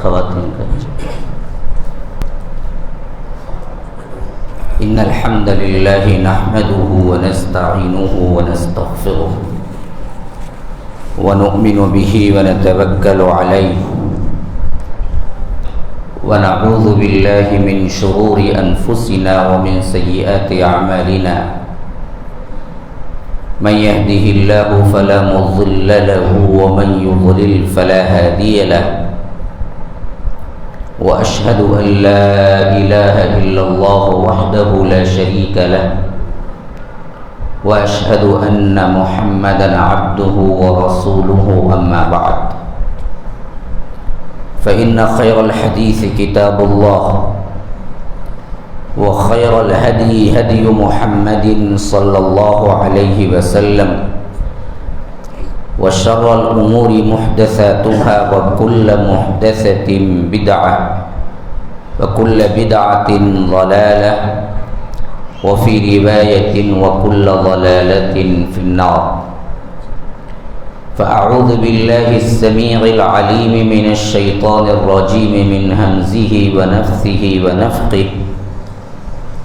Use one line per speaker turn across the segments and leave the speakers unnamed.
خواتین کا ان الحمد للہ نحمده ونستعینه ونستغفره ونؤمن به ونتوکل علیہ ونعوذ باللہ من شرور انفسنا ومن سیئات اعمالنا من يهده الله فلا مضل له ومن يضلل فلا هادي له وأشهد أن لا إله إلا الله وحده لا شريك له وأشهد أن محمدا عبده ورسوله أما بعد فإن خير الحديث كتاب الله وخير الهدي هدي محمد صلى الله عليه وسلم وشر الأمور محدثاتها وكل محدثة بدعة وكل بدعة ضلالة وفي رواية وكل ضلالة في النار فأعوذ بالله السميع العليم من الشيطان الرجيم من همزه ونفثه ونفخه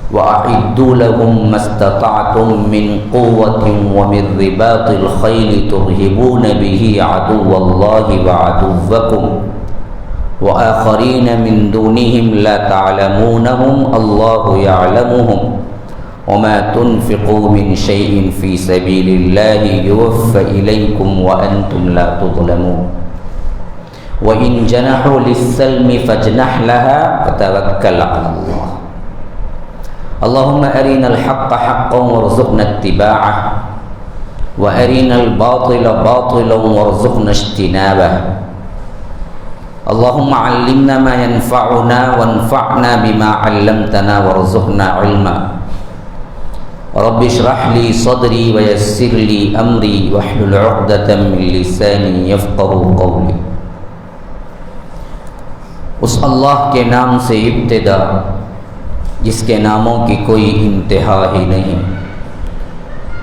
وأعدوا لهم ما استطعتم من قوة ومن رباط الخيل ترهبون به عدو الله وعدوكم وآخرين من دونهم لا تعلمونهم الله يعلمهم وما تنفقوا من شيء في سبيل الله يوفى إليكم وأنتم لا تظلمون وإن جنحوا للسلم فاجنح لها وتوكل على الله اللهم أرنا الحق حقا وارزقنا اتباعه وأرنا الباطل باطلا وارزقنا اجتنابه اللهم علمنا ما ينفعنا وانفعنا بما علمتنا وارزقنا علما رب اشرح لي صدري ويسر لي أمري واحلل عقدة من لساني يفقهوا قولي اس اللہ کے نام سے ابتدا جس کے ناموں کی کوئی انتہا ہی نہیں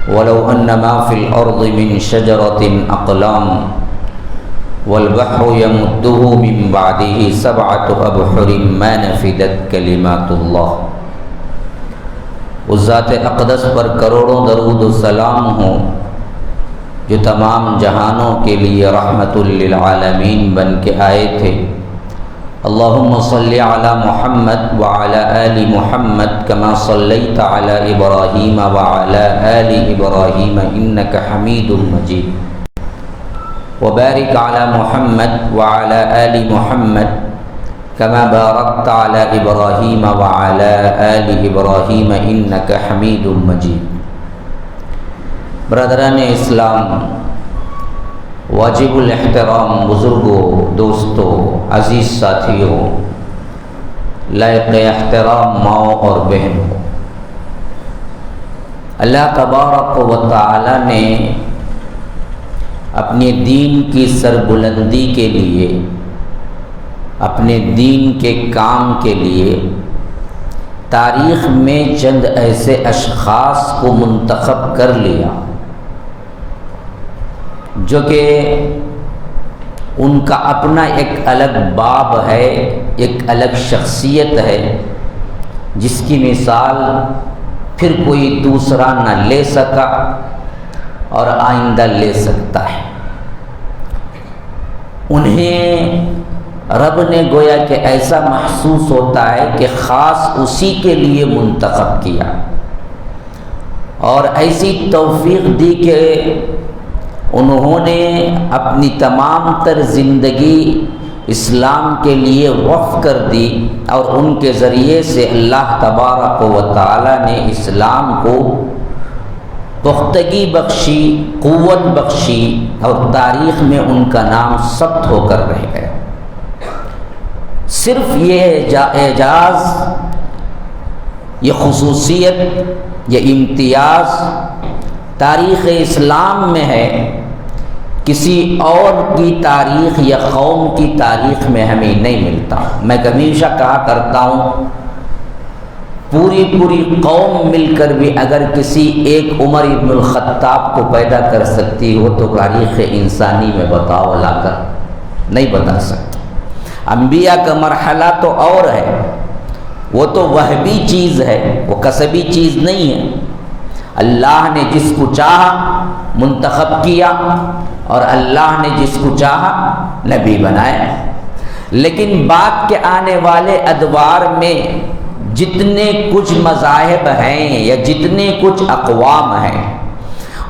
وَلَوْ أَنَّ مَا فِي الْأَرْضِ مِن شَجَرَةٍ أَقْلَامٌ وَالْبَحْرُ يَمُدُّهُ مِن بَعْدِهِ سَبْعَةُ أَبْحُرٍ مَا نَفِدَتْ كَلِمَاتُ اللَّهِ اس ذات اقدس پر کروڑوں درود و سلام ہوں جو تمام جہانوں کے لیے رحمت للعالمین بن کے آئے تھے اللہم صلی علی محمد وعلی آل محمد کما صلیت علی ابراہیم وعلی آل ابراہیم انک حمید مجید وبارک علی محمد وعلی آل محمد کما بارکت علی ابراہیم وعلی آل ابراہیم انک حمید مجید برادران اسلام، واجب الاحترام بزرگوں، دوستوں، عزیز ساتھیوں، لائق احترام ماؤں اور بہنوں، اللہ تبارک و تعالی نے اپنے دین کی سربلندی کے لیے، اپنے دین کے کام کے لیے تاریخ میں چند ایسے اشخاص کو منتخب کر لیا جو کہ ان کا اپنا ایک الگ باب ہے، ایک الگ شخصیت ہے جس کی مثال پھر کوئی دوسرا نہ لے سکا اور آئندہ لے سکتا ہے۔ انہیں رب نے گویا کہ ایسا محسوس ہوتا ہے کہ خاص اسی کے لیے منتخب کیا اور ایسی توفیق دی کہ انہوں نے اپنی تمام تر زندگی اسلام کے لیے وقف کر دی اور ان کے ذریعے سے اللہ تبارک و تعالی نے اسلام کو پختگی بخشی، قوت بخشی اور تاریخ میں ان کا نام ثبت ہو کر رہ گیا۔ صرف یہ اعجاز، یہ خصوصیت، یہ امتیاز تاریخ اسلام میں ہے، کسی اور کی تاریخ یا قوم کی تاریخ میں ہمیں نہیں ملتا۔ میں ہمیشہ کہا کرتا ہوں پوری قوم مل کر بھی اگر کسی ایک عمر ابن الخطاب کو پیدا کر سکتی ہو تو تاریخ انسانی میں بتاؤ لا کر نہیں بتا سکتا۔ انبیاء کا مرحلہ تو اور ہے، وہ تو وہبی چیز ہے، وہ کسبی چیز نہیں ہے۔ اللہ نے جس کو چاہا منتخب کیا اور اللہ نے جس کو چاہا نبی بنایا۔ لیکن بعد کے آنے والے ادوار میں جتنے کچھ مذاہب ہیں یا جتنے کچھ اقوام ہیں،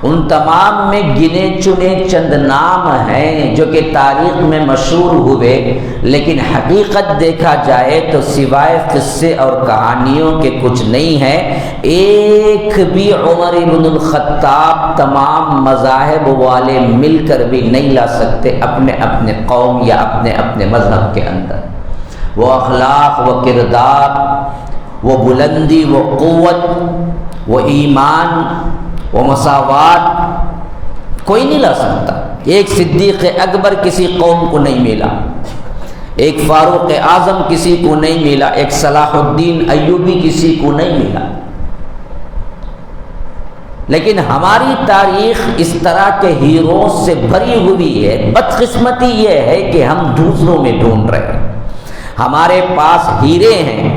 ان تمام میں گنے چنے چند نام ہیں جو کہ تاریخ میں مشہور ہوئے، لیکن حقیقت دیکھا جائے تو سوائے قصے اور کہانیوں کے کچھ نہیں ہے۔ ایک بھی عمر بن الخطاب تمام مذاہب والے مل کر بھی نہیں لا سکتے اپنے اپنے قوم یا اپنے اپنے مذہب کے اندر۔ وہ اخلاق، وہ کردار، وہ بلندی، وہ قوت، وہ ایمان، وہ مساوات کوئی نہیں لا سکتا۔ ایک صدیق اکبر کسی قوم کو نہیں ملا، ایک فاروق اعظم کسی کو نہیں ملا، ایک صلاح الدین ایوبی کسی کو نہیں ملا۔ لیکن ہماری تاریخ اس طرح کے ہیروز سے بھری ہوئی ہے۔ بدقسمتی یہ ہے کہ ہم دوسروں میں ڈھونڈ رہے ہیں۔ ہمارے پاس ہیرے ہیں،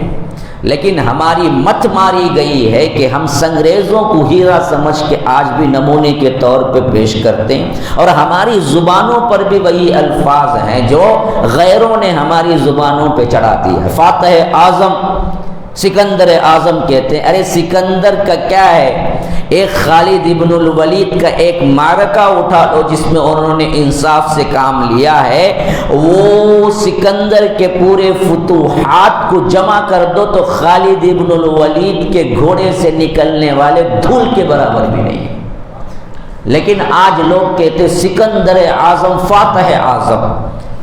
لیکن ہماری مت ماری گئی ہے کہ ہم سنگریزوں کو ہیرا سمجھ کے آج بھی نمونے کے طور پہ پیش کرتے ہیں، اور ہماری زبانوں پر بھی وہی الفاظ ہیں جو غیروں نے ہماری زبانوں پہ چڑھا دیا ہے۔ فاتح اعظم، سکندر اعظم کہتے ہیں۔ ارے سکندر کا کیا ہے؟ ایک خالد ابن الولید کا ایک معرکہ اٹھا لو جس میں انہوں نے انصاف سے کام لیا ہے، وہ سکندر کے پورے فتوحات کو جمع کر دو تو خالد ابن الولید کے گھوڑے سے نکلنے والے دھول کے برابر بھی نہیں۔ لیکن آج لوگ کہتے سکندر اعظم، فاتح اعظم۔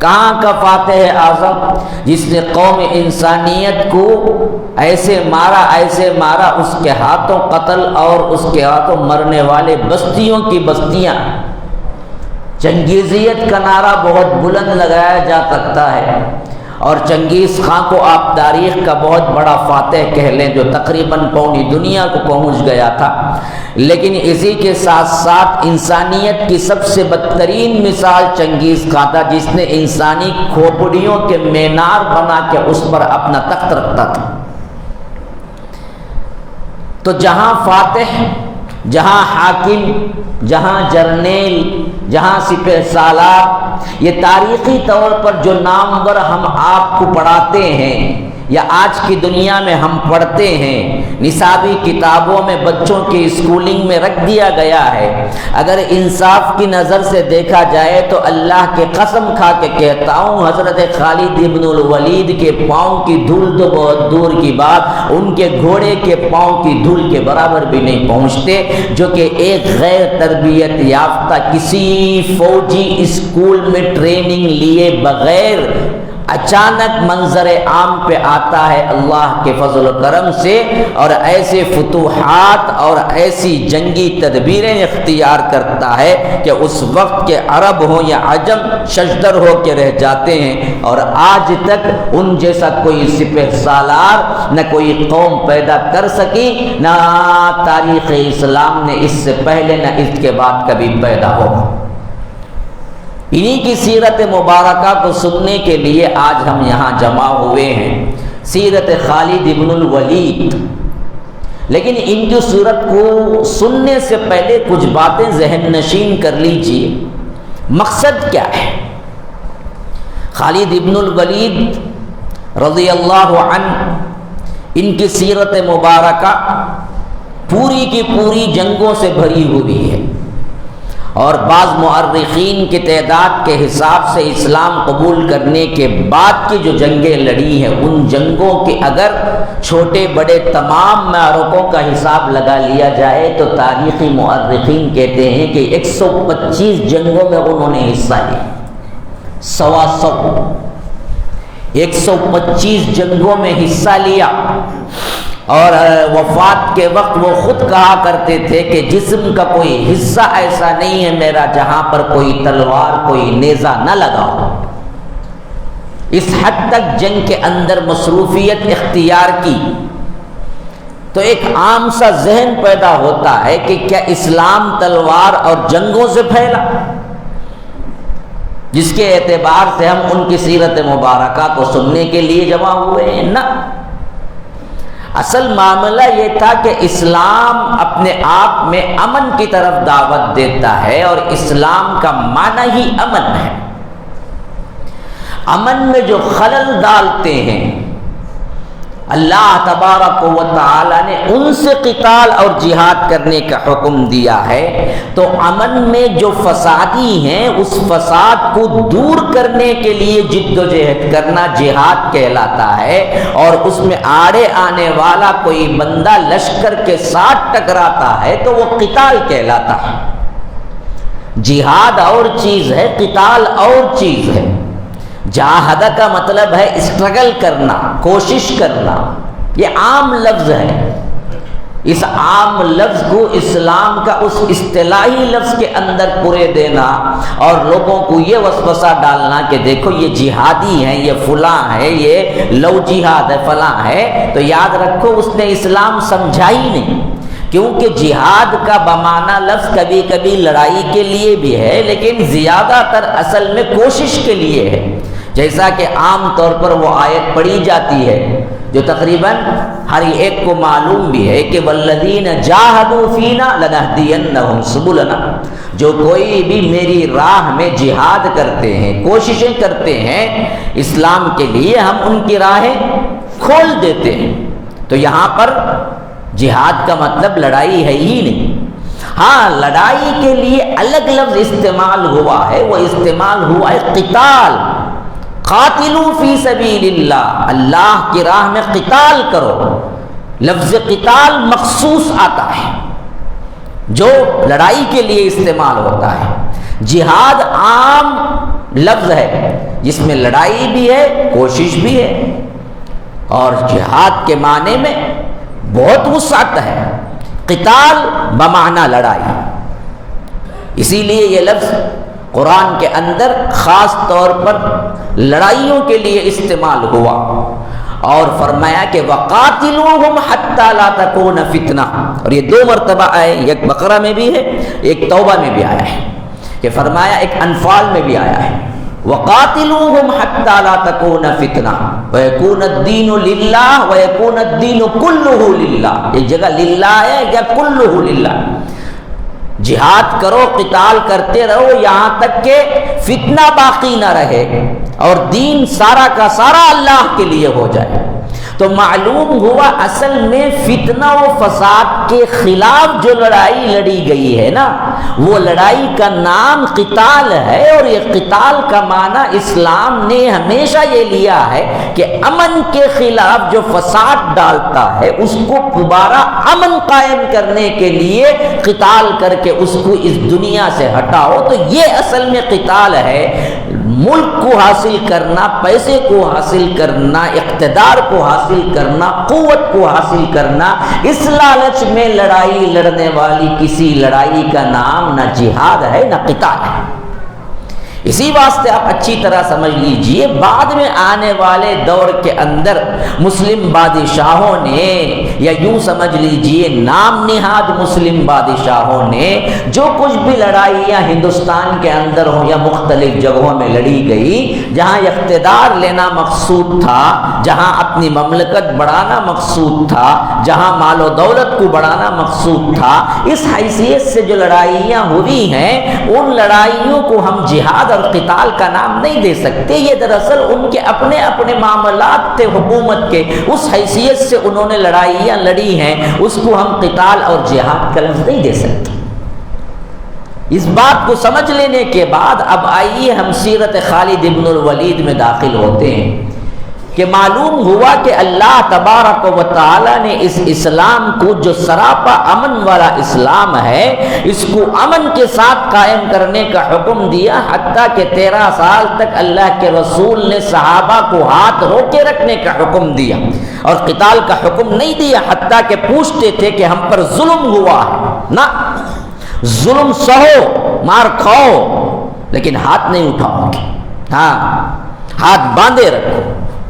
کہاں کا فاتح اعظم؟ جس نے قوم انسانیت کو ایسے مارا اس کے ہاتھوں قتل اور اس کے ہاتھوں مرنے والے بستیوں کی بستیاں۔ چنگیزیت کا نعرہ بہت بلند لگایا جا سکتا ہے، اور چنگیز خان کو آپ تاریخ کا بہت بڑا فاتح کہہ لیں جو تقریباً پوری دنیا کو پہنچ گیا تھا، لیکن اسی کے ساتھ ساتھ انسانیت کی سب سے بدترین مثال چنگیز خان تھا، جس نے انسانی کھوپڑیوں کے مینار بنا کے اس پر اپنا تخت رکھتا تھا۔ تو جہاں فاتح، جہاں حاکم، جہاں جرنیل، جہاں سپہ سالار، یہ تاریخی طور پر جو نامور ہم آپ کو پڑھاتے ہیں یا آج کی دنیا میں ہم پڑھتے ہیں، نصابی کتابوں میں بچوں کی اسکولنگ میں رکھ دیا گیا ہے، اگر انصاف کی نظر سے دیکھا جائے تو اللہ کے قسم کھا کے کہتا ہوں حضرت خالد ابن الولید کے پاؤں کی دھول تو بہت دور کی بات، ان کے گھوڑے کے پاؤں کی دھول کے برابر بھی نہیں پہنچتے، جو کہ ایک غیر تربیت یافتہ کسی فوجی اسکول میں ٹریننگ لیے بغیر اچانک منظر عام پہ آتا ہے اللہ کے فضل و کرم سے، اور ایسے فتوحات اور ایسی جنگی تدبیریں اختیار کرتا ہے کہ اس وقت کے عرب ہوں یا عجم ششدر ہو کے رہ جاتے ہیں، اور آج تک ان جیسا کوئی سپہ سالار نہ کوئی قوم پیدا کر سکی، نہ تاریخ اسلام نے اس سے پہلے نہ اس کے بعد کبھی پیدا ہو۔ انہی کی سیرت مبارکہ کو سننے کے لیے آج ہم یہاں جمع ہوئے ہیں، سیرت خالد ابن الولید۔ لیکن ان کی سیرت کو سننے سے پہلے کچھ باتیں ذہن نشین کر لیجئے۔ مقصد کیا ہے؟ خالد ابن الولید رضی اللہ عنہ، ان کی سیرت مبارکہ پوری کی پوری جنگوں سے بھری ہوئی ہے، اور بعض مؤرخین کی تعداد کے حساب سے اسلام قبول کرنے کے بعد کی جو جنگیں لڑی ہیں، ان جنگوں کے اگر چھوٹے بڑے تمام معرکوں کا حساب لگا لیا جائے تو تاریخی مؤرخین کہتے ہیں کہ 125 جنگوں میں انہوں نے حصہ لیا، 125 جنگوں میں حصہ لیا، اور وفات کے وقت وہ خود کہا کرتے تھے کہ جسم کا کوئی حصہ ایسا نہیں ہے میرا جہاں پر کوئی تلوار کوئی نیزہ نہ لگا ہو۔ اس حد تک جنگ کے اندر مصروفیت اختیار کی۔ تو ایک عام سا ذہن پیدا ہوتا ہے کہ کیا اسلام تلوار اور جنگوں سے پھیلا؟ جس کے اعتبار سے ہم ان کی سیرت مبارکہ کو سننے کے لیے جمع ہوئے ہیں؟ نہ، اصل معاملہ یہ تھا کہ اسلام اپنے آپ میں امن کی طرف دعوت دیتا ہے، اور اسلام کا معنی ہی امن ہے۔ امن میں جو خلل ڈالتے ہیں اللہ تبارک و تعالی نے ان سے قتال اور جہاد کرنے کا حکم دیا ہے، تو امن میں جو فسادی ہیں اس فساد کو دور کرنے کے لیے جد و جہد کرنا جہاد کہلاتا ہے، اور اس میں آڑے آنے والا کوئی بندہ لشکر کے ساتھ ٹکراتا ہے تو وہ قتال کہلاتا ہے۔ جہاد اور چیز ہے، قتال اور چیز ہے۔ جاہد کا مطلب ہے اسٹرگل کرنا، کوشش کرنا، یہ عام لفظ ہے۔ اس عام لفظ کو اسلام کا اس اصطلاحی لفظ کے اندر پورے دینا اور لوگوں کو یہ وسوسہ ڈالنا کہ دیکھو یہ جہادی ہیں، یہ فلاں ہے، یہ لو جہاد ہے، فلاں ہے، تو یاد رکھو اس نے اسلام سمجھا ہی نہیں، کیونکہ جہاد کا بمعنی لفظ کبھی کبھی لڑائی کے لیے بھی ہے، لیکن زیادہ تر اصل میں کوشش کے لیے ہے، جیسا کہ عام طور پر وہ آیت پڑھی جاتی ہے جو تقریباً ہر ایک کو معلوم بھی ہے کہ والذین جاہدوا فینا لنہدینہم سبلنا، جو کوئی بھی میری راہ میں جہاد کرتے ہیں، کوششیں کرتے ہیں اسلام کے لیے، ہم ان کی راہیں کھول دیتے ہیں۔ تو یہاں پر جہاد کا مطلب لڑائی ہے ہی نہیں۔ ہاں، لڑائی کے لیے الگ لفظ استعمال ہوا ہے، وہ استعمال ہوا ہے قتال۔ قاتلوا فی سبیل اللہ، اللہ کی راہ میں قتال کرو۔ لفظ قتال مخصوص آتا ہے جو لڑائی کے لیے استعمال ہوتا ہے۔ جہاد عام لفظ ہے جس میں لڑائی بھی ہے، کوشش بھی ہے، اور جہاد کے معنی میں بہت وسعت ہے۔ قتال بمعنی لڑائی، اسی لیے یہ لفظ قرآن کے اندر خاص طور پر لڑائیوں کے لیے استعمال ہوا، اور فرمایا کہ وَقَاتِلُوهُمْ حَتَّى لَا تَكُونَ فِتْنَةٌ، اور یہ دو مرتبہ آئے، ایک بقرہ میں بھی ہے، ایک توبہ میں بھی آیا ہے، کہ فرمایا ایک انفال میں بھی آیا ہے وَقَاتِلُوهُمْ حَتَّى لَا تَكُونَ فِتْنَةٌ وَيَكُونَ الدِّينُ لِلَّهِ وَيَكُونَ الدِّينُ كُلُّهُ لِلَّهِ۔ ایک جگہ للہ ہے یا کلہ للہ۔ جہاد کرو، قتال کرتے رہو یہاں تک کہ فتنہ باقی نہ رہے اور دین سارا کا سارا اللہ کے لیے ہو جائے۔ تو معلوم ہوا اصل میں فتنہ و فساد کے خلاف جو لڑائی لڑی گئی ہے نا، وہ لڑائی کا نام قتال ہے، اور یہ قتال کا معنی اسلام نے ہمیشہ یہ لیا ہے کہ امن کے خلاف جو فساد ڈالتا ہے اس کو دوبارہ امن قائم کرنے کے لیے قتال کر کے اس کو اس دنیا سے ہٹاؤ۔ تو یہ اصل میں قتال ہے، ملک کو حاصل کرنا، پیسے کو حاصل کرنا، اقتدار کو حاصل کرنا، قوت کو حاصل کرنا۔ اس لالچ میں لڑائی لڑنے والی کسی لڑائی کا نام نہ جہاد ہے نہ قتال ہے۔ اسی واسطے آپ اچھی طرح سمجھ لیجئے، بعد میں آنے والے دور کے اندر مسلم بادشاہوں نے، یا یوں سمجھ لیجئے نام نہاد مسلم بادشاہوں نے جو کچھ بھی لڑائیاں ہندوستان کے اندر ہوں یا مختلف جگہوں میں لڑی گئی، جہاں اقتدار لینا مقصود تھا، جہاں اپنی مملکت بڑھانا مقصود تھا، جہاں مال و دولت کو بڑھانا مقصود تھا، اس حیثیت سے جو لڑائیاں ہوئی ہیں ان لڑائیوں کو ہم جہاد اور قتال کا نام نہیں دے سکتے۔ یہ دراصل ان کے اپنے اپنے معاملات تھے حکومت کے، اس حیثیت سے انہوں نے لڑائیاں لڑی ہیں، اس کو ہم قتال اور جہاد کا لفظ نہیں دے سکتے۔ اس بات کو سمجھ لینے کے بعد اب آئیے ہم سیرت خالد ابن الولید میں داخل ہوتے ہیں کہ معلوم ہوا کہ اللہ تبارک و تعالی نے اس اسلام کو جو سراپا امن والا اسلام ہے، اس کو امن کے ساتھ قائم کرنے کا حکم دیا، حتیٰ کہ 13 سال تک اللہ کے رسول نے صحابہ کو ہاتھ روکے رکھنے کا حکم دیا اور قتال کا حکم نہیں دیا، حتیٰ کہ پوچھتے تھے کہ ہم پر ظلم ہوا ہے، نہ ظلم سہو، مار کھاؤ، لیکن ہاتھ نہیں اٹھاؤ گے، ہاں ہاتھ باندھے رکھو،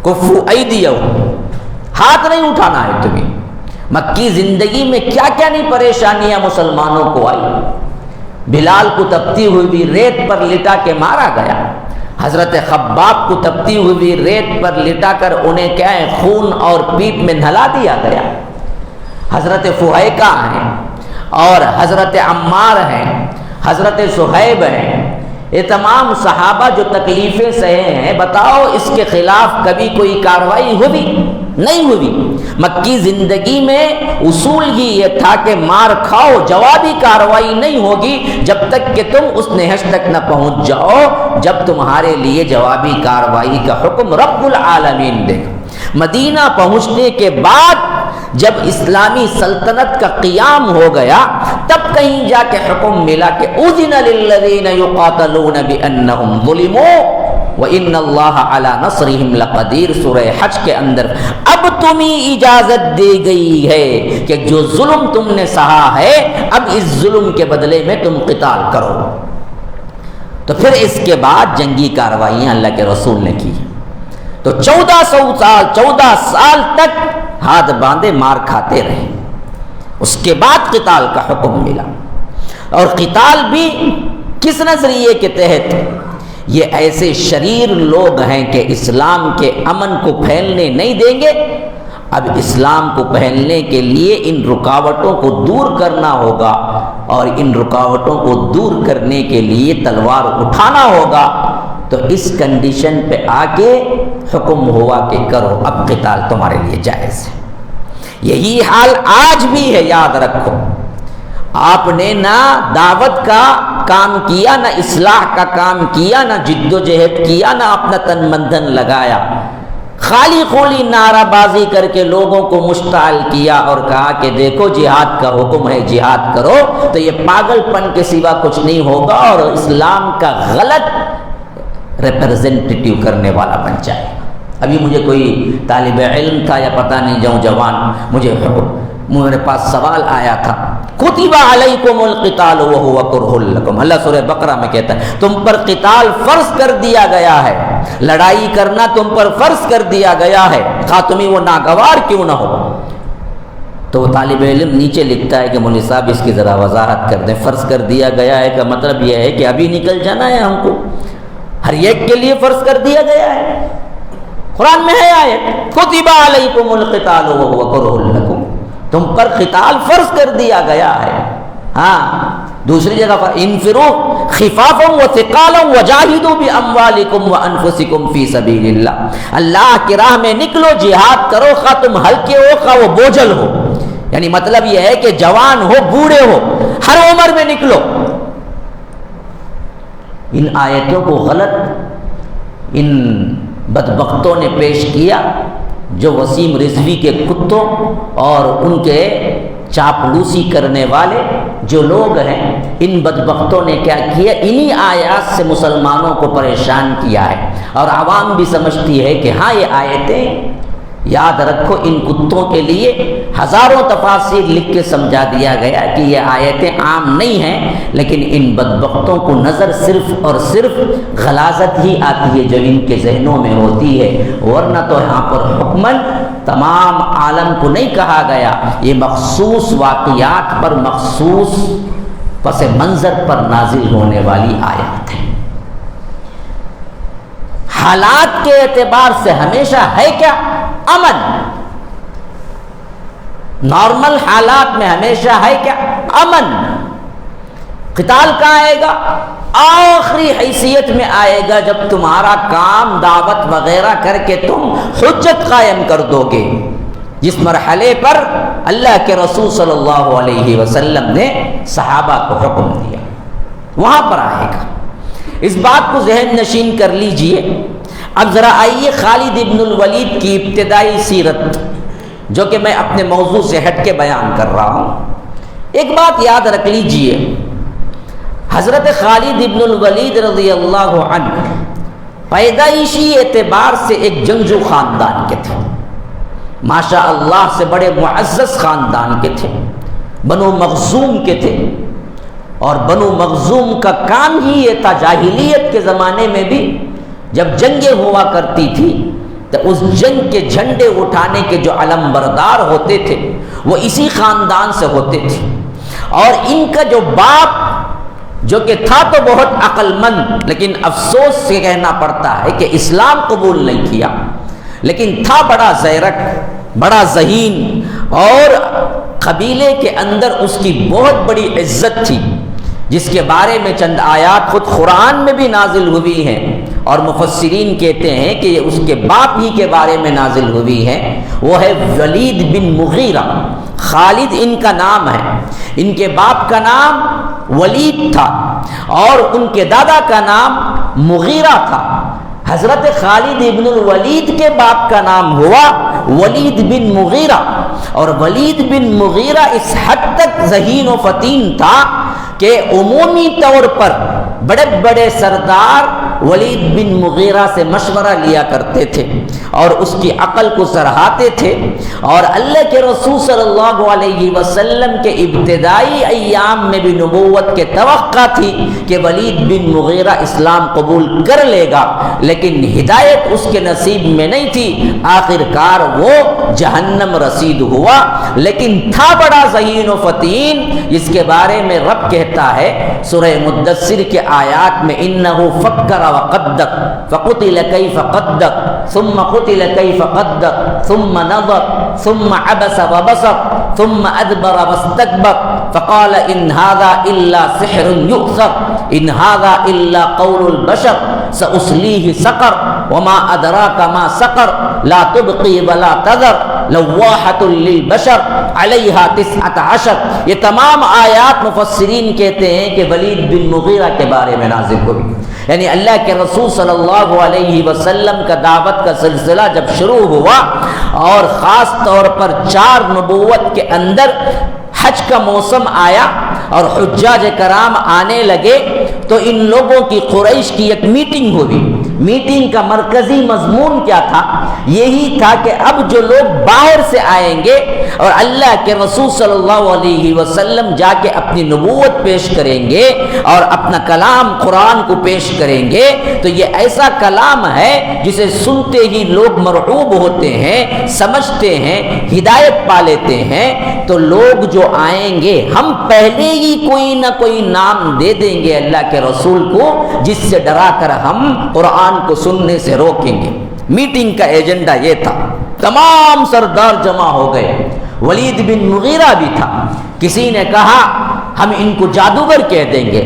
کفو ایدیہم، ہاتھ نہیں اٹھانا ہے تمہیں۔ مکی زندگی میں کیا کیا نہیں پریشانیاں مسلمانوں کو آئی، بلال کو تپتی ہوئی بھی ریت پر لٹا کے مارا گیا، حضرت خباب کو تپتی ہوئی ریت پر لٹا کر انہیں کیا ہے خون اور پیپ میں نہلا دیا گیا۔ حضرت فحیکہ ہیں اور حضرت عمار ہیں، حضرت صہیب ہیں، یہ تمام صحابہ جو تکلیفیں سہے ہیں، بتاؤ اس کے خلاف کبھی کوئی کارروائی ہوئی؟ نہیں ہوئی۔ مکی زندگی میں اصول ہی یہ تھا کہ مار کھاؤ، جوابی کارروائی نہیں ہوگی جب تک کہ تم اس نہج تک نہ پہنچ جاؤ جب تمہارے لیے جوابی کارروائی کا حکم رب العالمین دے گا۔ مدینہ پہنچنے کے بعد جب اسلامی سلطنت کا قیام ہو گیا تب کہیں جا کے حکم ملا کہ اذن للذین یقاتلون بانہم ظلموا وان اللہ علی نصرہم لقدیر، سورہ حج کے اندر اب تمہیں اجازت دی گئی ہے کہ جو ظلم تم نے سہا ہے اب اس ظلم کے بدلے میں تم قتال کرو۔ تو پھر اس کے بعد جنگی کارروائیاں اللہ کے رسول نے کی، تو 14 سال تک ہاتھ باندھے مار کھاتے رہے۔ اس کے بعد قتال کا حکم ملا، اور قتال بھی کس نظریے کے تحت؟ یہ ایسے شریر لوگ ہیں کہ اسلام کے امن کو پھیلنے نہیں دیں گے، اب اسلام کو پھیلنے کے لیے ان رکاوٹوں کو دور کرنا ہوگا، اور ان رکاوٹوں کو دور کرنے کے لیے تلوار اٹھانا ہوگا۔ تو اس کنڈیشن پہ آ کے حکم ہوا کہ کرو، اب قتال تمہارے لیے جائز ہے۔ یہی حال آج بھی ہے، یاد رکھو۔ آپ نے نہ دعوت کا کام کیا، نہ اصلاح کا کام کیا، نہ جد و جہد کیا، نہ اپنا تن من دھن لگایا، خالی خولی نعرہ بازی کر کے لوگوں کو مشتعل کیا اور کہا کہ دیکھو جہاد کا حکم ہے، جہاد کرو، تو یہ پاگل پن کے سوا کچھ نہیں ہوگا اور اسلام کا غلط ریپرزینٹیٹیو کرنے والا بن جائے گا۔ ابھی مجھے کوئی طالب علم تھا یا پتہ نہیں جوان، میرے پاس سوال آیا تھا، کتب علیکم القتال وہو کرہ لکم، اللہ سورہ بقرہ میں کہتا ہے تم پر قتال فرض کر دیا گیا ہے، لڑائی کرنا تم پر فرض کر دیا گیا ہے، خواہ تمہیں وہ ناگوار کیوں نہ ہو۔ تو وہ طالب علم نیچے لکھتا ہے کہ مولوی صاحب اس کی ذرا وضاحت کر دیں، فرض کر دیا گیا ہے کا مطلب یہ ہے کہ ابھی نکل جانا ہے ہم کو، ہر ایک کے لیے فرض کر دیا گیا ہے؟ قرآن میں ہے آیت کتب علیکم القتال وہو کرہ لکم، تم پر قتال فرض کر دیا گیا ہے۔ ہاں دوسری جگہ پر انفروا خفافا وثقالا وجاہدوا باموالکم وانفسکم فی سبیل اللہ، اللہ کی راہ میں نکلو، جہاد کرو، خواہ تم ہلکے ہو خواہ وہ بوجھل ہو، یعنی مطلب یہ ہے کہ جوان ہو بوڑھے ہو، ہر عمر میں نکلو۔ ان آیتوں کو غلط ان بدبختوں نے پیش کیا، جو وسیم رضوی کے کتوں اور ان کے چاپلوسی کرنے والے جو لوگ ہیں، ان بدبختوں نے کیا کیا، انہی آیات سے مسلمانوں کو پریشان کیا ہے، اور عوام بھی سمجھتی ہے کہ ہاں یہ آیتیں، یاد رکھو ان کتوں کے لیے ہزاروں تفاسیر لکھ کے سمجھا دیا گیا کہ یہ آیتیں عام نہیں ہیں، لیکن ان بدبختوں کو نظر صرف اور صرف غلاظت ہی آتی ہے جو ان کے ذہنوں میں ہوتی ہے، ورنہ تو یہاں پر حکماً تمام عالم کو نہیں کہا گیا، یہ مخصوص واقعات پر، مخصوص پس منظر پر نازل ہونے والی آیات ہے۔ حالات کے اعتبار سے ہمیشہ ہے کیا؟ امن۔ نارمل حالات میں ہمیشہ ہے کیا؟ امن۔ قتال کہاں آئے گا؟ آخری حیثیت میں آئے گا جب تمہارا کام دعوت وغیرہ کر کے تم حجت قائم کر دو گے، جس مرحلے پر اللہ کے رسول صلی اللہ علیہ وسلم نے صحابہ کو حکم دیا، وہاں پر آئے گا۔ اس بات کو ذہن نشین کر لیجئے۔ اب ذرا آئیے خالد ابن الولید کی ابتدائی سیرت، جو کہ میں اپنے موضوع سے ہٹ کے بیان کر رہا ہوں۔ ایک بات یاد رکھ لیجئے، حضرت خالد ابن الولید رضی اللہ عنہ پیدائشی اعتبار سے ایک جنگجو خاندان کے تھے، ماشاء اللہ سے بڑے معزز خاندان کے تھے، بنو مخزوم کے تھے، اور بنو مخزوم کا کام ہی یہ تھا، جاہلیت کے زمانے میں بھی جب جنگیں ہوا کرتی تھی تو اس جنگ کے جھنڈے اٹھانے کے جو علم بردار ہوتے تھے وہ اسی خاندان سے ہوتے تھے، اور ان کا جو باپ جو کہ تھا تو بہت عقل مند، لیکن افسوس سے کہنا پڑتا ہے کہ اسلام قبول نہیں کیا، لیکن تھا بڑا زیرک، بڑا ذہین، اور قبیلے کے اندر اس کی بہت بڑی عزت تھی، جس کے بارے میں چند آیات خود قرآن میں بھی نازل ہوئی ہیں، اور مفسرین کہتے ہیں کہ یہ اس کے باپ ہی کے بارے میں نازل ہوئی ہے، وہ ہے ولید بن مغیرہ۔ خالد ان کا نام ہے، ان کے باپ کا نام ولید تھا اور ان کے دادا کا نام مغیرہ تھا۔ حضرت خالد ابن الولید کے باپ کا نام ہوا ولید بن مغیرہ، اور ولید بن مغیرہ اس حد تک ذہین و فطین تھا کہ عمومی طور پر بڑے بڑے سردار ولید بن مغیرہ سے مشورہ لیا کرتے تھے اور اس کی عقل کو سراہتے تھے، اور اللہ کے رسول صلی اللہ علیہ وسلم کے ابتدائی ایام میں بھی نبوت کے توقع تھی کہ ولید بن مغیرہ اسلام قبول کر لے گا، لیکن ہدایت اس کے نصیب میں نہیں تھی، آخر کار وہ جہنم رسید ہوا، لیکن تھا بڑا ذہین و فطین، جس کے بارے میں رب کہتا ہے سورہ مدثر کے آیات میں انہو فکر وقدر فقتل کیف قدر ثم قتل کیف قدر ثم نظر ثم عبس وبصر ثم ادبر واستكبر فقال ان هذا الا سحر يؤثر ان هذا الا قول البشر سأصليه سقر وما ادراك ما سقر لا تبقي ولا تذر لواحة للبشر علیہا 19۔ یہ تمام آیات مفسرین کہتے ہیں کہ ولید بن مغیرہ کے بارے میں نازل ہوئی، یعنی اللہ کے رسول صلی اللہ علیہ وسلم کا دعوت کا سلسلہ جب شروع ہوا اور خاص طور پر 4 نبوت کے اندر حج کا موسم آیا اور حجاج کرام آنے لگے، تو ان لوگوں کی قریش کی ایک میٹنگ ہوئی۔ میٹنگ کا مرکزی مضمون کیا تھا؟ یہی تھا کہ اب جو لوگ باہر سے آئیں گے اور اللہ کے رسول صلی اللہ علیہ وسلم جا کے اپنی نبوت پیش کریں گے اور اپنا کلام قرآن کو پیش کریں گے، تو یہ ایسا کلام ہے جسے سنتے ہی لوگ مرعوب ہوتے ہیں، سمجھتے ہیں، ہدایت پا لیتے ہیں، تو لوگ جو آئیں گے ہم پہلے ہی کوئی نہ کوئی نام دے دیں گے اللہ کے رسول کو، جس سے ڈرا کر ہم قرآن کو سننے سے روکیں گے۔ میٹنگ کا ایجنڈا یہ تھا، تمام سردار جمع ہو گئے، ولید بن مغیرہ بھی تھا۔ کسی نے کہا ہم ان کو جادوگر کہہ دیں گے،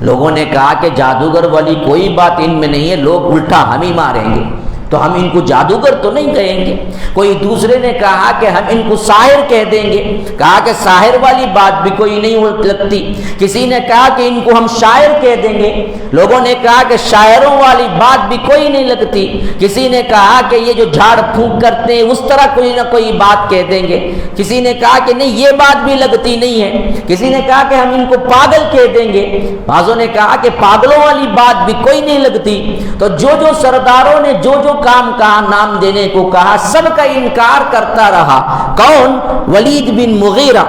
لوگوں نے کہا کہ جادوگر والی کوئی بات ان میں نہیں ہے، لوگ الٹا ہم ہی ماریں گے، تو ہم ان کو جادوگر تو نہیں کہیں گے۔ کوئی دوسرے نے کہا کہ ہم ان کو ساحر کہہ دیں گے، کہا کہ ساحر والی بات بھی کوئی نہیں لگتی۔ کسی نے کہا کہ ان کو ہم شاعر کہہ دیں گے، لوگوں نے کہا کہ شاعروں والی بات بھی کوئی نہیں لگتی۔ کسی نے کہا کہ یہ جو جھاڑ پھونک کرتے ہیں اس طرح کوئی نہ کوئی بات کہہ دیں گے۔ کسی نے کہا کہ نہیں یہ بات بھی لگتی نہیں ہے۔ کسی نے کہا کہ ہم ان کو پاگل کہہ دیں گے، بعضوں نے کہا کہ پاگلوں والی بات بھی کوئی نہیں لگتی۔ تو جو سرداروں نے جو کام کہا، نام دینے کو کہا، سب کا انکار کرتا رہا۔ کون؟ ولید بن مغیرہ۔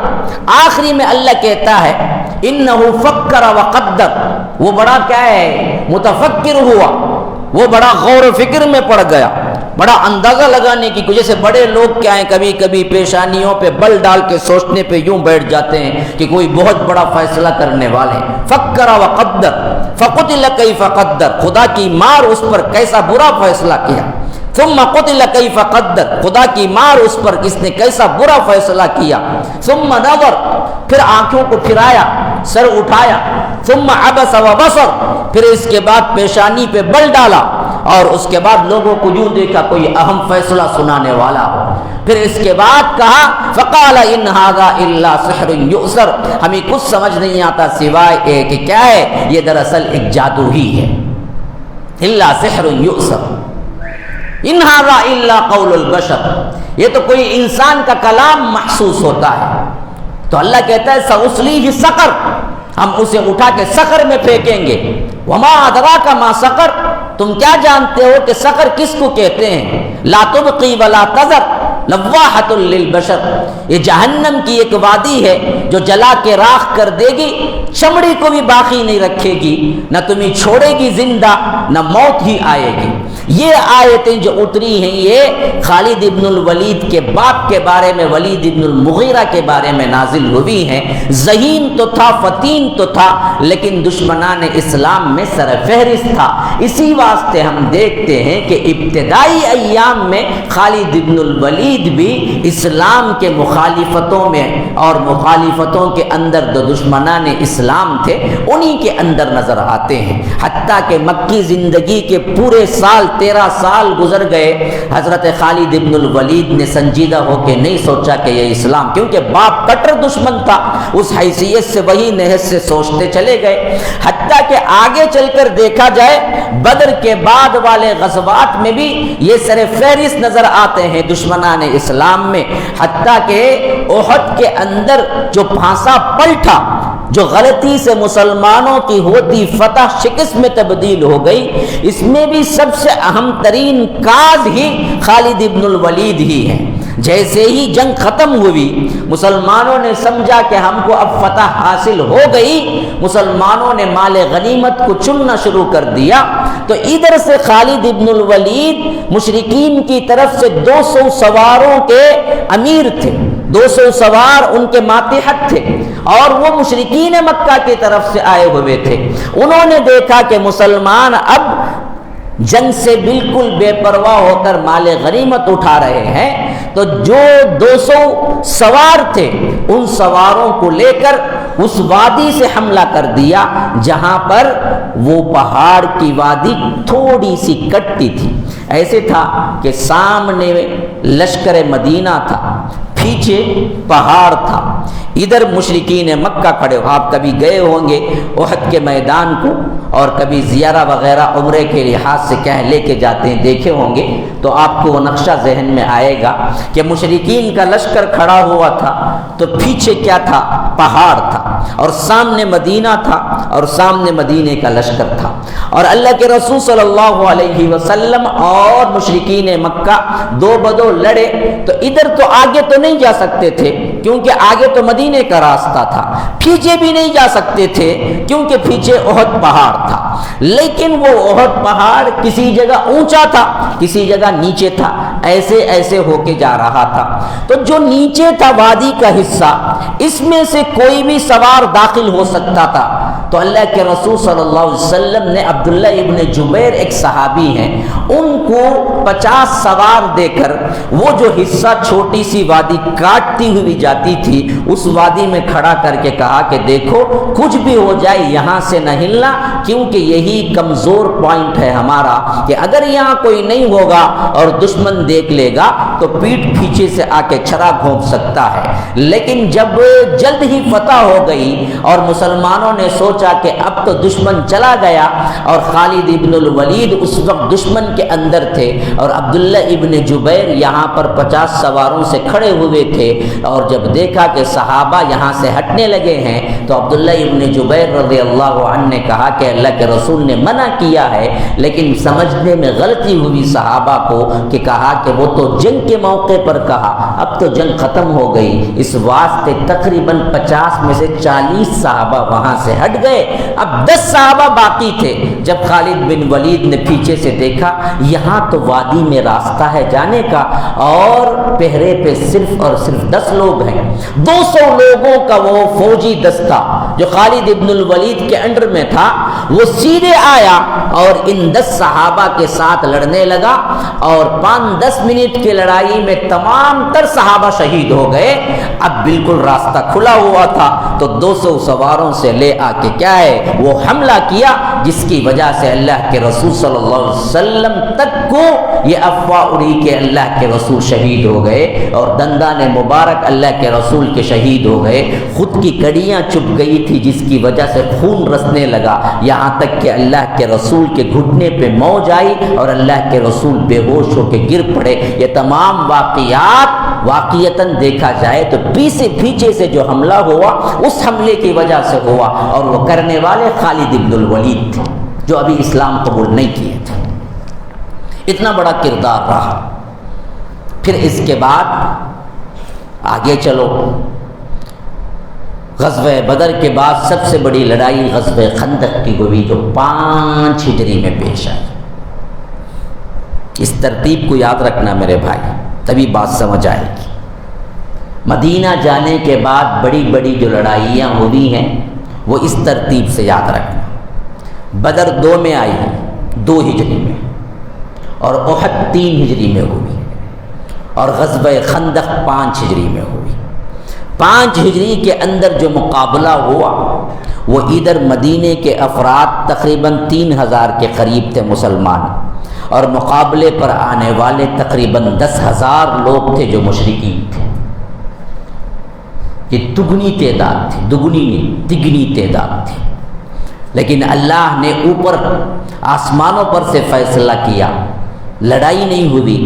آخری میں اللہ کہتا ہے انہو فکر وقدر، وہ بڑا کیا ہے؟ متفکر ہوا، وہ بڑا غور و فکر میں پڑ گیا، بڑا اندازہ لگانے کی، جیسے بڑے لوگ کیا ہیں کبھی کبھی پیشانیوں پہ بل ڈال کے سوچنے پہ یوں بیٹھ جاتے ہیں کہ کوئی بہت بڑا فیصلہ کرنے والے۔ فکر وقدر فقتل کیف قدر، خدا کی مار اس پر کیسا برا فیصلہ کیا۔ ثم قتل کیف قدر، خدا کی مار اس پر کس نے کیسا برا فیصلہ کیا۔ ثم نظر، پھر آنکھوں کو پھرایا، سر اٹھایا۔ ثم عبس وبصر، پھر اس کے بعد پیشانی پہ بل ڈالا، اور اس کے بعد لوگوں کو یوں دیکھا کوئی اہم فیصلہ سنانے والا ہو۔ پھر اس کے بعد کہا فقال ان ھذا الا سحر یؤثر، ہمیں کچھ سمجھ نہیں آتا سوائے ایک کہ کیا ہے، یہ دراصل ایک جادو ہی ہے۔ الا سحر یؤثر ان ھذا الا قول البشر، یہ تو کوئی انسان کا کلام محسوس ہوتا ہے۔ تو اللہ کہتا ہے سأصلیہ سقر، ہم اسے اٹھا کے سقر میں پھینکیں گے۔ وما ادراک ما سقر، تم کیا جانتے ہو کہ سقر کس کو کہتے ہیں؟ لا تبقی ولا تذر لواحۃ للبشر، یہ جہنم کی ایک وادی ہے جو جلا کے راکھ کر دے گی، چمڑی کو بھی باقی نہیں رکھے گی، نہ تمہیں چھوڑے گی زندہ، نہ موت ہی آئے گی۔ یہ آیتیں جو اتری ہیں یہ خالد ابن الولید کے باپ کے بارے میں، ولید ابن المغیرہ کے بارے میں نازل ہوئی ہیں۔ ذہین تو تھا، فتین تو تھا، لیکن دشمنان اسلام میں سر فہرست تھا۔ اسی واسطے ہم دیکھتے ہیں کہ ابتدائی ایام میں خالد ابن الولید بھی اسلام کے مخالفتوں میں اور مخالفتوں کے اندر جو دشمنان اسلام تھے انہی کے اندر نظر آتے ہیں، حتیٰ کہ مکی زندگی کے پورے سال 13 سال گزر گئے، حضرت خالد ابن الولید نے سنجیدہ ہو کے نہیں سوچا کہ یہ اسلام، کیونکہ باپ کٹر دشمن تھا، اس حیثیت سے وہی نہج سے سوچتے چلے گئے۔ حتیٰ کہ آگے چل کر دیکھا جائے بدر کے بعد والے غزوات میں بھی یہ سر فہرست نظر آتے ہیں دشمنان اسلام میں۔ حتیٰ کہ احد کے اندر جو پھانسا پلٹا، جو غلطی سے مسلمانوں کی ہوتی فتح شکست میں تبدیل ہو گئی، اس میں بھی سب سے اہم ترین کاز ہی خالد ابن الولید ہی ہے۔ جیسے ہی جنگ ختم ہوئی، مسلمانوں نے سمجھا کہ ہم کو اب فتح حاصل ہو گئی، مسلمانوں نے مال غنیمت کو چننا شروع کر دیا، تو ادھر سے خالد ابن الولید مشرکین کی طرف سے 200 سواروں کے امیر تھے، 200 سوار ان کے ماتحت تھے، اور وہ مشرکین مکہ کی طرف سے آئے ہوئے تھے۔ انہوں نے دیکھا کہ مسلمان اب جنگ سے بالکل بے پرواہ ہو کر مال غنیمت اٹھا رہے ہیں، تو جو 200 سوار تھے ان سواروں کو لے کر اس وادی سے حملہ کر دیا جہاں پر وہ پہاڑ کی وادی تھوڑی سی کٹتی تھی۔ ایسے تھا کہ سامنے لشکر مدینہ تھا، پیچھے پہاڑ تھا، ادھر مشرکین مکہ کھڑے ہو۔ آپ کبھی گئے ہوں گے احد کے میدان کو، اور کبھی زیارہ وغیرہ عمرے کے لحاظ سے کہیں لے کے جاتے ہیں، دیکھے ہوں گے، تو آپ کو وہ نقشہ ذہن میں آئے گا کہ مشرکین کا لشکر کھڑا ہوا تھا، تو پیچھے کیا تھا؟ پہاڑ تھا، اور سامنے مدینہ تھا، اور سامنے مدینے کا لشکر تھا، اور اللہ کے رسول صلی اللہ علیہ وسلم اور مشرکین مکہ دو بدو لڑے، تو ادھر تو آگے تو نہیں جا سکتے تھے کیونکہ آگے تو مدینے کا راستہ تھا، پیچھے بھی نہیں جا سکتے تھے کیونکہ پیچھے احد پہاڑ تھا، لیکن وہ احد پہاڑ کسی جگہ اونچا تھا، کسی جگہ نیچے تھا، ایسے ایسے ہو کے جا رہا تھا۔ تو جو نیچے تھا وادی کا حصہ، اس میں سے کوئی بھی سوار داخل ہو سکتا تھا، تو اللہ کے رسول صلی اللہ علیہ وسلم نے عبداللہ ابن جبیر ایک صحابی ہیں، ان کو 50 سوار دے کر وہ جو حصہ چھوٹی سی وادی کاٹتی ہوئی جاتی تھی اس وادی میں کھڑا کر کے کہا کہ دیکھو کچھ بھی ہو جائے یہاں سے نہ ہلنا، کیونکہ یہی کمزور پوائنٹ ہے ہمارا کہ اگر یہاں کوئی نہیں ہوگا اور دشمن دیکھ لے گا تو پیٹھ پیچھے سے آ کے چھرا گھونپ سکتا ہے۔ لیکن جب جلد ہی فتح ہو گئی اور مسلمانوں نے سوچا کہ اب تو دشمن چلا گیا، اور خالد ابن الولید اس وقت دشمن کے اندر تھے، اور عبداللہ ابن جبیر یہاں پر 50 سواروں سے کھڑے ہوئے تھے، اور جب دیکھا کہ صحابہ یہاں سے ہٹنے لگے ہیں تو عبداللہ ابن جبیر رضی اللہ عنہ نے کہا کہ اللہ کے رسول نے منع کیا ہے، لیکن سمجھنے میں غلطی ہوئی صحابہ کو کہ کہا کہ وہ تو جنگ کے موقع پر کہا، اب تو جنگ ختم ہو گئی، اس واسطے تقریباً 50 میں سے 40 صحابہ وہاں سے ہٹ گئے، اب 10 صحابہ باقی تھے۔ جب خالد بن ولید نے پیچھے سے دیکھا یہاں تو وادی میں راستہ ہے جانے کا، اور پہرے پہ صرف اور صرف 10 لوگ ہیں، 200 لوگوں کا وہ فوجی دستہ جو خالد ابن الولید کے انڈر میں تھا وہ سیدھے آیا اور ان 10 صحابہ کے ساتھ لڑنے لگا، اور 5-10 منٹ کی لڑائی میں تمام تر صحابہ شہید ہو گئے۔ اب بالکل راستہ کھلا ہوا تھا تو 200 سواروں سے لے آ کے کیا ہے وہ حملہ کیا، جس کی وجہ سے اللہ کے رسول صلی اللہ علیہ وسلم تک کو یہ افواہ اڑی کہ اللہ کے رسول شہید ہو گئے، اور دندان مبارک اللہ کے رسول کے شہید ہو گئے، خود کی کڑیاں چپ گئی تھی جس کی وجہ سے خون رسنے لگا، یہاں تک کہ اللہ کے رسول کے گھٹنے پہ موج آئی اور اللہ کے رسول بے ہوش ہو کے گر پڑے۔ یہ تمام واقعات واقعتاً دیکھا جائے تو پیچھے سے جو حملہ ہوا اس حملے کی وجہ سے ہوا، اور وہ کرنے والے خالد ابن الولید تھے جو ابھی اسلام قبول نہیں کیے تھے۔ اتنا بڑا کردار رہا۔ پھر اس کے بعد آگے چلو، غزوہ بدر کے بعد سب سے بڑی لڑائی غزوہ خندق کی ہوئی جو 5 ہجری میں پیش آئی۔ اس ترتیب کو یاد رکھنا میرے بھائی، تبھی بات سمجھ آئے گی۔ مدینہ جانے کے بعد بڑی بڑی جو لڑائیاں ہوئی ہیں وہ اس ترتیب سے یاد رکھنا۔ بدر 2 میں آئی، 2 ہجری میں، اور احد 3 ہجری میں ہوئی، اور غزوہ خندق 5 ہجری میں ہوئی۔ 5 ہجری کے اندر جو مقابلہ ہوا وہ ادھر مدینے کے افراد تقریباً 3000 کے قریب تھے مسلمان، اور مقابلے پر آنے والے تقریباً 10,000 لوگ تھے جو مشرکین تھے۔ یہ دگنی تعداد تھی، تگنی تعداد تھی، لیکن اللہ نے اوپر آسمانوں پر سے فیصلہ کیا، لڑائی نہیں ہوئی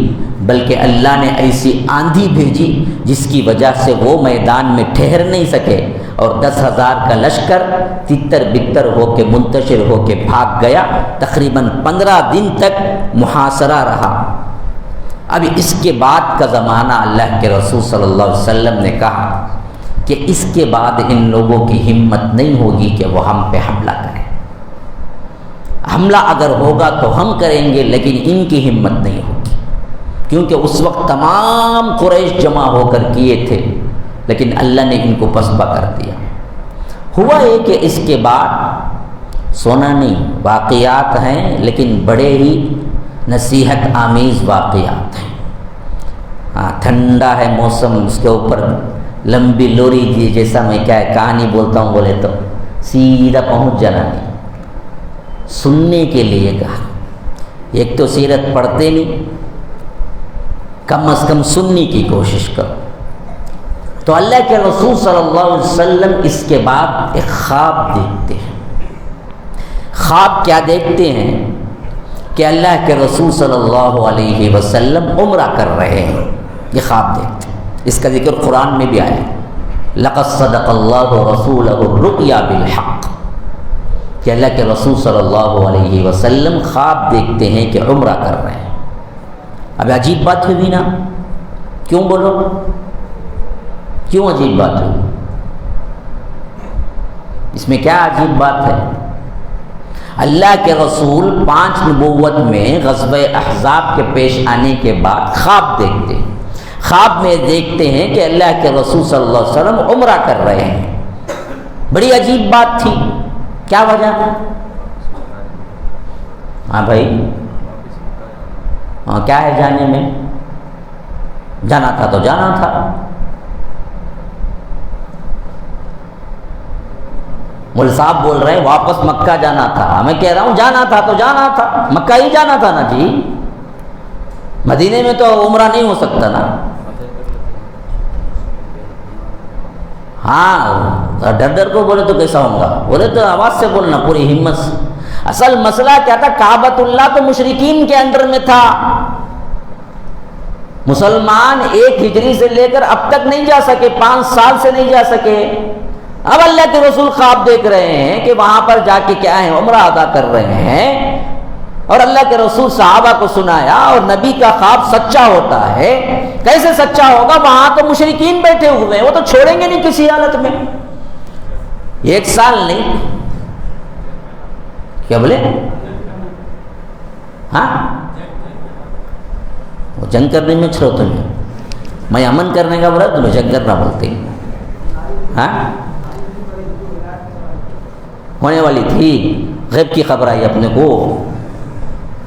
بلکہ اللہ نے ایسی آندھی بھیجی جس کی وجہ سے وہ میدان میں ٹھہر نہیں سکے، اور 10,000 کا لشکر تتر بتر ہو کے منتشر ہو کے بھاگ گیا۔ تقریباً 15 دن تک محاصرہ رہا۔ اب اس کے بعد کا زمانہ اللہ کے رسول صلی اللہ علیہ وسلم نے کہا کہ اس کے بعد ان لوگوں کی ہمت نہیں ہوگی کہ وہ ہم پہ حملہ کریں۔ حملہ اگر ہوگا تو ہم کریں گے، لیکن ان کی ہمت نہیں ہوگی، کیونکہ اس وقت تمام قریش جمع ہو کر کیے تھے، لیکن اللہ نے ان کو پسپا کر دیا۔ ہوا یہ کہ اس کے بعد سونا نہیں، واقعات ہیں لیکن بڑے ہی نصیحت آمیز واقعات ہیں۔ ہاں، ٹھنڈا ہے موسم، اس کے اوپر لمبی لوری دی جیسا میں کیا کہانی بولتا ہوں بولے تو سیدھا پہنچ جانا نہیں، سننے کے لیے کہا۔ ایک تو سیرت پڑھتے نہیں، کم از کم سننے کی کوشش کرو۔ تو اللہ کے رسول صلی اللہ علیہ وسلم اس کے بعد ایک خواب دیکھتے ہیں۔ خواب کیا دیکھتے ہیں کہ اللہ کے رسول صلی اللہ علیہ وسلم عمرہ کر رہے ہیں، یہ خواب دیکھتے ہیں۔ اس کا ذکر قرآن میں بھی آیا، لقد صدق اللہ رسولہ الرؤیا بالحق، کہ اللہ کے رسول صلی اللہ علیہ وسلم خواب دیکھتے ہیں کہ عمرہ کر رہے ہیں۔ اب عجیب بات ہوئی نا، کیوں بولو، کیوں عجیب بات ہوئی؟ اس میں کیا عجیب بات ہے؟ اللہ کے رسول 5 نبوت میں غزوہ احزاب کے پیش آنے کے بعد خواب دیکھتے ہیں۔ خواب میں دیکھتے ہیں کہ اللہ کے رسول صلی اللہ علیہ وسلم عمرہ کر رہے ہیں۔ بڑی عجیب بات تھی، کیا وجہ؟ ہاں بھائی، ہاں کیا ہے جانے میں؟ جانا تھا تو جانا تھا۔ مول صاحب بول رہے ہیں واپس مکہ جانا تھا، میں کہہ رہا ہوں جانا تھا تو جانا تھا، مکہ ہی جانا تھا نا جی، مدینے میں تو عمرہ نہیں ہو سکتا نا۔ ہاں ڈر ڈر کو بولے تو کیسا ہوگا، بولے تو آواز سے بولنا پوری ہمت سے۔ اصل مسئلہ کیا تھا، کعبۃ اللہ تو مشرکین کے انڈر میں تھا، مسلمان 1 ہجری سے لے کر اب تک نہیں جا سکے، 5 سال سے نہیں جا سکے۔ اب اللہ کے رسول خواب دیکھ رہے ہیں کہ وہاں پر جا کے کیا ہے، عمرہ ادا کر رہے ہیں، اور اللہ کے رسول صحابہ کو سنایا، اور نبی کا خواب سچا ہوتا ہے۔ کیسے سچا ہوگا، وہاں تو مشرکین بیٹھے ہوئے ہیں، وہ تو چھوڑیں گے نہیں کسی حالت میں۔ 1 سال نہیں، کیا بولے؟ ہاں وہ جنگ کرنے میں چھوڑو تمہیں، میں امن کرنے کا بولا، تمہیں جنگ کرنا بولتے۔ ہاں ہونے والی تھی، غیب کی خبر آئی اپنے کو۔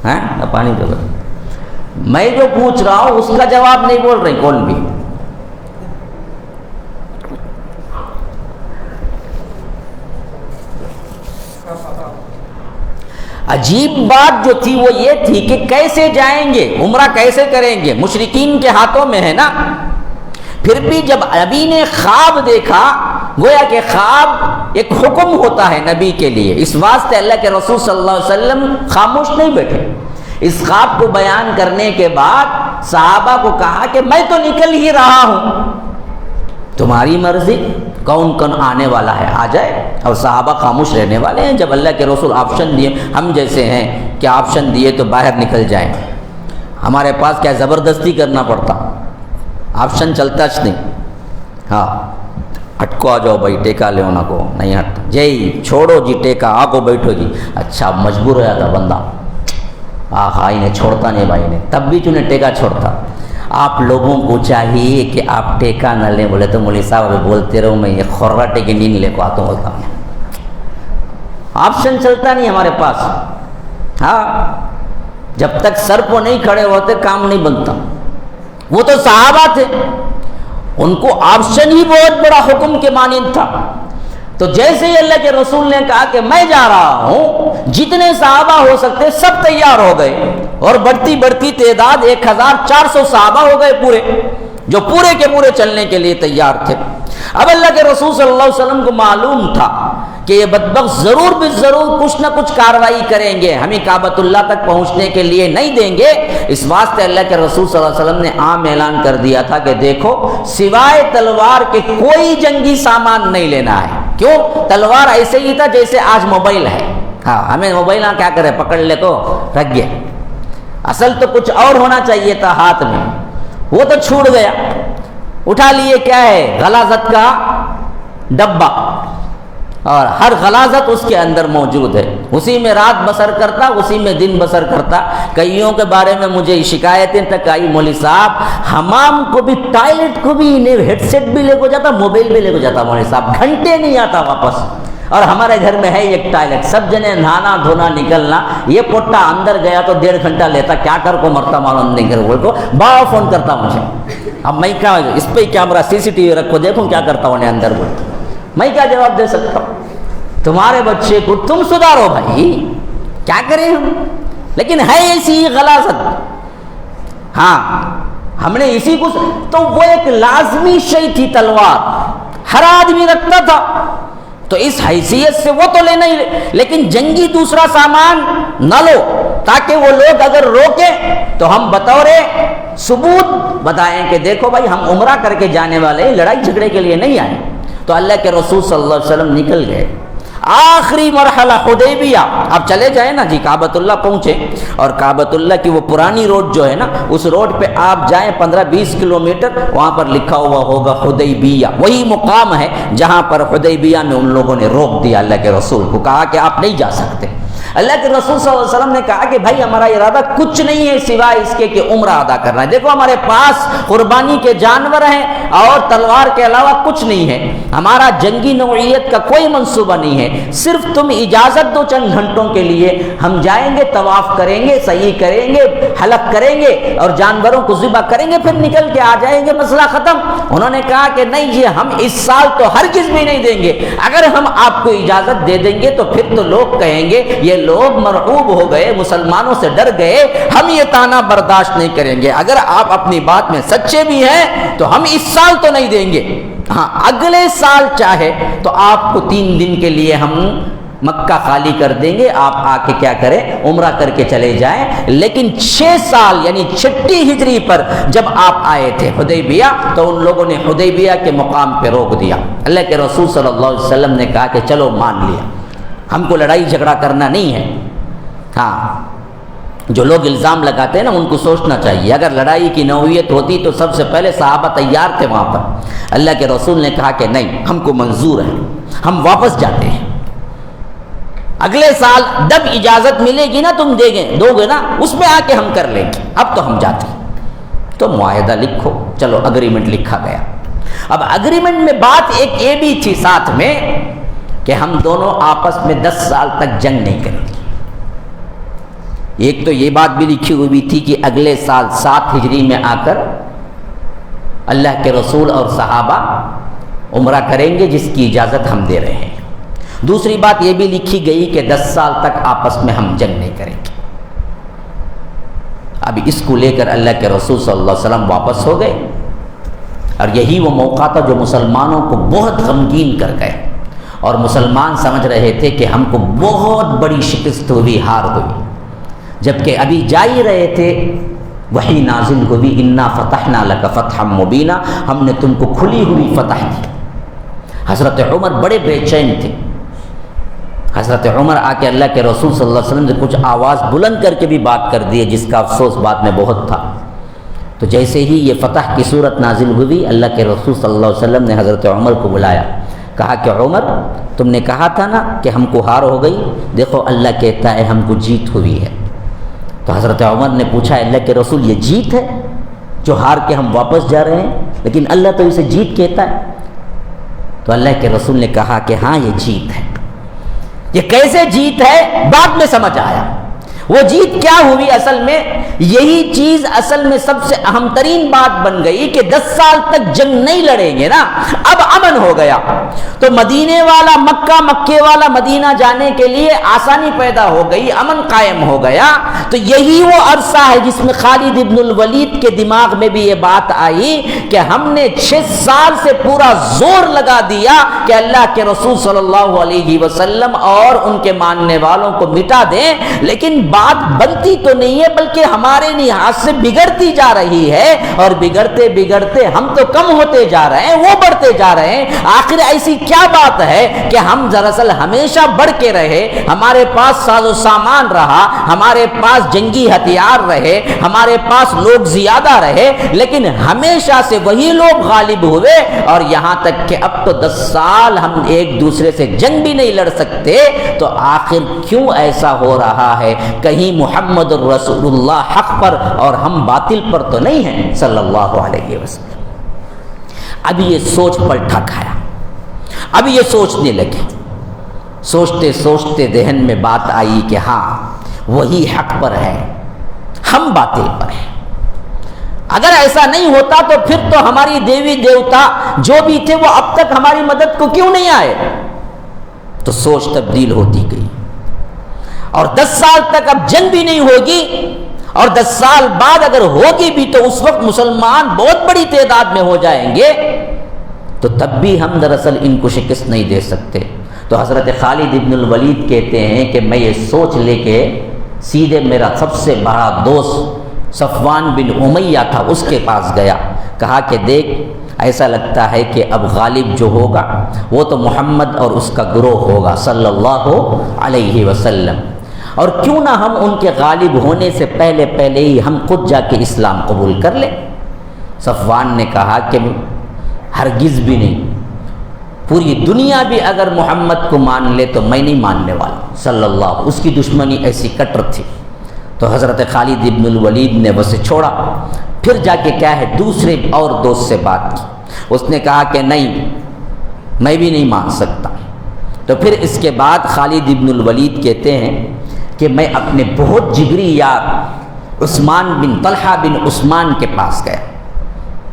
ہاں پانی دو، میں جو پوچھ رہا ہوں اس کا جواب نہیں بول رہے کون بھی۔ عجیب بات جو تھی وہ یہ تھی کہ کیسے جائیں گے، عمرہ کیسے کریں گے، مشرکین کے ہاتھوں میں ہے نا۔ پھر بھی جب نبی نے خواب دیکھا، گویا کہ خواب ایک حکم ہوتا ہے نبی کے لیے، اس واسطے اللہ کے رسول صلی اللہ علیہ وسلم خاموش نہیں بیٹھے۔ اس خواب کو بیان کرنے کے بعد صحابہ کو کہا کہ میں تو نکل ہی رہا ہوں، تمہاری مرضی، کون کون آنے والا ہے آ جائے۔ اور صحابہ خاموش رہنے والے ہیں۔ جب اللہ کے رسول آپشن دیے، ہم جیسے ہیں کہ آپشن دیے تو باہر نکل جائیں، ہمارے پاس کیا زبردستی کرنا پڑتا، آپشن چلتا نہیں۔ ہاں ہٹکو آ جاؤ بھائی ٹیکا لے ہونا کو نہیں ہٹ جی چھوڑو جی ٹیکا آ کو بیٹھو جی. اچھا مجبور ہوا تھا بندہ ہاں انہیں چھوڑتا نہیں بھائی نے تب بھی چنے ٹیکا چھوڑتا. آپ لوگوں کو چاہیے کہ آپ ٹیکا نہ لیں. بولے تو مولوی صاحب ابھی بولتے رہو میں یہ خورا ٹیکے نہیں لے کو آتا ہوتا ہوں. آپشن چلتا نہیں ہمارے پاس. ہاں جب تک سر کو نہیں کھڑے ہوتے کام نہیں بنتا. وہ تو صحابہ تھے ان کو آپشن ہی بہت بڑا حکم کے مانند تھا. تو جیسے ہی اللہ کے رسول نے کہا کہ میں جا رہا ہوں جتنے صحابہ ہو سکتے سب تیار ہو گئے اور بڑھتی بڑھتی تعداد 1400 صحابہ ہو گئے پورے جو پورے کے پورے چلنے کے لیے تیار تھے. اب اللہ کے رسول صلی اللہ علیہ وسلم کو معلوم تھا کہ یہ بدبخت ضرور بھی ضرور کچھ نہ کچھ کارروائی کریں گے ہمیں کعبۃ اللہ تک پہنچنے کے لیے نہیں دیں گے. اس واسطے اللہ کے رسول صلی اللہ علیہ وسلم نے عام اعلان کر دیا تھا کہ دیکھو سوائے تلوار کے کوئی جنگی سامان نہیں لینا ہے. کیوں؟ تلوار ایسے ہی تھا جیسے آج موبائل ہے. ہاں ہمیں موبائل کیا کرے پکڑ لے تو رکھ گیا. اصل تو کچھ اور ہونا چاہیے تھا ہاتھ میں وہ تو چھوٹ گیا. اٹھا لیے کیا ہے غلاظت کا ڈبہ اور ہر غلاظت اس کے اندر موجود ہے. اسی میں رات بسر کرتا اسی میں دن بسر کرتا. کئیوں کے بارے میں مجھے شکایتیں تک آئی مولوی صاحب حمام کو بھی ٹوائلٹ کو بھی ہیڈ سیٹ بھی لے کو جاتا موبائل بھی لے کو جاتا مولوی صاحب گھنٹے نہیں آتا واپس. اور ہمارے گھر میں ہے ایک ٹوائلٹ سب جنے نہانا دھونا نکلنا. یہ پوٹا اندر گیا تو 1.5 گھنٹہ لیتا کیا کر کو مرتا معلوم نہیں کر بول کو باہر فون کرتا مجھے. اب میں کیا اس پہ کیمرہ CCTV رکھو دیکھوں کیا کرتا ہوں اندر بول. میں کیا جواب دے سکتا ہوں؟ تمہارے بچے کو تم سدھارو بھائی کیا کریں ہم. لیکن ہے ایسی غلاظت. ہاں ہم نے اسی کو تو وہ ایک لازمی شے تھی تلوار ہر آدمی رکھتا تھا. تو اس حیثیت سے وہ تو لینا ہی لیکن جنگی دوسرا سامان نہ لو تاکہ وہ لوگ اگر روکیں تو ہم بطور ثبوت بتائیں کہ دیکھو بھائی ہم عمرہ کر کے جانے والے لڑائی جھگڑے کے لیے نہیں آئے. تو اللہ کے رسول صلی اللہ علیہ وسلم نکل گئے. آخری مرحلہ حدیبیہ. اب چلے جائیں نا جی کعبۃ اللہ پہنچے اور کعبۃ اللہ کی وہ پرانی روڈ جو ہے نا اس روڈ پہ آپ جائیں 15-20 کلومیٹر وہاں پر لکھا ہوا ہوگا حدیبیہ. وہی مقام ہے جہاں پر حدیبیہ میں ان لوگوں نے روک دیا اللہ کے رسول کو کہا کہ آپ نہیں جا سکتے. اللہ کے رسول صلی اللہ علیہ وسلم نے کہا کہ بھائی ہمارا ارادہ کچھ نہیں ہے سوائے اس کے کہ عمرہ ادا کرنا ہے. دیکھو ہمارے پاس قربانی کے جانور ہیں اور تلوار کے علاوہ کچھ نہیں ہے. ہمارا جنگی نوعیت کا کوئی منصوبہ نہیں ہے. صرف تم اجازت دو چند گھنٹوں کے لیے ہم جائیں گے طواف کریں گے سعی کریں گے حلق کریں گے اور جانوروں کو ذبح کریں گے پھر نکل کے آ جائیں گے مسئلہ ختم. انہوں نے کہا کہ نہیں جی ہم اس سال تو ہرگز بھی نہیں دیں گے. اگر ہم آپ کو اجازت دے دیں گے تو پھر تو لوگ کہیں گے یہ لوگ مرعوب ہو گئے مسلمانوں سے ڈر گئے ہم یہ تانا برداشت نہیں کریں گے. اگر آپ اپنی بات میں سچے بھی ہیں تو ہم اس سال تو نہیں دیں گے. ہاں اگلے سال چاہے تو آپ کو 3 دن کے لیے ہم مکہ خالی کر دیں گے آپ آ کے کیا کریں عمرہ کر کے چلے جائیں. لیکن 6 سال یعنی 6 ہجری پر جب آپ آئے تھے حدیبیہ تو ان لوگوں نے حدیبیہ کے مقام پہ روک دیا. اللہ کے رسول صلی اللہ علیہ وسلم نے کہا کہ چلو مان لیا ہم کو لڑائی جھگڑا کرنا نہیں ہے. ہاں جو لوگ الزام لگاتے ہیں نا ان کو سوچنا چاہیے اگر لڑائی کی نوعیت ہوتی تو سب سے پہلے صحابہ تیار تھے وہاں پر. اللہ کے رسول نے کہا کہ نہیں ہم کو منظور ہے ہم واپس جاتے ہیں. اگلے سال جب اجازت ملے گی نا تم دو گے نا اس میں آ کے ہم کر لیں گے. اب تو ہم جاتے ہیں. تو معاہدہ لکھو. چلو اگریمنٹ لکھا گیا. اب اگریمنٹ میں بات ایک یہ بھی تھی ساتھ میں کہ ہم دونوں آپس میں 10 سال تک جنگ نہیں کریں گے. ایک تو یہ بات بھی لکھی ہوئی تھی کہ اگلے سال 7 ہجری میں آ کر اللہ کے رسول اور صحابہ عمرہ کریں گے جس کی اجازت ہم دے رہے ہیں. دوسری بات یہ بھی لکھی گئی کہ 10 سال تک آپس میں ہم جنگ نہیں کریں گے. اب اس کو لے کر اللہ کے رسول صلی اللہ علیہ وسلم واپس ہو گئے اور یہی وہ موقع تھا جو مسلمانوں کو بہت غمگین کر گئے اور مسلمان سمجھ رہے تھے کہ ہم کو بہت بڑی شکست ہوئی ہار ہوئی. جبکہ ابھی جا ہی رہے تھے وحی نازل ہوئی انا فتحنا لک فتحا مبینا ہم نے تم کو کھلی ہوئی فتح دی. حضرت عمر بڑے بے چین تھے. حضرت عمر آ کے اللہ کے رسول صلی اللہ علیہ وسلم سے کچھ آواز بلند کر کے بھی بات کر دی جس کا افسوس بعد میں بہت تھا. تو جیسے ہی یہ فتح کی صورت نازل ہوئی، اللہ کے رسول صلی اللہ علیہ وسلم نے حضرت عمر کو بلایا، کہا کہ عمر تم نے کہا تھا نا کہ ہم کو ہار ہو گئی، دیکھو اللہ کہتا ہے ہم کو جیت ہوئی ہے۔ تو حضرت عمر نے پوچھا اللہ کے رسول یہ جیت ہے جو ہار کے ہم واپس جا رہے ہیں؟ لیکن اللہ تو اسے جیت کہتا ہے۔ تو اللہ کے رسول نے کہا کہ ہاں یہ جیت ہے۔ یہ کیسے جیت ہے بعد میں سمجھ آیا۔ وہ جیت کیا ہوئی اصل میں، یہی چیز اصل میں سب سے اہم ترین بات بن گئی کہ 10 سال تک جنگ نہیں لڑیں گے نا، اب امن ہو گیا تو مدینے والا مکہ، مکے والا مدینہ جانے کے لیے آسانی پیدا ہو گئی، امن قائم ہو گیا۔ تو یہی وہ عرصہ ہے جس میں خالد ابن الولید کے دماغ میں بھی یہ بات آئی کہ ہم نے 6 سال سے پورا زور لگا دیا کہ اللہ کے رسول صلی اللہ علیہ وسلم اور ان کے ماننے والوں کو مٹا دیں، لیکن بات بنتی تو نہیں ہے بلکہ ہمارے لحاظ سے بگڑتی جا رہی ہے، اور بگڑتے بگڑتے ہم تو کم ہوتے جا رہے ہیں، وہ بڑھتے جا رہے ہیں۔ آخر ایسی کیا بات ہے کہ ہم دراصل ہمیشہ بڑھ کے رہے، ہمارے پاس ساز و سامان رہا، ہمارے پاس جنگی ہتھیار رہے، ہمارے پاس لوگ زیادہ رہے، لیکن ہمیشہ سے وہی لوگ غالب ہوئے، اور یہاں تک کہ اب تو 10 سال ہم ایک دوسرے سے جنگ بھی نہیں لڑ سکتے۔ تو آخر کیوں ایسا ہو رہا ہے؟ کہیں محمد الرسول اللہ حق پر اور ہم باطل پر تو نہیں ہیں صلی اللہ علیہ وسلم۔ اب یہ سوچ پلٹا کھایا، اب یہ سوچنے لگے، سوچتے سوچتے ذہن میں بات آئی کہ ہاں وہی حق پر ہے، ہم باطل پر ہیں۔ اگر ایسا نہیں ہوتا تو پھر تو ہماری دیوی دیوتا جو بھی تھے وہ اب تک ہماری مدد کو کیوں نہیں آئے؟ تو سوچ تبدیل ہوتی گئی، اور 10 سال تک اب جنگ بھی نہیں ہوگی، اور 10 سال بعد اگر ہوگی بھی تو اس وقت مسلمان بہت بڑی تعداد میں ہو جائیں گے، تو تب بھی ہم دراصل ان کو شکست نہیں دے سکتے۔ تو حضرت خالد ابن الولید کہتے ہیں کہ میں یہ سوچ لے کے سیدھے میرا سب سے بڑا دوست صفوان بن امیہ تھا، اس کے پاس گیا، کہا کہ دیکھ ایسا لگتا ہے کہ اب غالب جو ہوگا وہ تو محمد اور اس کا گروہ ہوگا صلی اللہ علیہ وسلم، اور کیوں نہ ہم ان کے غالب ہونے سے پہلے ہی ہم خود جا کے اسلام قبول کر لیں۔ صفوان نے کہا کہ ہرگز بھی نہیں، پوری دنیا بھی اگر محمد کو مان لے تو میں نہیں ماننے والا صلی اللہ، اس کی دشمنی ایسی کٹر تھی۔ تو حضرت خالد ابن الولید نے اسے چھوڑا، پھر جا کے کیا ہے دوسرے اور دوست سے بات کی، اس نے کہا کہ نہیں میں بھی نہیں مان سکتا۔ تو پھر اس کے بعد خالد ابن الولید کہتے ہیں کہ میں اپنے بہت جگری یار عثمان بن طلحہ بن عثمان کے پاس گیا،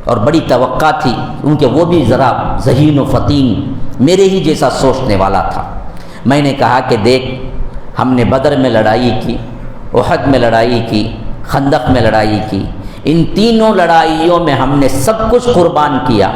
اور بڑی توقع تھی کیونکہ وہ بھی ذرا ذہین و فطین میرے ہی جیسا سوچنے والا تھا۔ میں نے کہا کہ دیکھ ہم نے بدر میں لڑائی کی، احد میں لڑائی کی، خندق میں لڑائی کی، ان تینوں لڑائیوں میں ہم نے سب کچھ قربان کیا،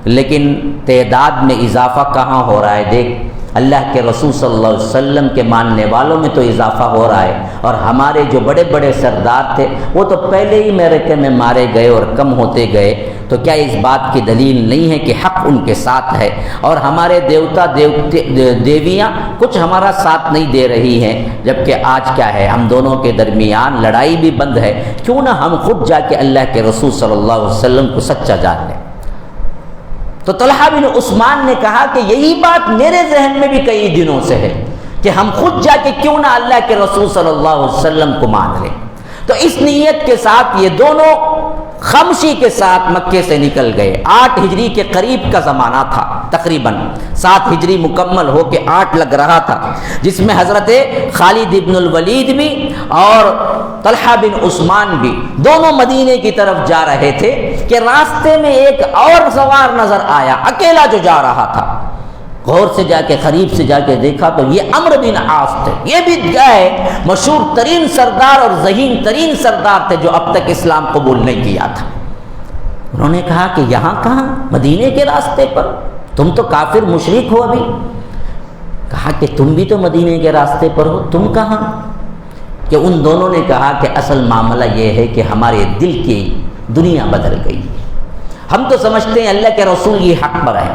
لیکن تعداد میں اضافہ کہاں ہو رہا ہے؟ دیکھ اللہ کے رسول صلی اللہ علیہ وسلم کے ماننے والوں میں تو اضافہ ہو رہا ہے، اور ہمارے جو بڑے بڑے سردار تھے وہ تو پہلے ہی معرکے میں مارے گئے اور کم ہوتے گئے۔ تو کیا اس بات کی دلیل نہیں ہے کہ حق ان کے ساتھ ہے، اور ہمارے دیوتا دیویاں کچھ ہمارا ساتھ نہیں دے رہی ہیں، جبکہ آج کیا ہے ہم دونوں کے درمیان لڑائی بھی بند ہے، کیوں نہ ہم خود جا کے اللہ کے رسول صلی اللہ علیہ وسلم کو سچا جان لیں۔ تو طلحہ بن عثمان نے کہا کہ یہی بات میرے ذہن میں بھی کئی دنوں سے ہے کہ ہم خود جا کے کیوں نہ اللہ کے رسول صلی اللہ علیہ وسلم کو مان لیں۔ تو اس نیت کے ساتھ یہ دونوں خاموشی کے ساتھ مکے سے نکل گئے۔ 8 ہجری کے قریب کا زمانہ تھا، تقریباً 7 ہجری مکمل ہو کے 8 لگ رہا تھا، جس میں حضرت خالد ابن الولید بھی اور طلحہ بن عثمان بھی دونوں مدینے کی طرف جا رہے تھے کہ راستے میں ایک اور سوار نظر آیا، اکیلا جو جا رہا تھا۔ غور سے جا کے قریب سے جا کے دیکھا تو یہ عمرو بن عاص تھے، یہ بھی کیا ہے مشہور ترین سردار اور ذہین ترین سردار تھے جو اب تک اسلام قبول نہیں کیا تھا۔ انہوں نے کہا کہ یہاں کہاں؟ مدینے کے راستے پر، تم تو کافر مشرک ہو ابھی۔ کہا کہ تم بھی تو مدینے کے راستے پر ہو، تم کہاں؟ کہ ان دونوں نے کہا کہ اصل معاملہ یہ ہے کہ ہمارے دل کی دنیا بدل گئی، ہم تو سمجھتے ہیں اللہ کے رسول یہ حق پر ہے،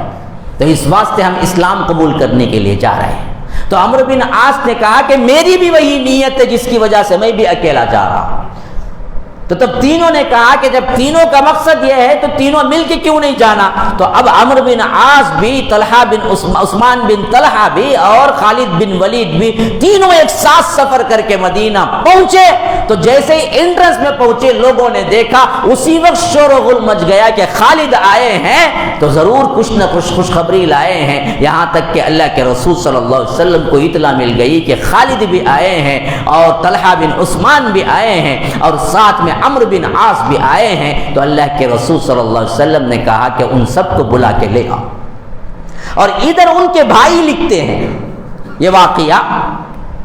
تو اس واسطے ہم اسلام قبول کرنے کے لیے جا رہے ہیں۔ تو عمرو بن عاص نے کہا کہ میری بھی وہی نیت ہے جس کی وجہ سے میں بھی اکیلا جا رہا ہوں۔ تو تب تینوں نے کہا کہ جب تینوں کا مقصد یہ ہے تو تینوں مل کے کیوں نہیں جانا؟ تو اب عمرو بن عاص بھی، طلحہ بن عثمان بن طلحہ بھی اور خالد بن ولید بھی، تینوں ایک ساتھ سفر کر کے مدینہ پہنچے۔ تو جیسے ہی انٹرنس میں پہنچے لوگوں نے دیکھا، اسی وقت شور و غل مچ گیا کہ خالد آئے ہیں تو ضرور کچھ نہ کچھ خوشخبری لائے ہیں۔ یہاں تک کہ اللہ کے رسول صلی اللہ علیہ وسلم کو اطلاع مل گئی کہ خالد بھی آئے ہیں اور طلحہ بن عثمان بھی آئے ہیں اور ساتھ میں عمرو بن عاص بھی آئے ہیں۔ تو اللہ کے رسول صلی اللہ علیہ وسلم نے کہا کہ ان سب کو بلا کے لے آؤ۔ اور ادھر ان کے بھائی لکھتے ہیں یہ واقعہ،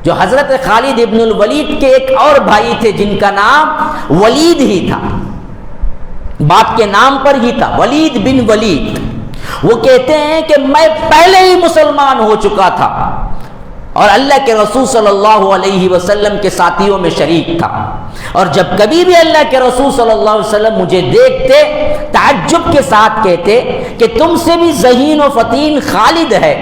جو حضرت خالد ابن الولید کے ایک اور بھائی تھے جن کا نام ولید ہی تھا، باپ کے نام پر ہی تھا، ولید بن ولید۔ وہ کہتے ہیں کہ میں پہلے ہی مسلمان ہو چکا تھا اور اللہ کے رسول صلی اللہ علیہ وسلم کے ساتھیوں میں شریک تھا، اور جب کبھی بھی اللہ کے رسول صلی اللہ علیہ وسلم مجھے دیکھتے تعجب کے ساتھ کہتے کہ تم سے بھی ذہین و فطین خالد ہے،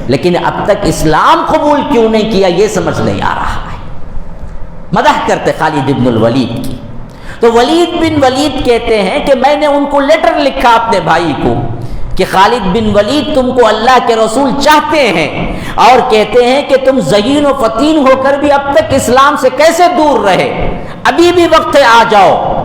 لیکن اب تک اسلام قبول کیوں نہیں کیا یہ سمجھ نہیں آ رہا ہے۔ مدح کرتے خالد بن الولید کی۔ تو ولید بن ولید کہتے ہیں کہ میں نے ان کو لیٹر لکھا اپنے بھائی کو کہ خالد بن ولید تم کو اللہ کے رسول چاہتے ہیں اور کہتے ہیں کہ تم ذہین و فطین ہو کر بھی اب تک اسلام سے کیسے دور رہے، ابھی بھی وقت ہے آ جاؤ۔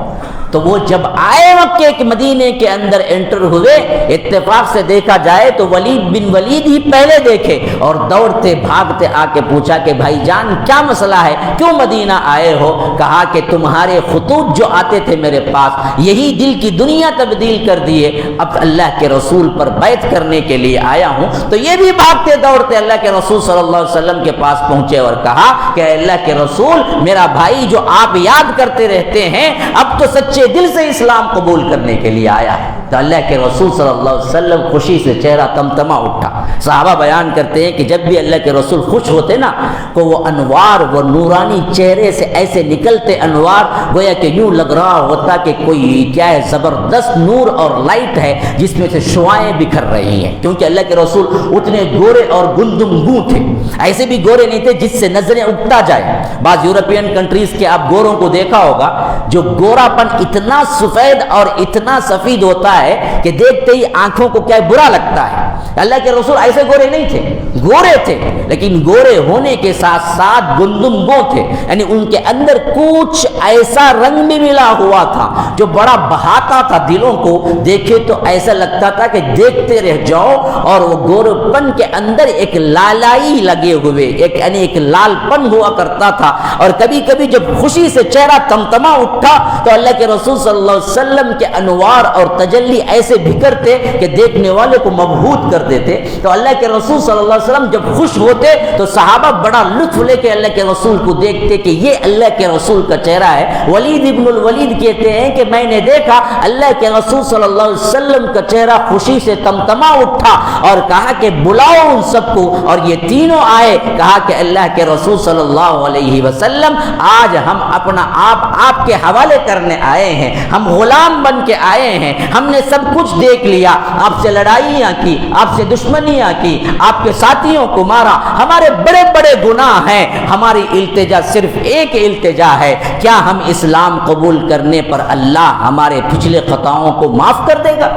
تو وہ جب آئے مکے کے مدینے کے اندر انٹر ہوئے، اتفاق سے دیکھا جائے تو ولید بن ولید ہی پہلے دیکھے اور دوڑتے بھاگتے آ کے پوچھا کہ بھائی جان کیا مسئلہ ہے، کیوں مدینہ آئے ہو؟ کہا کہ تمہارے خطوط جو آتے تھے میرے پاس یہی دل کی دنیا تبدیل کر دیے، اب اللہ کے رسول پر بیعت کرنے کے لیے آیا ہوں۔ تو یہ بھی بھاگتے دوڑتے اللہ کے رسول صلی اللہ علیہ وسلم کے پاس پہنچے اور کہا کہ اللہ کے رسول میرا بھائی جو آپ یاد کرتے رہتے ہیں اب تو سچے دل سے اسلام قبول کرنے کے لیے آیا ہے۔ تو اللہ کے رسول صلی اللہ علیہ وسلم خوشی سے چہرہ تمتما اٹھا۔ صحابہ بیان کرتے ہیں کہ جب بھی اللہ کے رسول خوش ہوتے نا تو وہ انوار، وہ نورانی چہرے سے ایسے نکلتے انوار، گویا کہ یوں لگ رہا ہوتا کہ کوئی کیا ہے زبردست نور اور لائٹ ہے جس میں سے شعائیں بکھر رہی ہیں، کیونکہ اللہ کے رسول اتنے گورے اور گلدم گوں تھے، ایسے بھی گورے نہیں تھے جس سے نظریں اگتا جائے۔ بعض یورپین کنٹریز کے آپ گوروں کو دیکھا ہوگا، جو گورا پن اتنا سفید اور اتنا سفید ہوتا ہے کہ دیکھتے ہی آنکھوں کو کیا برا لگتا ہے۔ اللہ کے رسول ایسے گورے نہیں تھے، گورے تھے لیکن گورے ہونے کے ساتھ ساتھ گندم گو تھے، یعنی ان کے اندر کچھ ایسا رنگ بھی ملا ہوا تھا جو بڑا بہاتا تھا دلوں کو، دیکھے تو ایسا لگتا تھا کہ دیکھتے رہ جاؤ۔ اور وہ گورے پن کے اندر ایک لالائی لگے ہوئے، یعنی ایک لال پن ہوا کرتا تھا، اور کبھی کبھی جب خوشی سے چہرہ تمتما اٹھا تو اللہ کے رسول صلی اللہ علیہ وسلم کے انوار اور تجلی ایسے بکھرتے کہ دیکھنے والے کو مبہوت کر دیتے۔ تو اللہ کے رسول صلی اللہ علیہ وسلم جب خوش ہوتے تو صحابہ بڑا لطف لے کے اللہ کے رسول کو دیکھتے کہ یہ اللہ کے رسول کا چہرہ ہے۔ ولید ابن الولید کہتے ہیں کہ میں نے دیکھا اللہ کے رسول صلی اللہ علیہ وسلم کا چہرہ خوشی سے تمتما اٹھا اور کہا کہ بلاؤ ان سب کو، اور یہ تینوں آئے۔ کہا کہ اللہ کے رسول صلی اللہ علیہ وسلم آج ہم اپنا آپ کے حوالے کرنے آئے ہیں، ہم غلام بن کے آئے ہیں، ہم نے سب کچھ دیکھ لیا، آپ سے لڑائیاں کی، آپ سے دشمنیاں کی، آپ کے ساتھیوں کو مارا، ہمارے بڑے بڑے گناہ ہیں، ہماری التجا صرف ایک التجا ہے، کیا ہم اسلام قبول کرنے پر اللہ ہمارے پچھلے خطاؤں کو معاف کر دے گا؟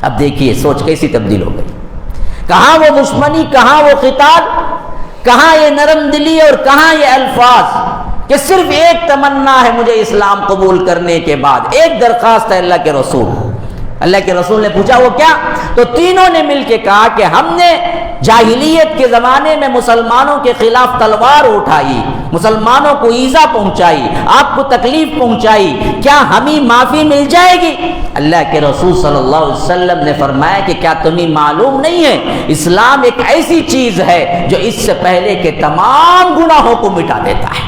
اب دیکھیے سوچ کیسی تبدیل ہو گئی، کہاں وہ دشمنی، کہاں وہ قتال، کہاں یہ نرم دلی اور کہاں یہ الفاظ کہ صرف ایک تمنا ہے مجھے اسلام قبول کرنے کے بعد، ایک درخواست ہے اللہ کے رسول۔ اللہ کے رسول نے پوچھا وہ کیا؟ تو تینوں نے مل کے کہا کہ ہم نے جاہلیت کے زمانے میں مسلمانوں کے خلاف تلوار اٹھائی، مسلمانوں کو ایذا پہنچائی، آپ کو تکلیف پہنچائی، کیا ہمیں معافی مل جائے گی؟ اللہ کے رسول صلی اللہ علیہ وسلم نے فرمایا کہ کیا تمہیں معلوم نہیں ہے اسلام ایک ایسی چیز ہے جو اس سے پہلے کے تمام گناہوں کو مٹا دیتا ہے،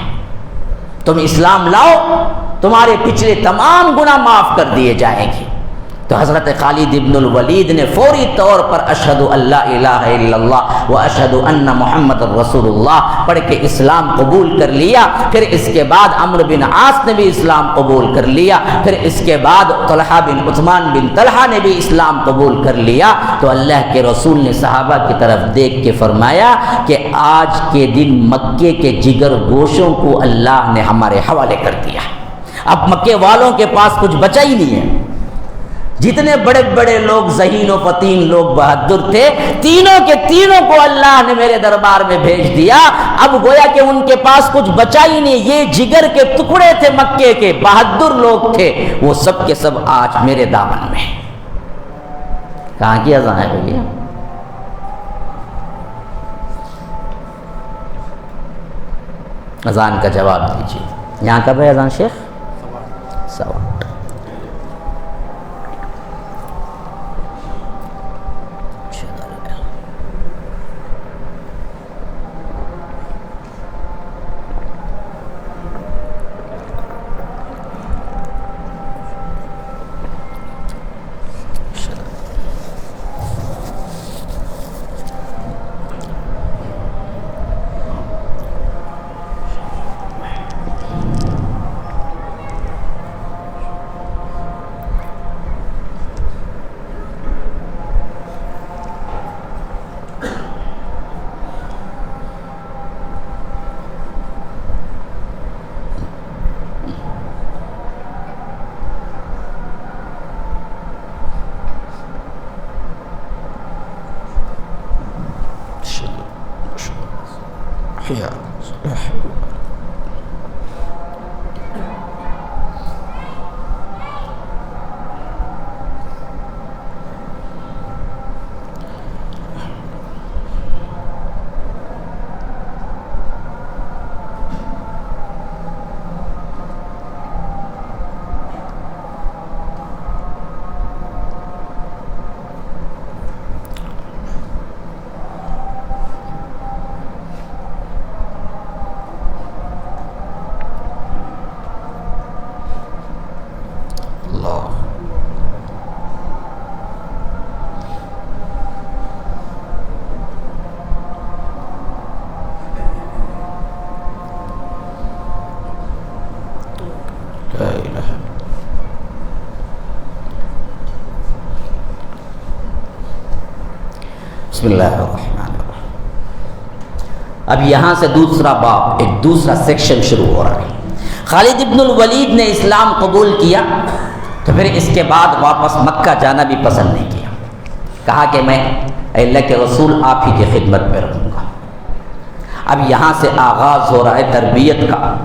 تم اسلام لاؤ تمہارے پچھلے تمام گناہ معاف کر دیے جائیں گے۔ تو حضرت خالد ابن الولید نے فوری طور پر اشہد ان لا الہ الا اللہ و اشہد ان محمد رسول اللہ پڑھ کے اسلام قبول کر لیا۔ پھر اس کے بعد عمرو بن عاص نے بھی اسلام قبول کر لیا، پھر اس کے بعد طلحہ بن عثمان بن طلحہ نے بھی اسلام قبول کر لیا۔ تو اللہ کے رسول نے صحابہ کی طرف دیکھ کے فرمایا کہ آج کے دن مکے کے جگر گوشوں کو اللہ نے ہمارے حوالے کر دیا، اب مکے والوں کے پاس کچھ بچا ہی نہیں ہے. جتنے بڑے بڑے لوگ ذہین و فطین لوگ بہادر تھے، تینوں کے تینوں کو اللہ نے میرے دربار میں بھیج دیا. اب گویا کہ ان کے پاس کچھ بچا ہی نہیں. یہ جگر کے ٹکڑے تھے، مکے کے بہادر لوگ تھے، وہ سب کے سب آج میرے دامن میں. کہاں کی اذان ہے بھیا؟ اذان کا جواب دیجیے. یہاں کب ہے اذان شیخ؟ 8:15. بسم اللہ الرحمن الرحیم. اب یہاں سے دوسرا باب، ایک دوسرا سیکشن شروع ہو رہا ہے. خالد ابن الولید نے اسلام قبول کیا تو پھر اس کے بعد واپس مکہ جانا بھی پسند نہیں کیا. کہا کہ میں اللہ کے رسول آپ ہی کی خدمت میں رہوں گا. اب یہاں سے آغاز ہو رہا ہے تربیت کا.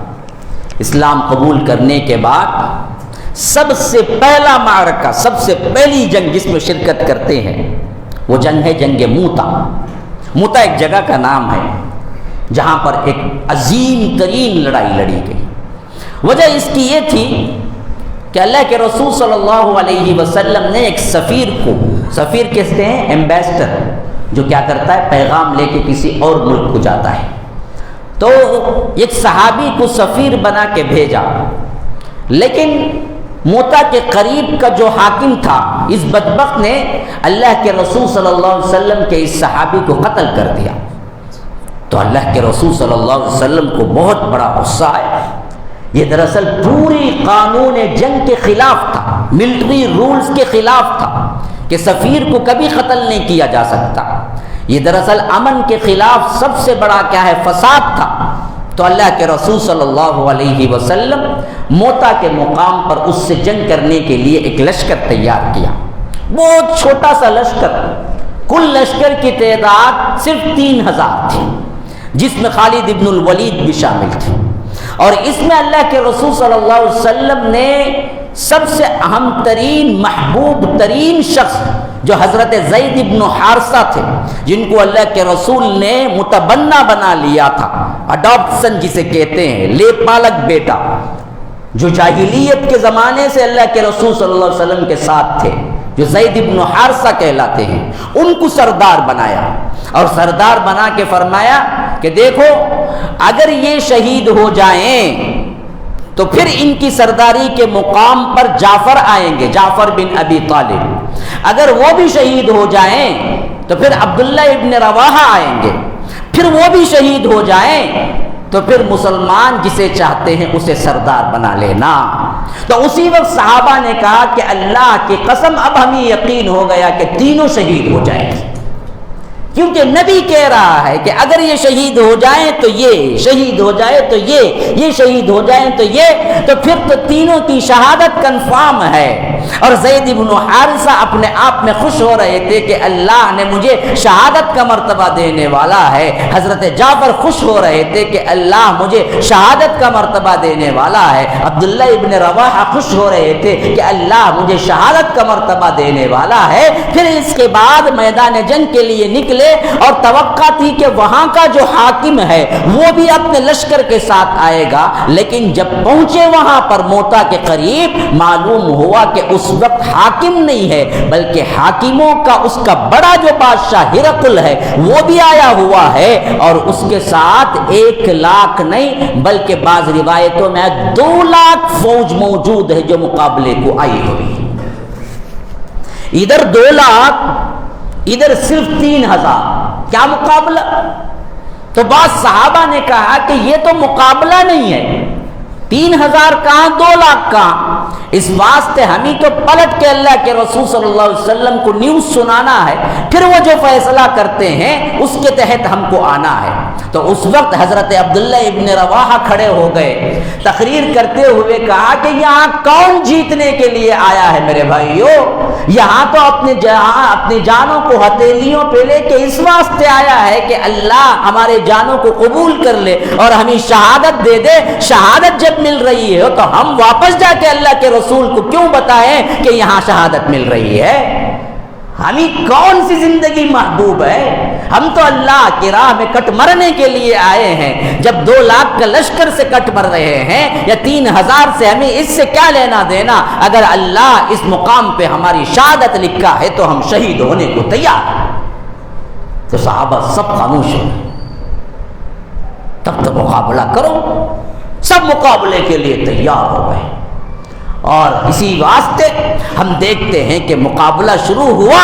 اسلام قبول کرنے کے بعد سب سے پہلا معرکہ، سب سے پہلی جنگ جس میں شرکت کرتے ہیں وہ جنگ ہے جنگ موتا. موتا ایک جگہ کا نام ہے جہاں پر ایک عظیم ترین لڑائی لڑی گئی. وجہ اس کی یہ تھی کہ اللہ کے رسول صلی اللہ علیہ وسلم نے ایک سفیر کو، سفیر کہتے ہیں ایمبیسڈر، جو کیا کرتا ہے پیغام لے کے کسی اور ملک کو جاتا ہے، تو ایک صحابی کو سفیر بنا کے بھیجا. لیکن موتا کے قریب کا جو حاکم تھا، اس بدبخت نے اللہ کے رسول صلی اللہ علیہ وسلم کے اس صحابی کو قتل کر دیا. تو اللہ کے رسول صلی اللہ علیہ وسلم کو بہت بڑا غصہ آیا. یہ دراصل پوری قانون جنگ کے خلاف تھا، ملٹری رولز کے خلاف تھا کہ سفیر کو کبھی قتل نہیں کیا جا سکتا. یہ دراصل امن کے خلاف سب سے بڑا کیا ہے فساد تھا. تو اللہ کے رسول صلی اللہ علیہ وسلم موتا کے مقام پر اس سے جنگ کرنے کے لیے ایک لشکر تیار کیا. بہت چھوٹا سا لشکر، کل لشکر کی تعداد صرف 3000 تھی، جس میں خالد ابن الولید بھی شامل تھے. اور اس میں اللہ کے رسول صلی اللہ علیہ وسلم نے سب سے اہم ترین محبوب ترین شخص جو حضرت زید ابن حارثہ تھے، جن کو اللہ کے رسول نے متبنہ بنا لیا تھا، اڈاپشن جسے کہتے ہیں، لے پالک بیٹا، جو جاہلیت کے زمانے سے اللہ کے رسول صلی اللہ علیہ وسلم کے ساتھ تھے، جو زید ابن حارثہ کہلاتے ہیں، ان کو سردار بنایا. اور سردار بنا کے فرمایا کہ دیکھو اگر یہ شہید ہو جائیں تو پھر ان کی سرداری کے مقام پر جعفر آئیں گے، جعفر بن ابی طالب. اگر وہ بھی شہید ہو جائیں تو پھر عبداللہ ابن رواحہ آئیں گے. پھر وہ بھی شہید ہو جائیں تو پھر مسلمان جسے چاہتے ہیں اسے سردار بنا لینا. تو اسی وقت صحابہ نے کہا کہ اللہ کی قسم اب ہمیں یقین ہو گیا کہ تینوں شہید ہو جائیں گے. کیونکہ نبی کہہ رہا ہے کہ اگر یہ شہید ہو جائیں تو یہ شہید ہو جائے تو یہ شہید ہو جائیں تو یہ، تو پھر تو تینوں کی شہادت کنفرم ہے۔ اور زید بن حارثہ اپنے آپ میں خوش ہو رہے تھے کہ اللہ نے مجھے شہادت کا مرتبہ دینے والا ہے۔ حضرت جعفر خوش ہو رہے تھے کہ اللہ مجھے شہادت کا مرتبہ دینے والا ہے۔ عبداللہ ابن رواحہ خوش ہو رہے تھے کہ اللہ مجھے شہادت کا مرتبہ دینے والا ہے۔ پھر اس کے بعد میدان جنگ کے لیے نکلے اور توقع تھی کہ وہاں کا جو حاکم ہے وہ بھی اپنے لشکر کے ساتھ آئے گا، لیکن جب پہنچے وہاں پر موتا کے قریب معلوم ہوا کہ اس وقت حاکم نہیں ہے، بلکہ حاکموں کا اس کا بڑا جو بادشاہ ہرقل ہے وہ بھی آیا ہوا ہے، اور اس کے ساتھ 1 لاکھ نہیں بلکہ بعض روایتوں میں 2 لاکھ فوج موجود ہے جو مقابلے کو آئی ہوئی۔ ادھر 2 لاکھ، ادھر صرف 3000، کیا مقابلہ؟ تو بعض صحابہ نے کہا کہ یہ تو مقابلہ نہیں ہے، 3000 کہاں 2 لاکھ کہاں؟ اس واسطے ہمیں تو پلٹ کے اللہ کے رسول صلی اللہ علیہ وسلم کو نیوز سنانا ہے، پھر وہ جو فیصلہ کرتے ہیں اس کے تحت ہم کو آنا ہے۔ تو اس وقت حضرت عبداللہ ابن رواحہ کھڑے ہو گئے، تقریر کرتے ہوئے کہا کہ یہاں کون جیتنے کے لیے آیا ہے میرے بھائیو؟ یہاں تو اپنی جانوں کو ہتھیلیوں پہ لے کے اس واسطے آیا ہے کہ اللہ ہمارے جانوں کو قبول کر لے اور ہمیں شہادت دے دے۔ شہادت جب مل رہی ہے تو ہم واپس جا کے اللہ کے رسول کو کیوں بتائیں کہ یہاں شہادت مل رہی ہے؟ ہمیں کون سی زندگی محبوب ہے؟ ہم تو اللہ کی راہ میں کٹ مرنے کے لیے آئے ہیں۔ جب 2 لاکھ کا لشکر سے کٹ مر رہے ہیں یا 3000 سے، ہمیں اس سے کیا لینا دینا؟ اگر اللہ اس مقام پہ ہماری شہادت لکھا ہے تو ہم شہید ہونے کو تیار ہیں۔ تو صحابہ سب خاموش ہو گئے۔ تب تو مقابلہ کرو، سب مقابلے کے لیے تیار ہو گئے۔ اور اسی واسطے ہم دیکھتے ہیں کہ مقابلہ شروع ہوا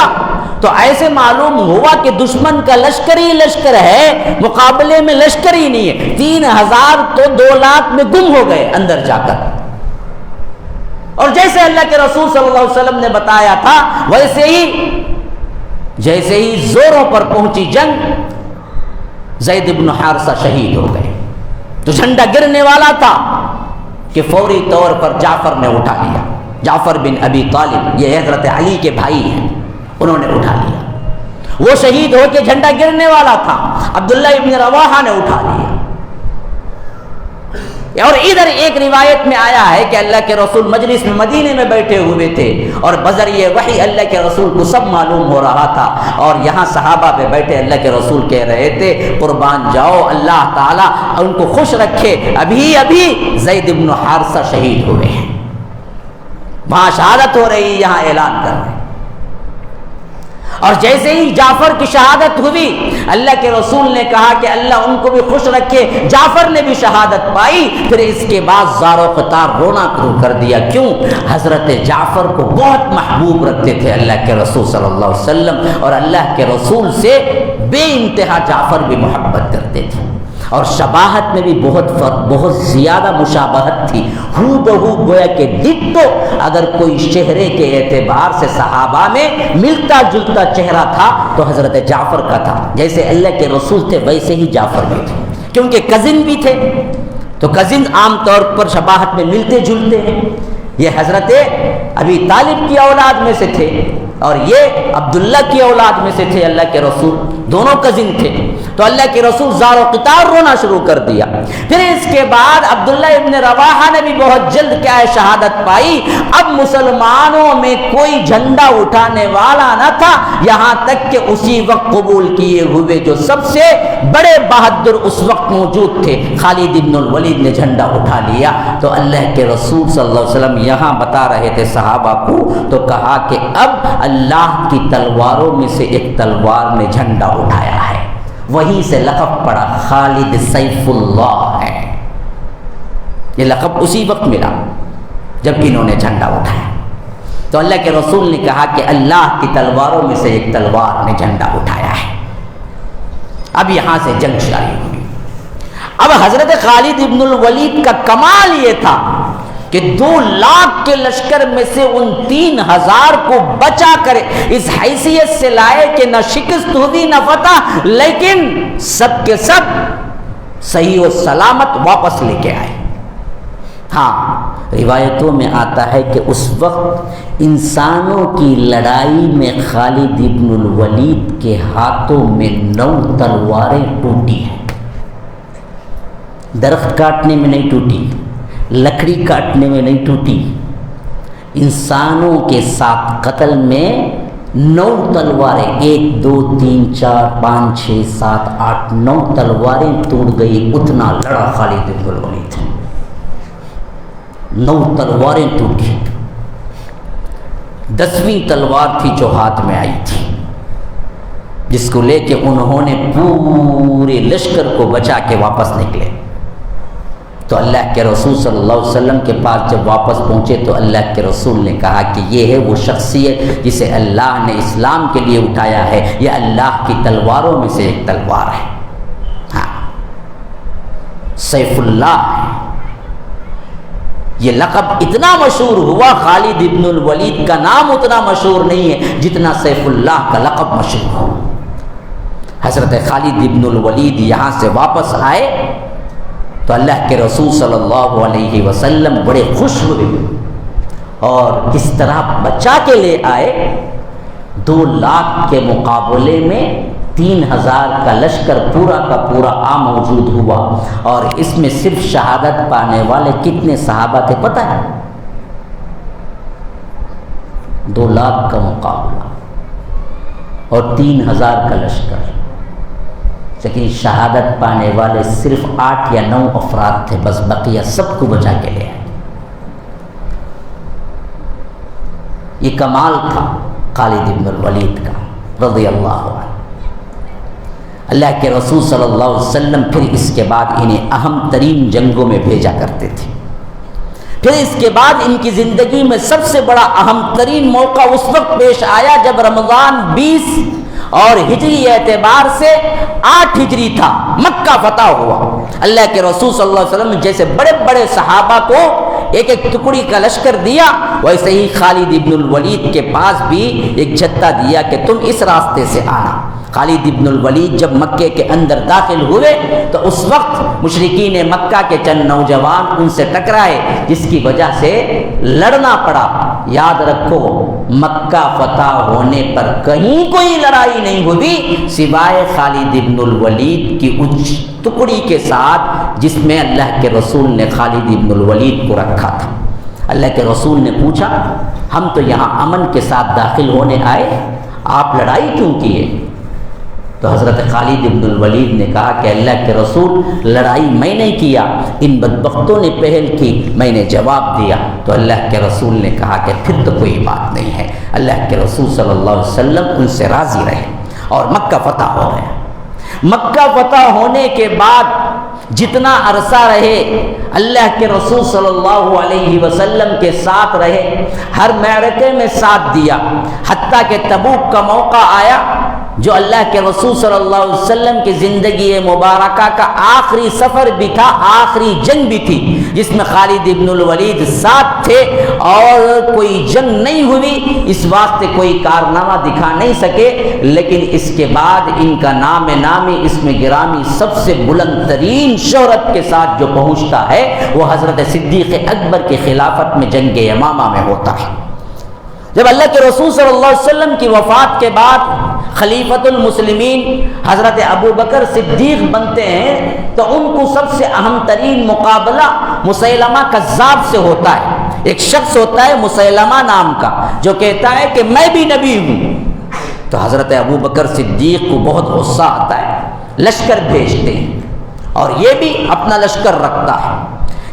تو ایسے معلوم ہوا کہ دشمن کا لشکر ہی لشکر ہے، مقابلے میں لشکر ہی نہیں ہے۔ 3000 تو 2 لاکھ میں گم ہو گئے اندر جا کر۔ اور جیسے اللہ کے رسول صلی اللہ علیہ وسلم نے بتایا تھا ویسے ہی جیسے ہی زوروں پر پہنچی جنگ، زید بن حارثہ شہید ہو گئے۔ تو جھنڈا گرنے والا تھا کہ فوری طور پر جعفر نے اٹھا لیا۔ جعفر بن ابی طالب، یہ حضرت علی کے بھائی ہیں، انہوں نے اٹھا لیا۔ وہ شہید ہو کے جھنڈا گرنے والا تھا، عبداللہ ابن رواحہ نے اٹھا لیا۔ اور ادھر ایک روایت میں آیا ہے کہ اللہ کے رسول مجلس میں مدینے میں بیٹھے ہوئے تھے اور بذریعہ وحی اللہ کے رسول کو سب معلوم ہو رہا تھا، اور یہاں صحابہ پہ بیٹھے اللہ کے رسول کہہ رہے تھے قربان جاؤ اللہ تعالیٰ ان کو خوش رکھے، ابھی ابھی زید بن حارثہ شہید ہوئے ہیں، وہاں شہادت ہو رہی، یہاں اعلان کر رہے ہیں۔ اور جیسے ہی جعفر کی شہادت ہوئی اللہ کے رسول نے کہا کہ اللہ ان کو بھی خوش رکھے، جعفر نے بھی شہادت پائی۔ پھر اس کے بعد زار و قطار رونا شروع کر دیا۔ کیوں؟ حضرت جعفر کو بہت محبوب رکھتے تھے اللہ کے رسول صلی اللہ علیہ وسلم، اور اللہ کے رسول سے بے انتہا جعفر بھی محبت کرتے تھے، اور شباہت میں بھی بہت زیادہ مشابہت تھی، ہو بہو گویا کہ ڈٹو اگر کوئی چہرے کے اعتبار سے صحابہ میں ملتا جلتا چہرہ تھا تو حضرت جعفر کا تھا، جیسے اللہ کے رسول تھے ویسے ہی جعفر بھی تھے، کیونکہ کزن بھی تھے، تو کزن عام طور پر شباہت میں ملتے جلتے ہیں۔ یہ حضرت ابی طالب کی اولاد میں سے تھے اور یہ عبداللہ کی اولاد میں سے تھے، اللہ کے رسول دونوں کزن تھے۔ تو اللہ کے رسول زار و قطار رونا شروع کر دیا۔ پھر اس کے بعد عبداللہ ابن رواحہ نے بھی بہت جلد کیا ہے شہادت پائی۔ اب مسلمانوں میں کوئی جھنڈا اٹھانے والا نہ تھا، یہاں تک کہ اسی وقت قبول کیے ہوئے جو سب سے بڑے بہادر اس وقت موجود تھے خالد ابن الولید نے جھنڈا اٹھا لیا۔ تو اللہ کے رسول صلی اللہ علیہ وسلم یہاں بتا رہے تھے صحابہ کو، تو کہا کہ اب اللہ کی تلواروں میں سے ایک تلوار نے جھنڈا اٹھایا ہے، وہیں سے لقب پڑا خالد سیف اللہ ہے۔ یہ لقب اسی وقت ملا جب انہوں نے جھنڈا اٹھایا۔ تو اللہ کے رسول نے کہا کہ اللہ کی تلواروں میں سے ایک تلوار نے جھنڈا اٹھایا ہے۔ اب یہاں سے جنگ جاری ہوئی۔ اب حضرت خالد ابن الولید کا کمال یہ تھا کہ 2 لاکھ کے لشکر میں سے ان 3000 کو بچا کر اس حیثیت سے لائے کہ نہ شکست ہوئی نہ فتح، لیکن سب کے سب صحیح و سلامت واپس لے کے آئے۔ ہاں روایتوں میں آتا ہے کہ اس وقت انسانوں کی لڑائی میں خالد ابن الولید کے ہاتھوں میں 9 تلواریں ٹوٹی ہیں۔ درخت کاٹنے میں نہیں ٹوٹی، لکڑی کاٹنے میں نہیں ٹوٹی، انسانوں کے ساتھ قتل میں 9 تلواریں، 1 2 3 4 5 6 7 8 9 تلواریں ٹوٹ گئی۔ اتنا لڑا خالد بن الولید، 9 تلواریں ٹوٹی۔ 10ویں تلوار تھی جو ہاتھ میں آئی تھی، جس کو لے کے انہوں نے پورے لشکر کو بچا کے واپس نکلے۔ تو اللہ کے رسول صلی اللہ علیہ وسلم کے پاس جب واپس پہنچے تو اللہ کے رسول نے کہا کہ یہ ہے وہ شخصیت جسے اللہ نے اسلام کے لیے اٹھایا ہے، یہ اللہ کی تلواروں میں سے ایک تلوار ہے۔ ہاں، سیف اللہ ہے۔ یہ لقب اتنا مشہور ہوا، خالد ابن الولید کا نام اتنا مشہور نہیں ہے جتنا سیف اللہ کا لقب مشہور ہو۔ حضرت خالد ابن الولید یہاں سے واپس آئے تو اللہ کے رسول صلی اللہ علیہ وسلم بڑے خوش ہوئے، اور اس طرح بچا کے لے آئے۔ 2 لاکھ کے مقابلے میں 3000 کا لشکر پورا کا پورا آ موجود ہوا، اور اس میں صرف شہادت پانے والے کتنے صحابہ تھے پتہ ہے؟ 2 لاکھ کا مقابلہ اور 3000 کا لشکر، لیکن شہادت پانے والے صرف 8 یا 9 افراد تھے، بس بقیہ سب کو بچا کے لے آئے۔ یہ کمال تھا خالد بن الولید کا رضی اللہ عنہ۔ اللہ کے رسول صلی اللہ علیہ وسلم پھر اس کے بعد انہیں اہم ترین جنگوں میں بھیجا کرتے تھے۔ پھر اس کے بعد ان کی زندگی میں سب سے بڑا اہم ترین موقع اس وقت پیش آیا جب رمضان 20 اور ہجری اعتبار سے 8 ہجری تھا، مکہ فتح ہوا۔ اللہ کے رسول صلی اللہ علیہ وسلم جیسے بڑے بڑے صحابہ کو ایک ایک ٹکڑی کا لشکر دیا، ویسے ہی خالد ابن الولید کے پاس بھی ایک جتھا دیا کہ تم اس راستے سے آنا۔ خالد ابن الولید جب مکے کے اندر داخل ہوئے تو اس وقت مشرکین مکہ کے چند نوجوان ان سے ٹکرائے، جس کی وجہ سے لڑنا پڑا۔ یاد رکھو، مکہ فتح ہونے پر کہیں کوئی لڑائی نہیں ہوئی سوائے خالد ابن الولید کی اس ٹکڑی کے ساتھ جس میں اللہ کے رسول نے خالد ابن الولید کو رکھا تھا۔ اللہ کے رسول نے پوچھا، ہم تو یہاں امن کے ساتھ داخل ہونے آئے، آپ لڑائی کیوں کیے؟ تو حضرت خالد ابن الولید نے کہا کہ اللہ کے رسول، لڑائی میں نے کیا، ان بدبختوں نے پہل کی، میں نے جواب دیا۔ تو اللہ کے رسول نے کہا کہ پھر تو کوئی بات نہیں ہے۔ اللہ کے رسول صلی اللہ علیہ وسلم ان سے راضی رہے اور مکہ فتح ہو گیا۔ مکہ فتح ہونے کے بعد جتنا عرصہ رہے اللہ کے رسول صلی اللہ علیہ وسلم کے ساتھ رہے، ہر معرکے میں ساتھ دیا، حتیٰ کہ تبوک کا موقع آیا جو اللہ کے رسول صلی اللہ علیہ وسلم کی زندگی مبارکہ کا آخری سفر بھی تھا، آخری جنگ بھی تھی، جس میں خالد ابن الولید ساتھ تھے اور کوئی جنگ نہیں ہوئی، اس واسطے کوئی کارنامہ دکھا نہیں سکے، لیکن اس کے بعد ان کا نام نامی اس میں گرامی سب سے بلند ترین شہرت کے ساتھ جو پہنچتا ہے وہ حضرت صدیق اکبر کی خلافت میں جنگ یمامہ میں ہوتا ہے۔ جب اللہ کے رسول صلی اللہ علیہ وسلم کی وفات کے بعد خلیفۃ المسلمین حضرت ابو بکر صدیق بنتے ہیں تو ان کو سب سے اہم ترین مقابلہ مسیلمہ کذاب سے ہوتا ہے۔ ایک شخص ہوتا ہے مسیلمہ نام کا جو کہتا ہے کہ میں بھی نبی ہوں۔ تو حضرت ابو بکر صدیق کو بہت غصہ آتا ہے، لشکر بھیجتے ہیں اور یہ بھی اپنا لشکر رکھتا ہے۔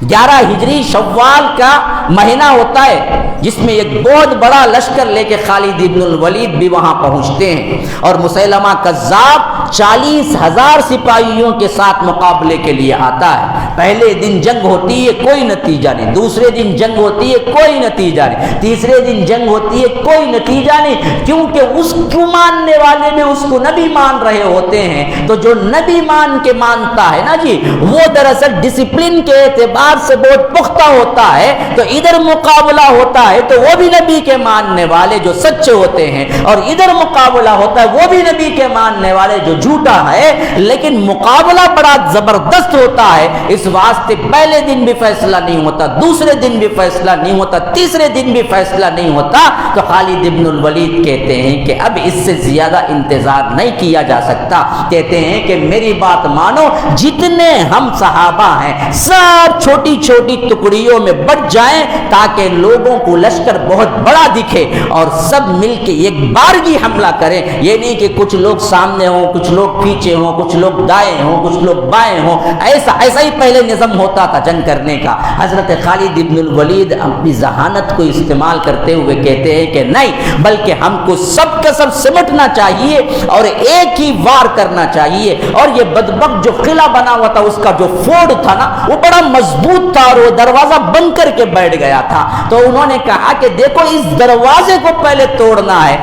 11 ہجری شوال کا مہینہ ہوتا ہے جس میں ایک بہت بڑا لشکر لے کے خالد ابن الولید بھی وہاں پہنچتے ہیں، اور مسیلمہ کذاب 40,000 سپاہیوں کے ساتھ مقابلے کے لیے آتا ہے۔ پہلے دن جنگ ہوتی ہے، کوئی نتیجہ نہیں، دوسرے دن جنگ ہوتی ہے، کوئی نتیجہ نہیں، تیسرے دن جنگ ہوتی ہے، کوئی نتیجہ نہیں، کیونکہ اس کو ماننے والے میں اس کو نبی مان رہے ہوتے ہیں۔ تو جو نبی مان کے مانتا ہے نا جی، وہ دراصل ڈسپلن کے اعتبار سے بہت پختہ ہوتا ہے، تو ادھر مقابلہ ہوتا ہے تو وہ بھی نبی کے ماننے والے جو سچے ہوتے ہیں، اور ادھر مقابلہ ہوتا ہے وہ بھی نبی کے ماننے والے جو جھوٹا ہے، لیکن مقابلہ بڑا زبردست ہوتا ہے۔ اس واسطے پہلے دن بھی فیصلہ نہیں ہوتا، دوسرے دن بھی فیصلہ نہیں ہوتا، تیسرے دن بھی فیصلہ نہیں ہوتا۔ تو خالد ابن الولید کہتے ہیں کہ اب اس سے زیادہ انتظار نہیں کیا جا سکتا، کہتے ہیں کہ میری بات مانو، جتنے ہم صحابہ ہیں سب چھوٹی چھوٹی ٹکڑیوں میں بٹ جائیں تاکہ لوگوں کو لشکر بہت بڑا دکھے اور سب مل کے ایک بارگی حملہ کریں۔ یہ نہیں کہ کچھ لوگ سامنے ہوں، کچھ لوگ پیچھے ہوں، کچھ لوگ دائیں ہوں، کچھ لوگ بائیں ہوں، ایسا ہی پہلے نظم ہوتا تھا جنگ کرنے کا۔ حضرت خالد ابن الولید اپنی ذہانت کو استعمال کرتے ہوئے کہتے ہیں کہ نہیں، بلکہ ہم کو سب کا سب سمٹنا چاہیے اور ایک ہی وار کرنا چاہیے۔ اور یہ بدبخت جو قلعہ بنا ہوا تھا، اس کا جو فورڈ تھا نا، وہ بڑا مضبوط تھا اور وہ دروازہ بند کر کے بیٹھ گیا تھا۔ تو انہوں نے کہا کہ دیکھو اس دروازے کو پہلے توڑنا ہے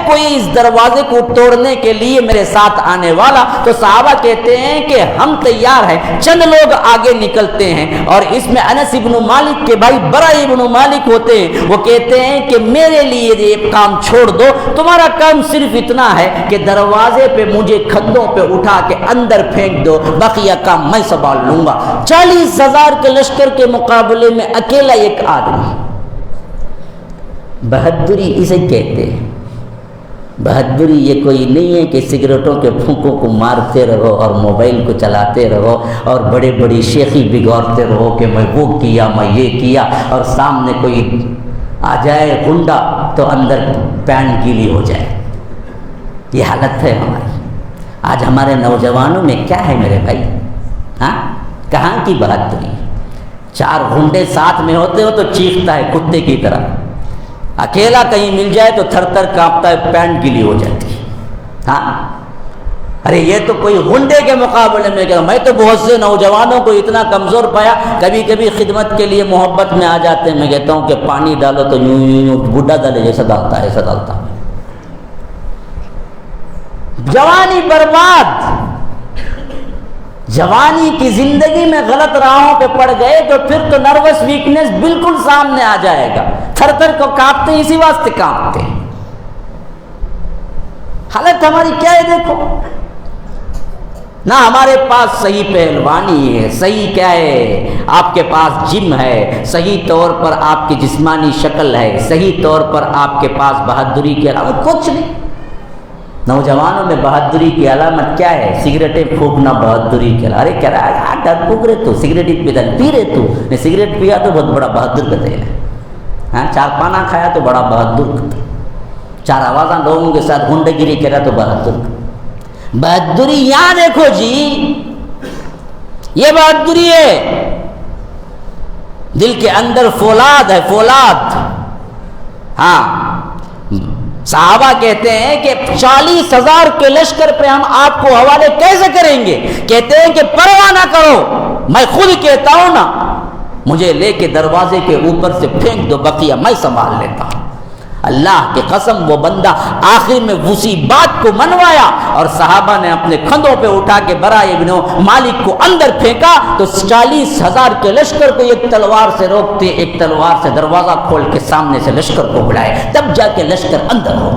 کوئی اس دروازے کو توڑنے کے لیے میرے ساتھ آنے والا؟ تو صحابہ کہتے ہیں کہ ہم تیار ہیں۔ چند لوگ آگے نکلتے ہیں، اور اس میں انس ابن مالک کے بھائی برا ابن مالک ہوتے ہیں، وہ کہتے ہیں کہ میرے لیے یہ کام چھوڑ دو، تمہارا کام صرف اتنا ہے کہ دروازے پہ مجھے کندھوں پہ اٹھا کے اندر پھینک دو، بقیہ کام میں سنبھال لوں گا۔ 40,000 کے لشکر کے مقابلے میں اکیلا ایک آدمی۔ بہادری اسے کہتے ہیں۔ بہادری یہ کوئی نہیں ہے کہ سگریٹوں کے پھونکوں کو مارتے رہو اور موبائل کو چلاتے رہو اور بڑے بڑی شیخی بگاڑتے رہو کہ میں وہ کیا، میں یہ کیا، اور سامنے کوئی آ جائے غنڈا تو اندر پینٹ گیلی ہو جائے۔ یہ حالت ہے ہماری۔ آج ہمارے نوجوانوں میں کیا ہے میرے بھائی؟ ہاں، کہاں کی بہادری؟ 4 غنڈے ساتھ میں ہوتے ہو تو چیختا ہے کتے کی طرح، اکیلا کہیں مل جائے تو تھر تھر کانپتا ہے، پینٹ گیلی ہو جاتی ہے۔ ہاں، ارے یہ تو کوئی غنڈے کے مقابلے میں کہا۔ میں تو بہت سے نوجوانوں کو اتنا کمزور پایا، کبھی کبھی خدمت کے لیے محبت میں آ جاتے ہیں، میں کہتا ہوں کہ پانی ڈالو تو یوں یوں یوں بڈھا ڈالے جیسا ڈالتا ہے، ایسا ڈالتا ہے۔ جوانی برباد، جوانی کی زندگی میں غلط راہوں پہ پڑ گئے تو پھر تو نروس ویکنس بالکل سامنے آ جائے گا۔ تھر تھر کو کانپتے ہیں، اسی واسطے کانپتے ہیں۔ حالت ہماری کیا ہے دیکھو، نہ ہمارے پاس صحیح پہلوانی ہے، صحیح کیا ہے، آپ کے پاس جم ہے، صحیح طور پر آپ کی جسمانی شکل ہے، صحیح طور پر آپ کے پاس بہادری کے علاوہ کچھ نہیں۔ نوجوانوں میں بہادری کی علامت کیا ہے؟ سگریٹیں پھونکنا بہادری کے علاوہ۔ ارے کہہ رہا ہے ڈر پھونک رہے تو سگریٹ پی رہے تو نے سگریٹ پیا تو بہت بڑا بہادر کہتے ہیں۔ ہاں، 4 پانا کھایا تو بڑا بہادر کہتے ہیں۔ 4 آوازاں لوگوں کے ساتھ گنڈے گیری کہہ رہا تو بہادر۔ بہادری یہاں دیکھو جی، یہ بہادری ہے، دل کے اندر فولاد ہے، فولاد۔ ہاں، صحابہ کہتے ہیں کہ 40,000 کے لشکر پہ ہم آپ کو حوالے کیسے کریں گے؟ کہتے ہیں کہ پرواہ نہ کرو، میں خود کہتا ہوں نا، مجھے لے کے دروازے کے اوپر سے پھینک دو، بقیہ میں سنبھال لیتا ہوں۔ اللہ کی قسم وہ بندہ آخر میں اسی بات کو منوایا، اور صحابہ نے اپنے کندھوں پہ اٹھا کے برا ابن مالک کو اندر پھینکا تو 40,000 کے لشکر کو ایک تلوار سے روکتے، ایک تلوار سے دروازہ کھول کے سامنے سے لشکر کو بلائے، تب جا کے لشکر اندر ہو،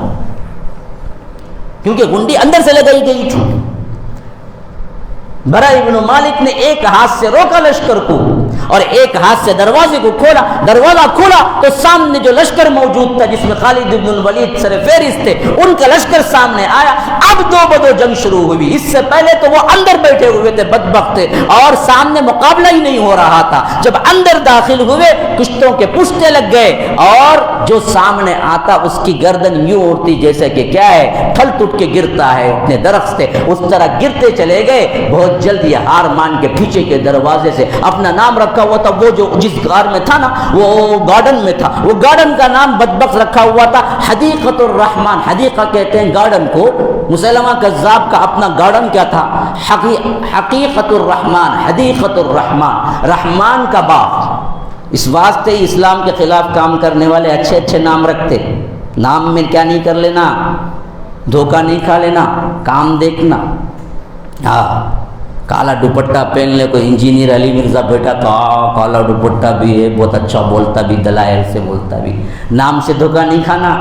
کیونکہ گنڈی اندر سے لگائی گئی تھی۔ برا ابن مالک نے ایک ہاتھ سے روکا لشکر کو اور ایک ہاتھ سے دروازے کو کھولا۔ دروازہ کھولا تو سامنے جو لشکر موجود تھا جس میں خالد ابن الولید سر فہرست تھے، ان کا لشکر سامنے آیا۔ اب دو بدو جنگ شروع ہوئی۔ اس سے پہلے تو وہ اندر بیٹھے ہوئے تھے بدبخت تھے اور سامنے مقابلہ ہی نہیں ہو رہا تھا۔ جب اندر داخل ہوئے کشتوں کے پشتے لگ گئے اور جو سامنے آتا اس کی گردن یوں اڑتی جیسے کہ کیا ہے پھل ٹوٹ کے گرتا ہے اپنے درخت سے، اس طرح گرتے چلے گئے۔ بہت جلد یہ ہار مان کے پیچھے کے دروازے سے اپنا نام رکھا رکھا ہوا تھا، وہ جو جس غار میں تھا نا، وہ گارڈن میں تھا، وہ گارڈن کا نام بدبخت رکھا ہوا تھا حدیقۃ الرحمن۔ حدیقہ کہتے ہیں گارڈن کو۔ مسیلمہ کذاب کا اپنا گارڈن کیا تھا؟ حقیقۃ الرحمن، حدیقۃ الرحمن، رحمان کا باغ۔ اس واسطے اسلام کے خلاف کام کرنے والے اچھے اچھے نام رکھتے، نام میں کیا نہیں کر لینا، دھوکہ نہیں کھا لینا، کام دیکھنا۔ ہاں، کالا دوپٹہ پہن لے، کوئی انجینئر علی مرزا بیٹا کالا دوپٹہ بھی ہے، بہت اچھا بولتا بھی، دلائل سے بولتا بھی، نام سے دھوکہ نہیں کھانا،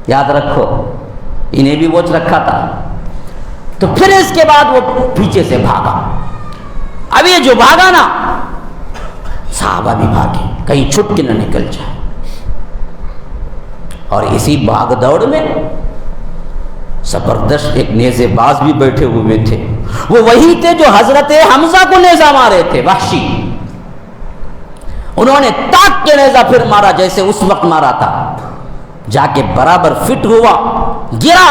یاد رکھو۔ انہیں بھی بوجھ رکھا تھا۔ تو پھر اس کے بعد وہ پیچھے سے بھاگا۔ اب یہ جو بھاگا نا، صحابہ بھی بھاگے کہیں چھٹ کے نہ نکل جائے، اور اسی بھاگ دوڑ میں زبردست ایک نیزے باز بھی بیٹھے ہوئے تھے۔ وہ وہی تھے جو حضرت حمزہ کو نیزہ مارے تھے، وحشی۔ انہوں نے تاک کے نیزہ پھر مارا جیسے اس وقت مارا تھا، جا کے برابر فٹ ہوا، گرا۔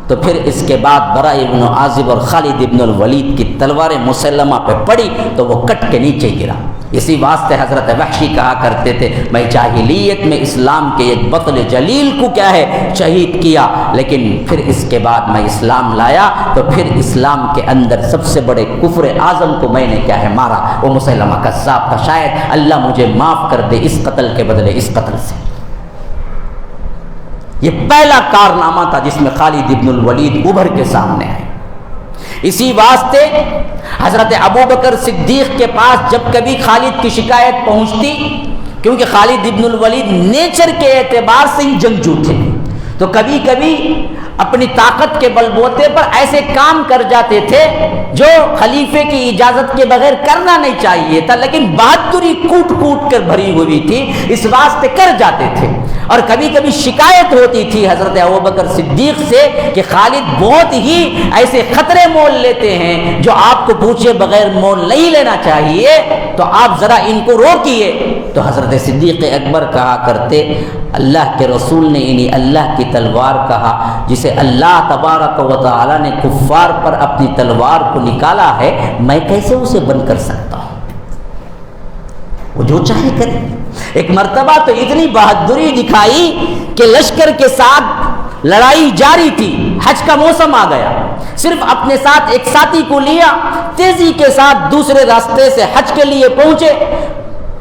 تو پھر اس کے بعد برا ابن عازب اور خالد ابن الولید کی تلواریں مسلمہ پہ پڑی تو وہ کٹ کے نیچے گرا۔ اسی واسطے حضرت وحشی کہا کرتے تھے، میں جاہلیت میں اسلام کے ایک بطل جلیل کو کیا ہے شہید کیا، لیکن پھر اس کے بعد میں اسلام لایا تو پھر اسلام کے اندر سب سے بڑے کفر اعظم کو میں نے کیا ہے مارا، وہ مسیلمہ کذاب کا۔ شاید اللہ مجھے معاف کر دے اس قتل کے بدلے اس قتل سے۔ یہ پہلا کارنامہ تھا جس میں خالد ابن الولید ابھر کے سامنے آئے۔ اسی واسطے حضرت ابوبکر صدیق کے پاس جب کبھی خالد کی شکایت پہنچتی، کیونکہ خالد ابن الولید نیچر کے اعتبار سے ہی جنگجو تھے، تو کبھی کبھی اپنی طاقت کے بل بوتے پر ایسے کام کر جاتے تھے جو خلیفے کی اجازت کے بغیر کرنا نہیں چاہیے تھا، لیکن بہادری کوٹ کوٹ کر بھری ہوئی تھی، اس واسطے کر جاتے تھے۔ اور کبھی کبھی شکایت ہوتی تھی حضرت ابوبکر صدیق سے کہ خالد بہت ہی ایسے خطرے مول لیتے ہیں جو آپ کو پوچھے بغیر مول نہیں لینا چاہیے، تو آپ ذرا ان کو روکیے۔ تو حضرت صدیق اکبر کہا کرتے، اللہ کے رسول نے انہیں اللہ کی تلوار کہا، جسے اللہ تبارک و تعالی نے کفار پر اپنی تلوار کو نکالا ہے، میں کیسے اسے بند کر سکتا ہوں؟ وہ جو چاہے کرے۔ ایک مرتبہ تو اتنی بہادری دکھائی کہ لشکر کے ساتھ لڑائی جاری تھی، حج کا موسم آ گیا، صرف اپنے ساتھ ایک ساتھی کو لیا، تیزی کے ساتھ دوسرے راستے سے حج کے لیے پہنچے۔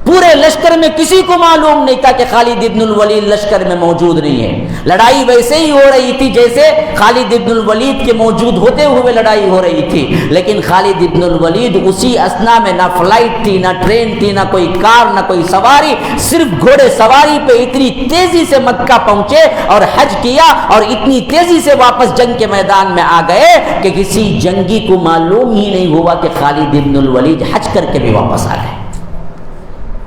پورے لشکر میں کسی کو معلوم نہیں تھا کہ خالد ابن الولید لشکر میں موجود نہیں ہے۔ لڑائی ویسے ہی ہو رہی تھی جیسے خالد ابن الولید کے موجود ہوتے ہوئے لڑائی ہو رہی تھی، لیکن خالد ابن الولید اسی اثنا میں نہ فلائٹ تھی، نہ ٹرین تھی، نہ کوئی کار، نہ کوئی سواری، صرف گھوڑے سواری پہ اتنی تیزی سے مکہ پہنچے اور حج کیا، اور اتنی تیزی سے واپس جنگ کے میدان میں آ گئے کہ کسی جنگی کو معلوم ہی نہیں ہوا کہ خالد ابن الولید حج کر کے بھی واپس آ گئے۔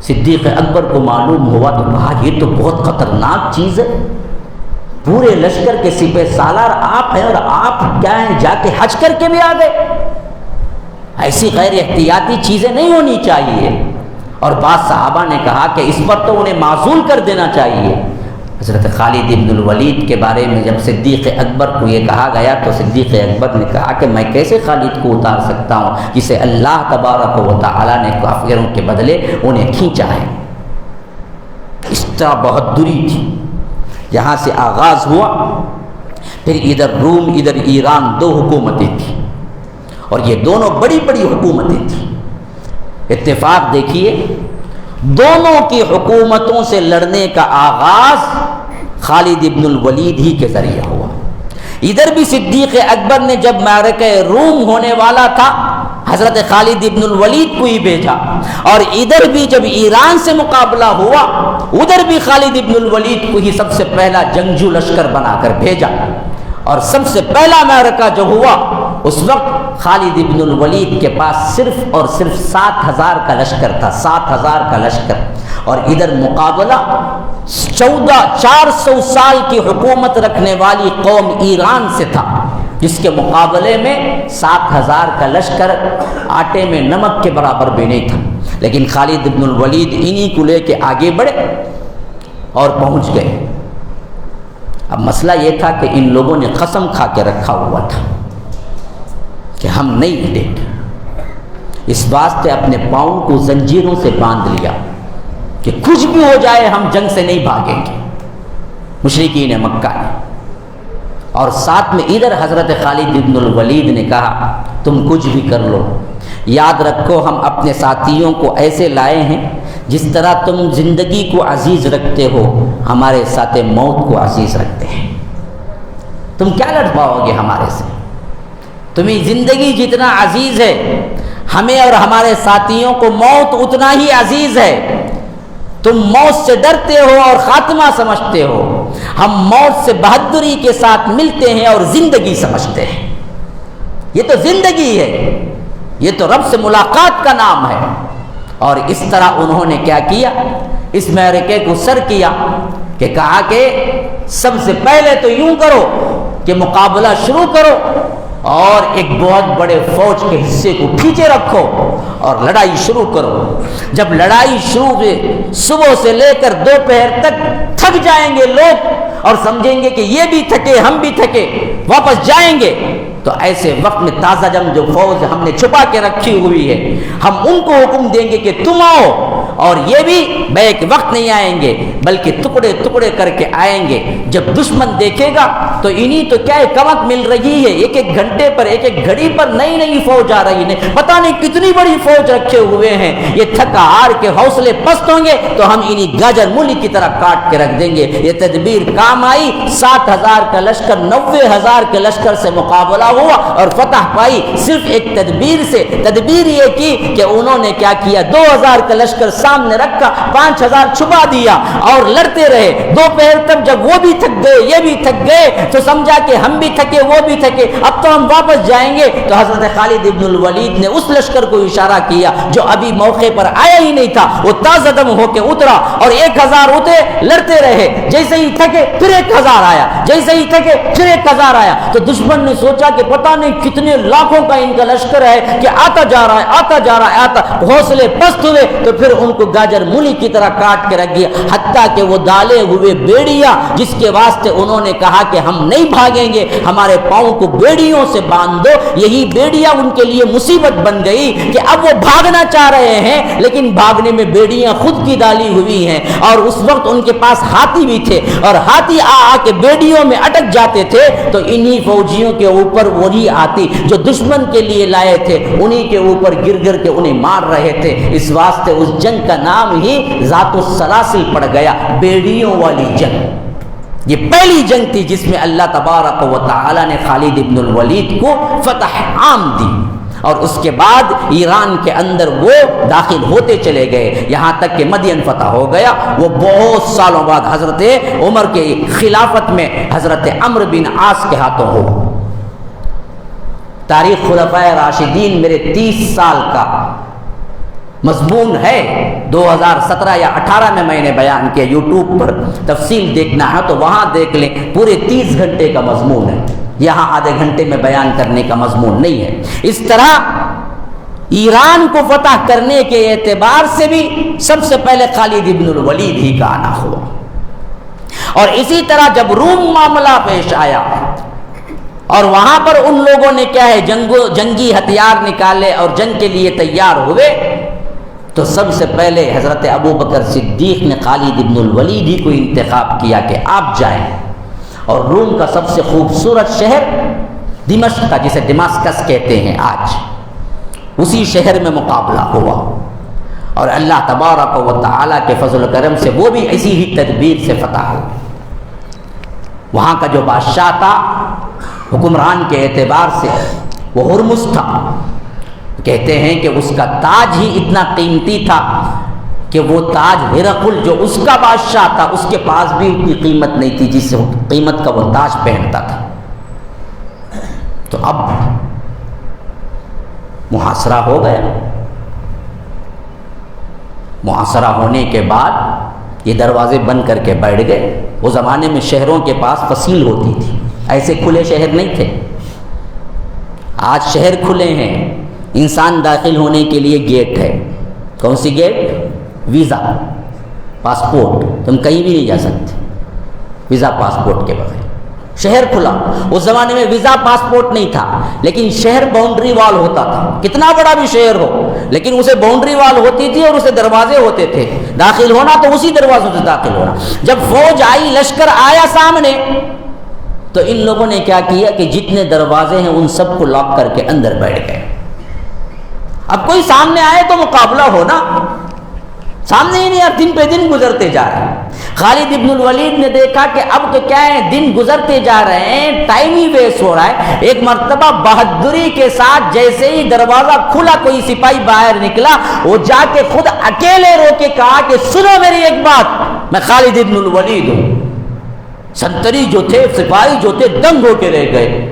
صدیق اکبر کو معلوم ہوا تو کہا، یہ تو بہت خطرناک چیز ہے، پورے لشکر کے سپہ سالار آپ ہیں اور آپ کیا ہیں جا کے حج کر کے بھی آ گئے، ایسی غیر احتیاطی چیزیں نہیں ہونی چاہیے۔ اور بعض صحابہ نے کہا کہ اس پر تو انہیں معزول کر دینا چاہیے۔ حضرت خالد ابن الولید کے بارے میں جب صدیق اکبر کو یہ کہا گیا تو صدیق اکبر نے کہا کہ میں کیسے خالد کو اتار سکتا ہوں جسے اللہ تبارک و تعالی نے کافروں کے بدلے انہیں کھینچا ہے۔ اس طرح بہادری تھی۔ یہاں سے آغاز ہوا، پھر ادھر روم ادھر ایران، دو حکومتیں تھیں، اور یہ دونوں بڑی بڑی حکومتیں تھیں۔ اتفاق دیکھیے، دونوں کی حکومتوں سے لڑنے کا آغاز خالد ابن الولید ہی کے ذریعے ہوا۔ ادھر بھی صدیق اکبر نے جب معرکہ روم ہونے والا تھا حضرت خالد ابن الولید کو ہی بھیجا، اور ادھر بھی جب ایران سے مقابلہ ہوا ادھر بھی خالد ابن الولید کو ہی سب سے پہلا جنگجو لشکر بنا کر بھیجا۔ اور سب سے پہلا معرکہ جو ہوا اس وقت خالد ابن الولید کے پاس صرف اور صرف 7,000 کا لشکر تھا، 7,000 کا لشکر، اور ادھر مقابلہ 400 سال کی حکومت رکھنے والی قوم ایران سے تھا، جس کے مقابلے میں 7,000 کا لشکر آٹے میں نمک کے برابر بھی نہیں تھا۔ لیکن خالد ابن الولید انہی کو لے کے آگے بڑھے اور پہنچ گئے۔ اب مسئلہ یہ تھا کہ ان لوگوں نے قسم کھا کے رکھا ہوا تھا کہ ہم نہیں ہٹیں گے، اس واسطے اپنے پاؤں کو زنجیروں سے باندھ لیا کہ کچھ بھی ہو جائے ہم جنگ سے نہیں بھاگیں گے، مشرکین مکہ نے۔ اور ساتھ میں ادھر حضرت خالد بن الولید نے کہا تم کچھ بھی کر لو، یاد رکھو ہم اپنے ساتھیوں کو ایسے لائے ہیں جس طرح تم زندگی کو عزیز رکھتے ہو، ہمارے ساتھ موت کو عزیز رکھتے ہیں۔ تم کیا لڑ پاؤ گے ہمارے سے؟ تمہیں زندگی جتنا عزیز ہے، ہمیں اور ہمارے ساتھیوں کو موت اتنا ہی عزیز ہے۔ تم موت سے ڈرتے ہو اور خاتمہ سمجھتے ہو، ہم موت سے بہادری کے ساتھ ملتے ہیں اور زندگی سمجھتے ہیں۔ یہ تو زندگی ہے، یہ تو رب سے ملاقات کا نام ہے۔ اور اس طرح انہوں نے کیا کیا، اس معرکے کو سر کیا کہ کہا کہ سب سے پہلے تو یوں کرو کہ مقابلہ شروع کرو اور ایک بہت بڑے فوج کے حصے کو پیچھے رکھو اور لڑائی شروع کرو۔ جب لڑائی شروع ہوئی، صبح سے لے کر دوپہر تک تھک جائیں گے لوگ اور سمجھیں گے کہ یہ بھی تھکے ہم بھی تھکے، واپس جائیں گے، تو ایسے وقت میں تازہ جم جو فوج ہم نے چھپا کے رکھی ہوئی ہے، ہم ان کو حکم دیں گے کہ تم آؤ، اور یہ بھی بیک وقت نہیں آئیں گے بلکہ ٹکڑے ٹکڑے کر کے آئیں گے۔ جب دشمن دیکھے گا تو انہیں تو کیا کمک مل رہی ہے، ایک ایک گھنٹے پر ایک ایک گھڑی پر نئی نئی فوج آ رہی ہے، پتہ نہیں کتنی بڑی فوج رکھے ہوئے ہیں، یہ تھکا ہار کے حوصلے پست ہوں گے تو ہم انہیں گاجر مولی کی طرح کاٹ کے رکھ دیں گے۔ یہ تدبیر کام آئی، 7,000 کا لشکر 90,000 کے لشکر سے مقابلہ ہوا اور فتح پائی صرف ایک تدبیر سے۔ تدبیر یہ کی کہ انہوں نے کیا کیا، 2,000 کا لشکر سامنے رکھا، 5,000 چھپا دیا اور لڑتے رہے۔ دوپہر تک جب وہ بھی تھک گئے یہ بھی تھک گئے تو سمجھا کہ ہم بھی تھکے وہ بھی تھکے، اب تو ہم واپس جائیں گے۔ تو حضرت خالد ابن الولید نے اس لشکر کو اشارہ کیا جو ابھی موقع پر آیا ہی نہیں تھا، وہ تازہ دم ہو کے اترا اور 1,000 اترے، لڑتے رہے، جیسے ہی تھکے پھر 1,000 آیا، جیسے ہی تھکے پھر 1,000 آیا۔ تو دشمن نے سوچا کہ پتہ نہیں کتنے لاکھوں کا ان کا لشکر ہے کہ آتا جا رہا ہے آتا جا رہا ہے آتا، حوصلے پست ہوئے تو پھر ان کو گاجر مولی کی طرح کاٹ کے رکھ دیا، حتیٰ کہ وہ ڈالے ہوئے بیڑیاں جس کے واسطے انہوں نے کہا کہ ہم نہیں بھاگیں گے، ہمارے پاؤں کو بیڑیوں سے باندھ دو، یہی بیڑیاں ان کے لیے مصیبت بن گئی کہ اب وہ بھاگنا چاہ رہے ہیں لیکن بھاگنے میں بیڑیاں خود کی ڈالی ہوئی ہیں، اور اس وقت ان کے پاس ہاتھی بھی تھے اور ہاتھی آ کے بیڑیوں میں اٹک جاتے تھے، تو انہی فوجیوں کے اوپر وہی ہاتھی جو دشمن کے لیے لائے تھے انہی کے اوپر گر گر کے انہیں مار رہے تھے۔ اس واسطے اس جنگ کا نام ہی ذات السلاسل پڑ گیا، بیڑیوں والی جنگ۔ یہ پہلی جنگ تھی جس میں اللہ تبارک و تعالی نے خالد ابن الولید کو فتح عام دی، اور اس کے بعد ایران کے اندر وہ داخل ہوتے چلے گئے یہاں تک کہ مدین فتح ہو گیا۔ وہ بہت سالوں بعد حضرت عمر کے خلافت میں حضرت عمرو بن عاص کے ہاتھوں ہو۔ تاریخ خلفائے راشدین میرے 30 سال کا مضمون ہے، 2017 یا 18 میں نے بیان کیا، یوٹیوب پر تفصیل دیکھنا ہے تو وہاں دیکھ لیں، پورے 30 گھنٹے کا مضمون ہے، یہاں آدھے گھنٹے میں بیان کرنے کا مضمون نہیں ہے۔ اس طرح ایران کو فتح کرنے کے اعتبار سے بھی سب سے پہلے خالد ابن الولید ہی کا آنا ہوا، اور اسی طرح جب روم معاملہ پیش آیا اور وہاں پر ان لوگوں نے کیا ہے جنگی ہتھیار نکالے اور جنگ کے لیے تیار ہوئے، تو سب سے پہلے حضرت ابو بکر صدیق نے خالد ابن الولید ہی کو انتخاب کیا کہ آپ جائیں، اور روم کا سب سے خوبصورت شہر دمشق کا، جسے دماسکس کہتے ہیں آج، اسی شہر میں مقابلہ ہوا، اور اللہ تبارک و تعالیٰ کے فضل و کرم سے وہ بھی اسی ہی تدبیر سے فتح ہو۔ وہاں کا جو بادشاہ تھا حکمران کے اعتبار سے وہ ہرمز تھا، کہتے ہیں کہ اس کا تاج ہی اتنا قیمتی تھا کہ وہ تاج ہرقل جو اس کا بادشاہ تھا اس کے پاس بھی اتنی قیمت نہیں تھی جس قیمت کا وہ تاج پہنتا تھا۔ تو اب محاصرہ ہو گیا، محاصرہ ہونے کے بعد یہ دروازے بند کر کے بیٹھ گئے۔ وہ زمانے میں شہروں کے پاس فصیل ہوتی تھی، ایسے کھلے شہر نہیں تھے۔ آج شہر کھلے ہیں، انسان داخل ہونے کے لیے گیٹ ہے، کون سی گیٹ؟ ویزا، پاسپورٹ، تم کہیں بھی نہیں جا سکتے ویزا پاسپورٹ کے بغیر۔ شہر کھلا. اس زمانے میں ویزا پاسپورٹ نہیں تھا، لیکن شہر باؤنڈری وال ہوتا تھا. کتنا بڑا بھی شہر ہو لیکن اسے باؤنڈری وال ہوتی تھی اور اسے دروازے ہوتے تھے. داخل ہونا تو اسی دروازوں سے داخل ہونا. جب فوج آئی، لشکر آیا سامنے، تو ان لوگوں نے کیا کیا کہ جتنے دروازے ہیں ان سب کو لاک کر کے اندر بیٹھ گئے. اب کوئی سامنے آئے تو مقابلہ ہونا، سامنے ہی نہیں. اب دن پہ دن گزرتے جا رہے ہیں. خالد ابن الولید نے دیکھا کہ اب تو کیا ہے، دن گزرتے جا رہے ہیں، ٹائم ہی ویسٹ ہو رہا ہے. ایک مرتبہ بہادری کے ساتھ جیسے ہی دروازہ کھلا، کوئی سپاہی باہر نکلا، وہ جا کے خود اکیلے رو کے کہا کہ سنو میری ایک بات، میں خالد ابن الولید ہوں. سنتری جو تھے، سپاہی جو تھے، دنگ ہو کے رہ گئے.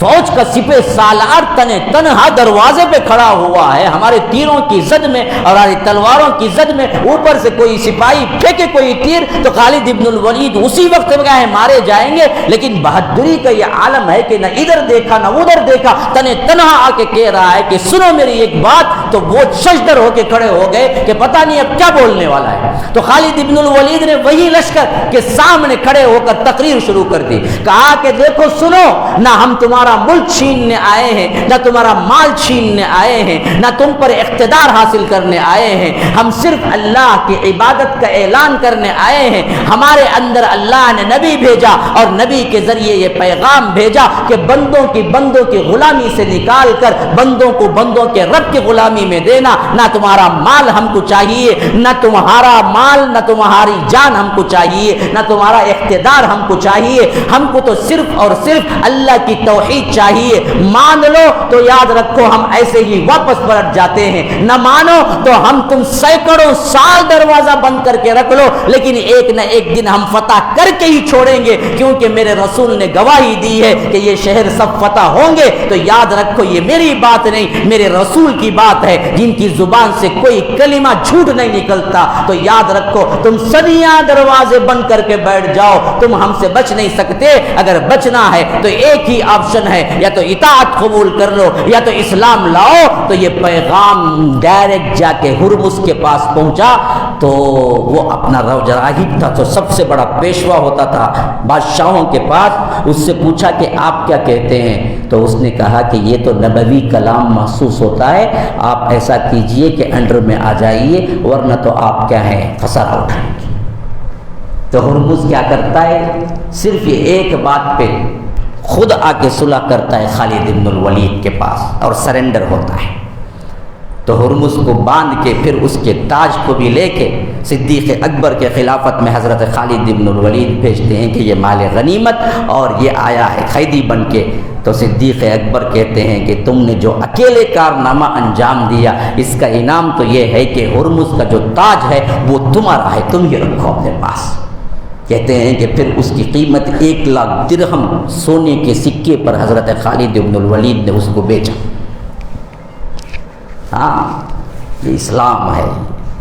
فوج کا سپہ سالار تنہا دروازے پہ کھڑا ہوا ہے، ہمارے تیروں کی زد میں اور ہماری تلواروں کی زد میں، اوپر سے کوئی سپاہی پھینکے کوئی تیر تو خالد ابن الولید اسی وقت میں کہا ہے مارے جائیں گے. لیکن بہادری کا یہ عالم ہے کہ نہ ادھر دیکھا نہ ادھر دیکھا، تنہا آ کے کہہ رہا ہے کہ سنو میری ایک بات. تو وہ ششدر ہو کے کھڑے ہو گئے کہ پتہ نہیں اب کیا بولنے والا ہے. تو خالد ابن الولید نے وہی لشکر کے سامنے کھڑے ہو کر تقریر شروع کر دی. کہا کہ دیکھو سنو، نہ ہم تمہارا ملک چھیننے آئے ہیں، نہ تمہارا مال چھیننے آئے ہیں، نہ تم پر اقتدار حاصل کرنے آئے ہیں. ہم صرف اللہ کی عبادت کا اعلان کرنے آئے ہیں. ہمارے اندر اللہ نے نبی بھیجا اور نبی کے ذریعے یہ پیغام بھیجا کہ بندوں کی غلامی سے نکال کر بندوں کو بندوں کے رب کی غلامی میں دینا. نہ تمہارا مال ہم کو چاہیے، نہ تمہارا مال، نہ تمہاری جان ہم کو چاہیے، نہ تمہارا اقتدار ہم کو چاہیے. ہم کو تو صرف اور صرف اللہ کی توحید چاہیے. مان لو تو یاد رکھو ہم ایسے ہی واپس پلٹ جاتے ہیں، نہ مانو تو ہم تم سینکڑوں سال دروازہ بند کر کے رکھ لو، لیکن ایک نہ ایک دن ہم فتح کر کے ہی چھوڑیں گے، کیونکہ میرے رسول نے گواہی دی ہے کہ یہ شہر سب فتح ہوں گے. تو یاد رکھو یہ میری بات نہیں، میرے رسول کی بات ہے، جن کی زبان سے کوئی کلمہ جھوٹ نہیں نکلتا. تو یاد رکھو تم صدیاں دروازے بند کر کے بیٹھ جاؤ، تم ہم سے بچ نہیں سکتے. اگر بچنا ہے تو ایک ہی آپشن ہے، یا تو اطاعت قبول کر لو یا تو اسلام لاؤ. تو یہ پیغام ڈائریکٹ جا کے ہرمز کے پاس پہنچا. تو وہ اپنا راہب تھا، تو سب سے بڑا پیشوا ہوتا تھا بادشاہوں کے پاس. اس سے پوچھا کہ آپ کیا کہتے ہیں؟ تو اس نے کہا کہ یہ تو نبوی کلام محسوس ہوتا ہے، آپ ایسا کیجئے کہ انڈر میں آ جائیے، ورنہ تو آپ کیا ہیں خسارہ اٹھائیں گے. تو ہرمز کیا کرتا ہے؟ صرف یہ ایک بات پہ خود آ کے صلح کرتا ہے خالد ابن الولید کے پاس اور سرنڈر ہوتا ہے. تو ہرمز کو باندھ کے پھر اس کے تاج کو بھی لے کے صدیق اکبر کے خلافت میں حضرت خالد ابن الولید بھیجتے ہیں کہ یہ مال غنیمت اور یہ آیا ہے قیدی بن کے. تو صدیق اکبر کہتے ہیں کہ تم نے جو اکیلے کارنامہ انجام دیا، اس کا انعام تو یہ ہے کہ ہرمز کا جو تاج ہے وہ تمہارا ہے، تم یہ رکھو اپنے پاس. کہتے ہیں کہ پھر اس کی قیمت 1,00,000 درہم سونے کے سکے پر حضرت خالد ابن الولید نے اس کو بیچا. ہاں یہ اسلام ہے،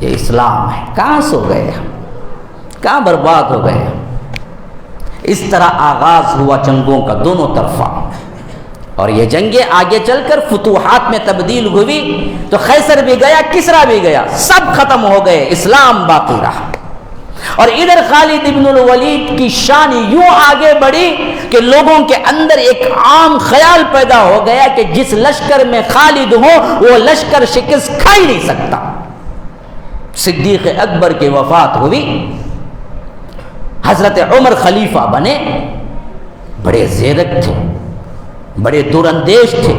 یہ اسلام ہے. کہاں سو گئے ہم، کہاں برباد ہو گئے ہم. اس طرح آغاز ہوا جنگوں کا دونوں طرفہ، اور یہ جنگیں آگے چل کر فتوحات میں تبدیل ہوئی. تو قیصر بھی گیا، کسرا بھی گیا، سب ختم ہو گئے، اسلام باقی رہا. اور ادھر خالد ابن الولید کی شان یوں آگے بڑھی کہ لوگوں کے اندر ایک عام خیال پیدا ہو گیا کہ جس لشکر میں خالد ہو وہ لشکر شکست کھا ہی نہیں سکتا. صدیق اکبر کی وفات ہوئی، حضرت عمر خلیفہ بنے. بڑے زیرک تھے، بڑے دور اندیش تھے،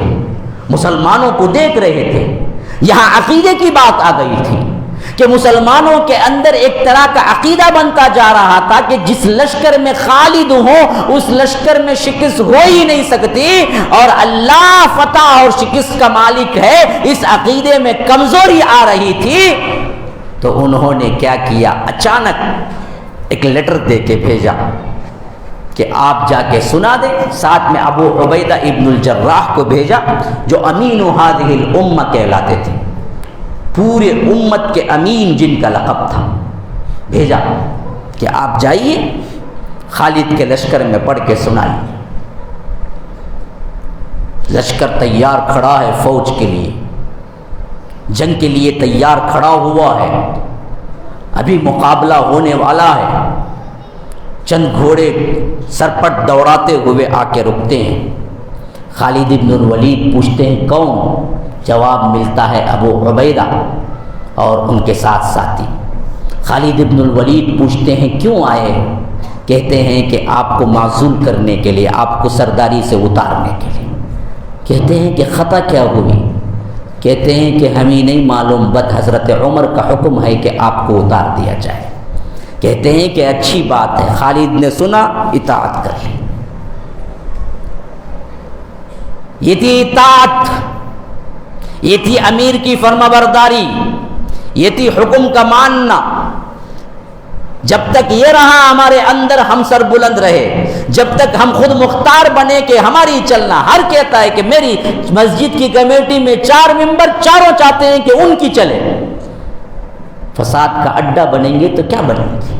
مسلمانوں کو دیکھ رہے تھے. یہاں عقیدے کی بات آ گئی تھی کہ مسلمانوں کے اندر ایک طرح کا عقیدہ بنتا جا رہا تھا کہ جس لشکر میں خالد ہو اس لشکر میں شکست ہو ہی نہیں سکتی، اور اللہ فتح اور شکست کا مالک ہے. اس عقیدے میں کمزوری آ رہی تھی. تو انہوں نے کیا کیا، اچانک ایک لیٹر دے کے بھیجا کہ آپ جا کے سنا دیں. ساتھ میں ابو عبیدہ ابن الجراح کو بھیجا جو امین هذه الامہ کہلاتے تھے، پورے امت کے امین جن کا لقب تھا. بھیجا کہ آپ جائیے خالد کے لشکر میں پڑھ کے سنائیے. لشکر تیار کھڑا ہے فوج کے لیے، جنگ کے لیے تیار کھڑا ہوا ہے، ابھی مقابلہ ہونے والا ہے. چند گھوڑے سرپٹ دوڑاتے ہوئے آ کے رکتے ہیں۔ خالد ابن الولید پوچھتے ہیں کون؟ جواب ملتا ہے ابو عبیدہ اور ان کے ساتھ ساتھی۔ خالد ابن الولید پوچھتے ہیں کیوں آئے؟ کہتے ہیں کہ آپ کو معزول کرنے کے لیے، آپ کو سرداری سے اتارنے کے لیے۔ کہتے ہیں کہ خطا کیا ہوئی؟ کہتے ہیں کہ ہمیں نہیں معلوم، بس حضرت عمر کا حکم ہے کہ آپ کو اتار دیا جائے۔ کہتے ہیں کہ اچھی بات ہے۔ خالد نے سنا، اطاعت کر لی۔ یہ تھی اطاعت، یہ تھی امیر کی فرما برداری، یہ تھی حکم کا ماننا۔ جب تک یہ رہا ہمارے اندر، ہم سر بلند رہے۔ جب تک ہم خود مختار بنے کہ ہماری چلنا، ہر کہتا ہے کہ میری مسجد کی کمیٹی میں 4 ممبر، چاروں چاہتے ہیں کہ ان کی چلے۔ فساد کا اڈا بنیں گے تو کیا بنیں گے؟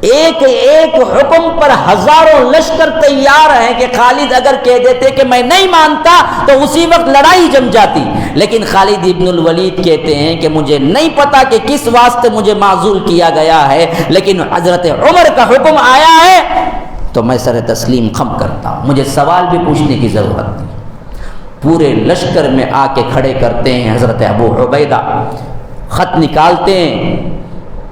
ایک ایک حکم پر ہزاروں لشکر تیار ہیں کہ خالد اگر کہہ دیتے کہ میں نہیں مانتا تو اسی وقت لڑائی جم جاتی، لیکن خالد ابن الولید کہتے ہیں کہ مجھے نہیں پتا کہ کس واسطے مجھے معزول کیا گیا ہے، لیکن حضرت عمر کا حکم آیا ہے تو میں سر تسلیم خم کرتا ہوں، مجھے سوال بھی پوچھنے کی ضرورت نہیں۔ پورے لشکر میں آ کے کھڑے کرتے ہیں حضرت ابو عبیدہ، خط نکالتے ہیں،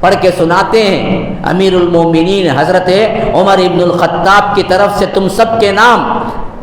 پڑھ کے سناتے ہیں، امیر المومنین حضرت عمر ابن الخطاب کی طرف سے تم سب کے نام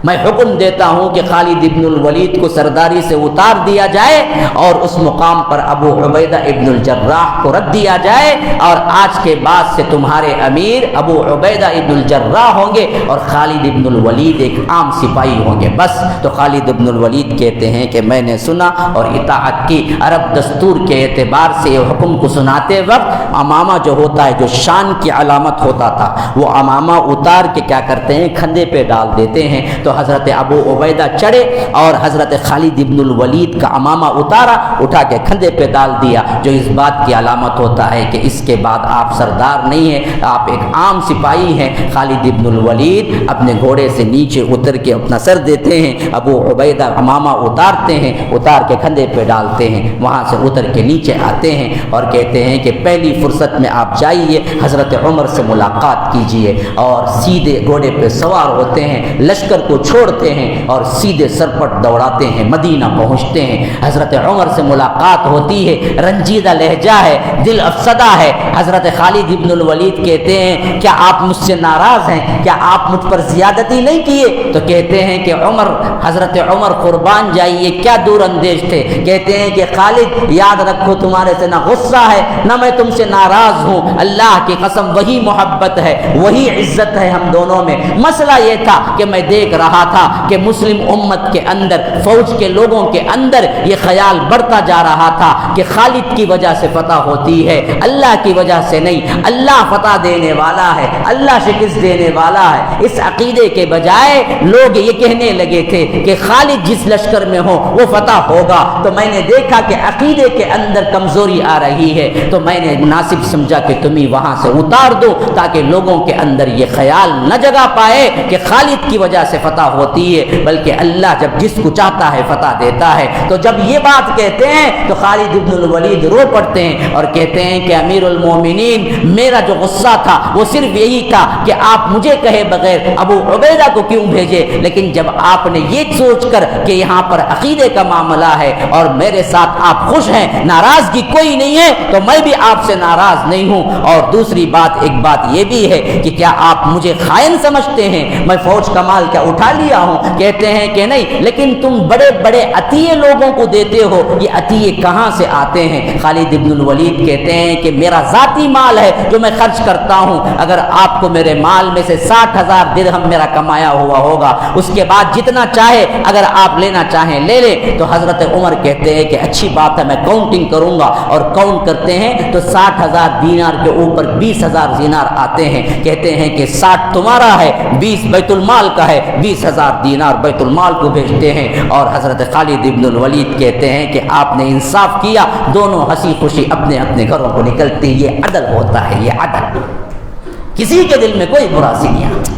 میں حکم دیتا ہوں کہ خالد ابن الولید کو سرداری سے اتار دیا جائے اور اس مقام پر ابو عبیدہ ابن الجراح کو رکھ دیا جائے، اور آج کے بعد سے تمہارے امیر ابو عبیدہ ابن الجراح ہوں گے اور خالد ابن الولید ایک عام سپاہی ہوں گے بس۔ تو خالد ابن الولید کہتے ہیں کہ میں نے سنا اور اطاعت کی۔ عرب دستور کے اعتبار سے یہ حکم کو سناتے وقت امامہ جو ہوتا ہے، جو شان کی علامت ہوتا تھا، وہ امامہ اتار کے کیا کرتے ہیں، کھندے پہ ڈال دیتے ہیں۔ تو حضرت ابو عبیدہ چڑھے اور حضرت خالد ابن الولید کا امامہ اتارا، اٹھا کے کھندے پہ ڈال دیا، جو اس بات کی علامت ہوتا ہے کہ اس کے بعد آپ سردار نہیں ہیں، آپ ایک عام سپاہی ہیں۔ خالد ابن الولید اپنے گھوڑے سے نیچے اتر کے اپنا سر دیتے ہیں، ابو عبیدہ امامہ اتارتے ہیں، اتار کے کھندے پہ ڈالتے ہیں، وہاں سے اتر کے نیچے آتے ہیں اور کہتے ہیں کہ پہلی فرصت میں آپ جائیے، حضرت عمر سے ملاقات کیجئے، اور سیدھے گھوڑے پہ سوار ہوتے ہیں، لشکر کو چھوڑتے ہیں اور سیدھے سرپٹ دوڑاتے ہیں، مدینہ پہنچتے ہیں۔ حضرت عمر سے ملاقات ہوتی ہے، رنجیدہ لہجہ ہے، دل افسدہ ہے۔ حضرت خالد ابن الولید کہتے ہیں کیا آپ مجھ سے ناراض ہیں؟ کیا آپ مجھ پر زیادتی نہیں کیے؟ تو کہتے ہیں کہ عمر، حضرت عمر قربان جائیے کیا دور اندیش تھے۔ کہتے ہیں کہ خالد یاد رکھو تمہارے سے نہ غصہ ہے نہ میں تم سے ناراض ہوں، اللہ کی قسم وہی محبت ہے، وہی عزت ہے ہم دونوں میں۔ مسئلہ یہ تھا کہ میں دیکھ رہا تھا کہ مسلم امت کے اندر، فوج کے لوگوں کے اندر یہ خیال بڑھتا جا رہا تھا کہ خالد کی وجہ سے فتح ہوتی ہے، اللہ کی وجہ سے نہیں۔ اللہ فتح دینے والا ہے، اللہ شکست دینے والا ہے۔ اس عقیدے کے بجائے لوگ یہ کہنے لگے تھے کہ خالد جس لشکر میں ہو وہ فتح ہوگا۔ تو میں نے دیکھا کہ عقیدے کے اندر کمزوری آ رہی ہے، تو میں نے مناسب سمجھا کہ تمہیں وہاں سے اتار دو تاکہ لوگوں کے اندر یہ خیال نہ جگہ پائے کہ خالد کی وجہ سے فتح ہوتی ہے، بلکہ اللہ جب جس کو چاہتا ہے فتح دیتا ہے۔ تو جب یہ بات کہتے ہیں تو خالد ابن الولید رو پڑتے ہیں اور کہتے ہیں کہ امیر المومنین، میرا جو غصہ تھا وہ صرف یہی تھا کہ آپ مجھے کہے بغیر ابو عبیدہ کو کیوں بھیجے، لیکن جب آپ نے یہ سوچ کر کہ یہاں پر عقیدے کا معاملہ ہے اور میرے ساتھ آپ خوش ہیں، ناراضگی کوئی نہیں ہے، تو میں بھی آپ سے ناراض نہیں ہوں۔ اور دوسری بات، ایک بات یہ بھی ہے کہ کیا آپ مجھے خائن سمجھتے ہیں؟ میں فوج کا مال کیا اٹھا لیا ہوں؟ کہتے ہیں کہ نہیں، لیکن تم بڑے بڑے عطیے لوگوں کو دیتے ہو، یہ عطیے کہاں سے آتے ہیں؟ خالد ابن الولید کہتے ہیں کہ میرا ذاتی مال ہے جو میں خرچ کرتا ہوں، اگر آپ کو میرے مال میں سے 60,000 درہم میرا کمایا ہوا ہوگا، اس کے بعد جتنا چاہے اگر آپ لینا چاہیں لے لیں۔ تو حضرت عمر کہتے ہیں کہ اچھی بات ہے، میں کاؤنٹنگ کروں گا، اور کاؤنٹ کرتے ہیں تو 60,000 دینار کے اوپر 20,000 دینار آتے ہیں۔ کہتے ہیں کہ 60 تمہارا ہے، 20 بیت المال کا ہے، 20,000 دینار بیت المال کو بھیجتے ہیں۔ اور حضرت خالد ابن الولید کہتے ہیں کہ آپ نے انصاف کیا، دونوں ہنسی خوشی اپنے اپنے گھروں کو نکلتے۔ یہ عدل ہوتا ہے، یہ عدل، کسی کے دل میں کوئی براسی نہیں آتی،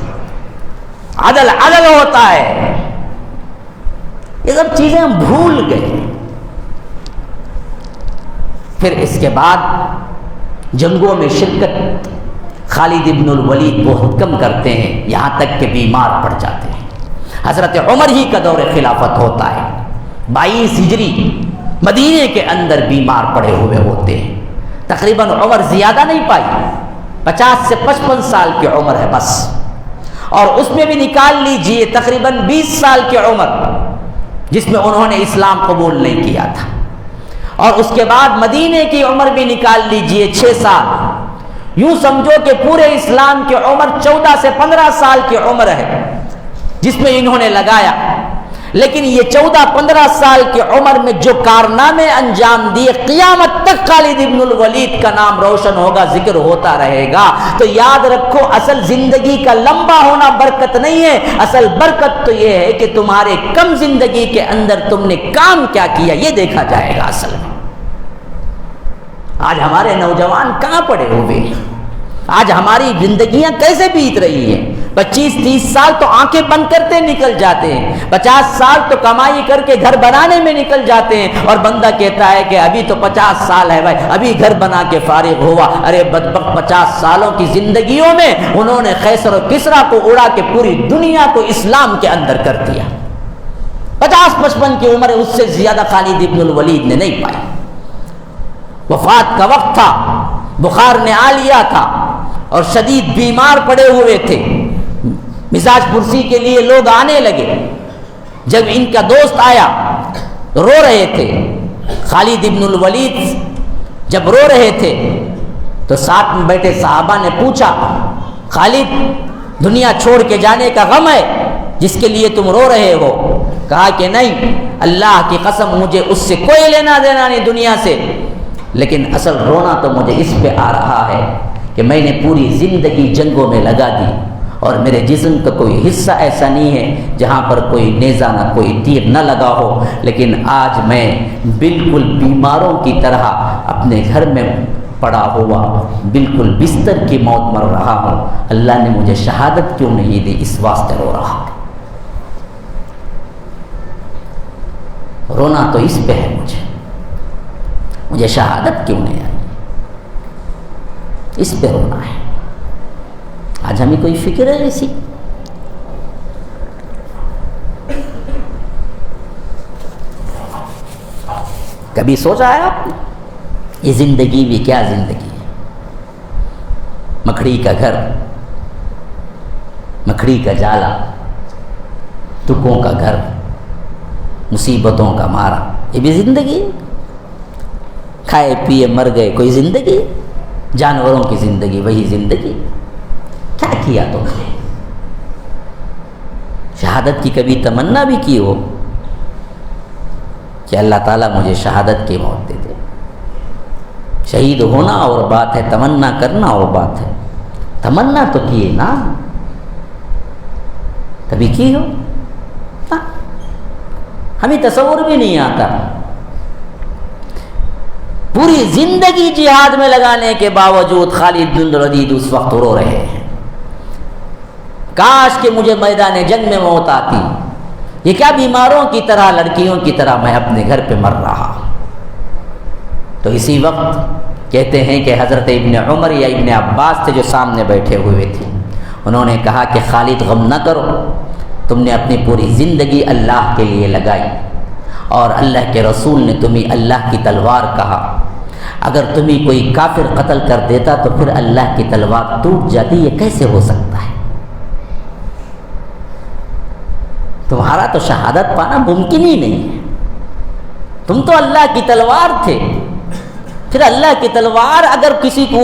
عدل عدل ہوتا ہے۔ یہ سب چیزیں ہم بھول گئے۔ پھر اس کے بعد جنگوں میں شرکت، خالد ابن الولید بہت کم کرتے ہیں، یہاں تک کہ بیمار پڑ جاتے ہیں۔ حضرت عمر ہی کا دور خلافت ہوتا ہے، 22 ہجری مدینے کے اندر بیمار پڑے ہوئے ہوتے ہیں۔ تقریباً عمر زیادہ نہیں پائی، 50 سے 55 سال کی عمر ہے بس، اور اس میں بھی نکال لیجئے تقریباً 20 سال کی عمر جس میں انہوں نے اسلام قبول نہیں کیا تھا، اور اس کے بعد مدینے کی عمر بھی نکال لیجئے 6 سال، یوں سمجھو کہ پورے اسلام کی عمر 14 سے 15 سال کی عمر ہے جس میں انہوں نے لگایا۔ لیکن یہ 14-15 سال کی عمر میں جو کارنامے انجام دیے، قیامت تک خالد ابن الولید کا نام روشن ہوگا، ذکر ہوتا رہے گا۔ تو یاد رکھو، اصل زندگی کا لمبا ہونا برکت نہیں ہے، اصل برکت تو یہ ہے کہ تمہارے کم زندگی کے اندر تم نے کام کیا کیا، یہ دیکھا جائے گا اصل میں۔ آج ہمارے نوجوان کہاں پڑے ہوئے ہیں؟ آج ہماری زندگیاں کیسے بیت رہی ہیں؟ 25-30 سال تو آنکھیں بند کرتے نکل جاتے ہیں، 50 سال تو کمائی کر کے گھر بنانے میں نکل جاتے ہیں، اور بندہ کہتا ہے کہ ابھی تو 50 سال ہے بھائی، ابھی گھر بنا کے فارغ ہوا۔ ارے بدبخت، 50 سالوں کی زندگیوں میں انہوں نے قیصر و کسریٰ کو اڑا کے پوری دنیا کو اسلام کے اندر کر دیا۔ 50-55 کی عمر اس سے زیادہ خالد ابن الولید نے نہیں پائی۔ وفات کا وقت تھا، بخار نے آ لیا تھا اور شدید بیمار پڑے ہوئے تھے، مزاج پرسی کے لیے لوگ آنے لگے۔ جب ان کا دوست آیا، رو رہے تھے، خالد ابن الولید جب رو رہے تھے تو ساتھ میں بیٹھے صحابہ نے پوچھا، خالد دنیا چھوڑ کے جانے کا غم ہے جس کے لیے تم رو رہے ہو؟ کہا کہ نہیں، اللہ کی قسم مجھے اس سے کوئی لینا دینا نہیں دنیا سے، لیکن اصل رونا تو مجھے اس پہ آ رہا ہے کہ میں نے پوری زندگی جنگوں میں لگا دی، اور میرے جسم کا کوئی حصہ ایسا نہیں ہے جہاں پر کوئی نیزہ نہ کوئی تیر نہ لگا ہو، لیکن آج میں بالکل بیماروں کی طرح اپنے گھر میں پڑا ہوا بالکل بستر کی موت مر رہا ہوں۔ اللہ نے مجھے شہادت کیوں نہیں دی، اس واسطے رو رہا۔ رونا تو اس پہ ہے، مجھے شہادت کیوں نہیں آئی، اس پہ رونا ہے۔ آج ہمیں کوئی فکر ہے ایسی؟ کبھی سوچا ہے آپ نے یہ زندگی بھی کیا زندگی ہے؟ مکڑی کا گھر، مکڑی کا جالا، تکوں کا گھر، مصیبتوں کا مارا، یہ بھی زندگی ہے؟ کھائے پیے مر گئے، کوئی زندگی؟ جانوروں کی زندگی وہی زندگی؟ کیا کیا تم نے؟ شہادت کی کبھی تمنا بھی کی ہو کہ اللہ تعالیٰ مجھے شہادت کی موت دے دے؟ شہید ہونا اور بات ہے، تمنا کرنا اور بات ہے۔ تمنا تو کیے نا، کبھی کی ہو؟ ہمیں تصور بھی نہیں آتا۔ پوری زندگی جہاد میں لگانے کے باوجود خالد بن الولید اس وقت رو رہے ہیں، کاش کہ مجھے میدان جنگ میں موت آتی، یہ کیا بیماروں کی طرح، لڑکیوں کی طرح میں اپنے گھر پہ مر رہا۔ تو اسی وقت کہتے ہیں کہ حضرت ابن عمر یا ابن عباس تھے جو سامنے بیٹھے ہوئے تھے، انہوں نے کہا کہ خالد غم نہ کرو، تم نے اپنی پوری زندگی اللہ کے لیے لگائی، اور اللہ کے رسول نے تمہیں اللہ کی تلوار کہا، اگر تمہیں کوئی کافر قتل کر دیتا تو پھر اللہ کی تلوار ٹوٹ جاتی، یہ کیسے ہو سکتا ہے؟ تمہارا تو شہادت پانا ممکن ہی نہیں ہے، تم تو اللہ کی تلوار تھے۔ پھر اللہ کی تلوار اگر کسی کو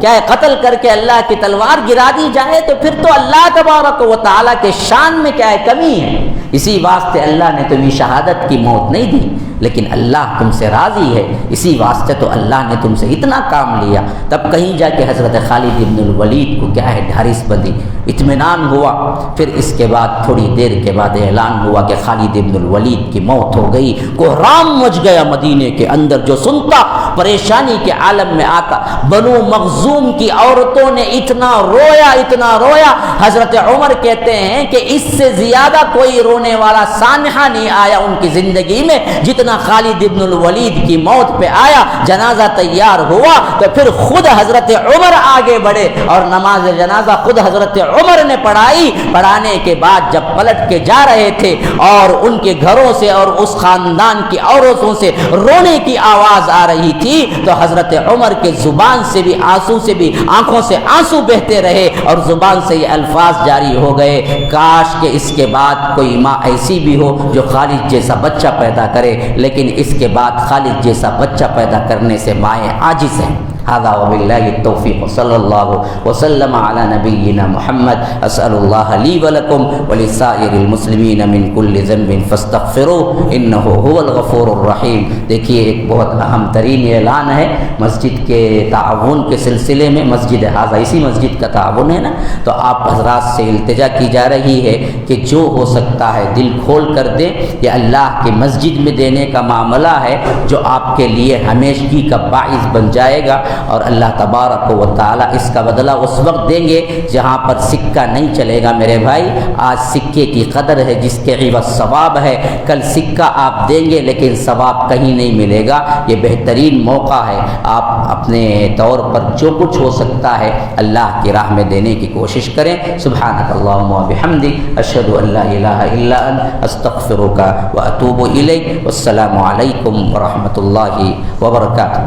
کیا ہے قتل کر کے اللہ کی تلوار گرا دی جائے تو پھر تو اللہ تبارک و تعالیٰ کے شان میں کیا ہے کمی ہے۔ اسی واسطے اللہ نے تمہیں شہادت کی موت نہیں دی، لیکن اللہ تم سے راضی ہے، اسی واسطے تو اللہ نے تم سے اتنا کام لیا۔ تب کہیں جا کے حضرت خالد بن الولید کو کیا ہے ڈھارس بندی، اطمینان ہوا۔ پھر اس کے بعد تھوڑی دیر کے بعد اعلان ہوا کہ خالد بن الولید کی موت ہو گئی۔ کوہرام مچ گیا مدینے کے اندر، جو سنتا پریشانی کے عالم میں آتا۔ بنو مخزوم کی عورتوں نے اتنا رویا، اتنا رویا، حضرت عمر کہتے ہیں کہ اس سے زیادہ کوئی رونے والا سانحہ نہیں آیا ان کی زندگی میں جتنا سیدنا خالد ابن الولید کی موت پہ آیا، جنازہ تیار ہوا تو پھر خود حضرت عمر آگے بڑھے اور نماز جنازہ خود حضرت عمر نے پڑھائی۔ پڑھانے کے بعد جب پلٹ کے جا رہے تھے اور ان کے گھروں سے اور اس خاندان کی عورتوں سے رونے کی آواز آ رہی تھی تو حضرت عمر کے زبان سے بھی آنسو سے بھی آنکھوں سے آنسو بہتے رہے اور زبان سے یہ الفاظ جاری ہو گئے، کاش کہ اس کے بعد کوئی ماں ایسی بھی ہو جو خالد جیسا بچہ پیدا کرے، لیکن اس کے بعد خالد جیسا بچہ پیدا کرنے سے مائیں عاجز ہیں۔ هذا وبالله التوفيق صلى الله وسلم على نبينا محمد أسأل الله لي ولكم ولسائر المسلمين من كل ذنب فاستغفروه إنه هو الغفور الرحيم۔ دیکھیے ایک بہت اہم ترین اعلان ہے مسجد کے تعاون کے سلسلے میں، مسجد ہذا اسی مسجد کا تعاون ہے نا، تو آپ حضرات سے التجا کی جا رہی ہے کہ جو ہو سکتا ہے دل کھول کر دیں، یہ اللہ کی مسجد میں دینے کا معاملہ ہے جو آپ کے لیے ہمیشگی کا باعث بن جائے گا، اور اللہ تبارک و تعالی اس کا بدلہ اس وقت دیں گے جہاں پر سکہ نہیں چلے گا۔ میرے بھائی آج سکے کی قدر ہے جس کے عوض ثواب ہے، کل سکہ آپ دیں گے لیکن ثواب کہیں نہیں ملے گا۔ یہ بہترین موقع ہے، آپ اپنے طور پر جو کچھ ہو سکتا ہے اللہ کی راہ میں دینے کی کوشش کریں۔ سبحانک اللہم و بحمدک، اشہد ان لا الہ الا انت، استغفرک و اتوب الیک۔ والسلام علیکم ورحمۃ اللہ وبرکاتہ۔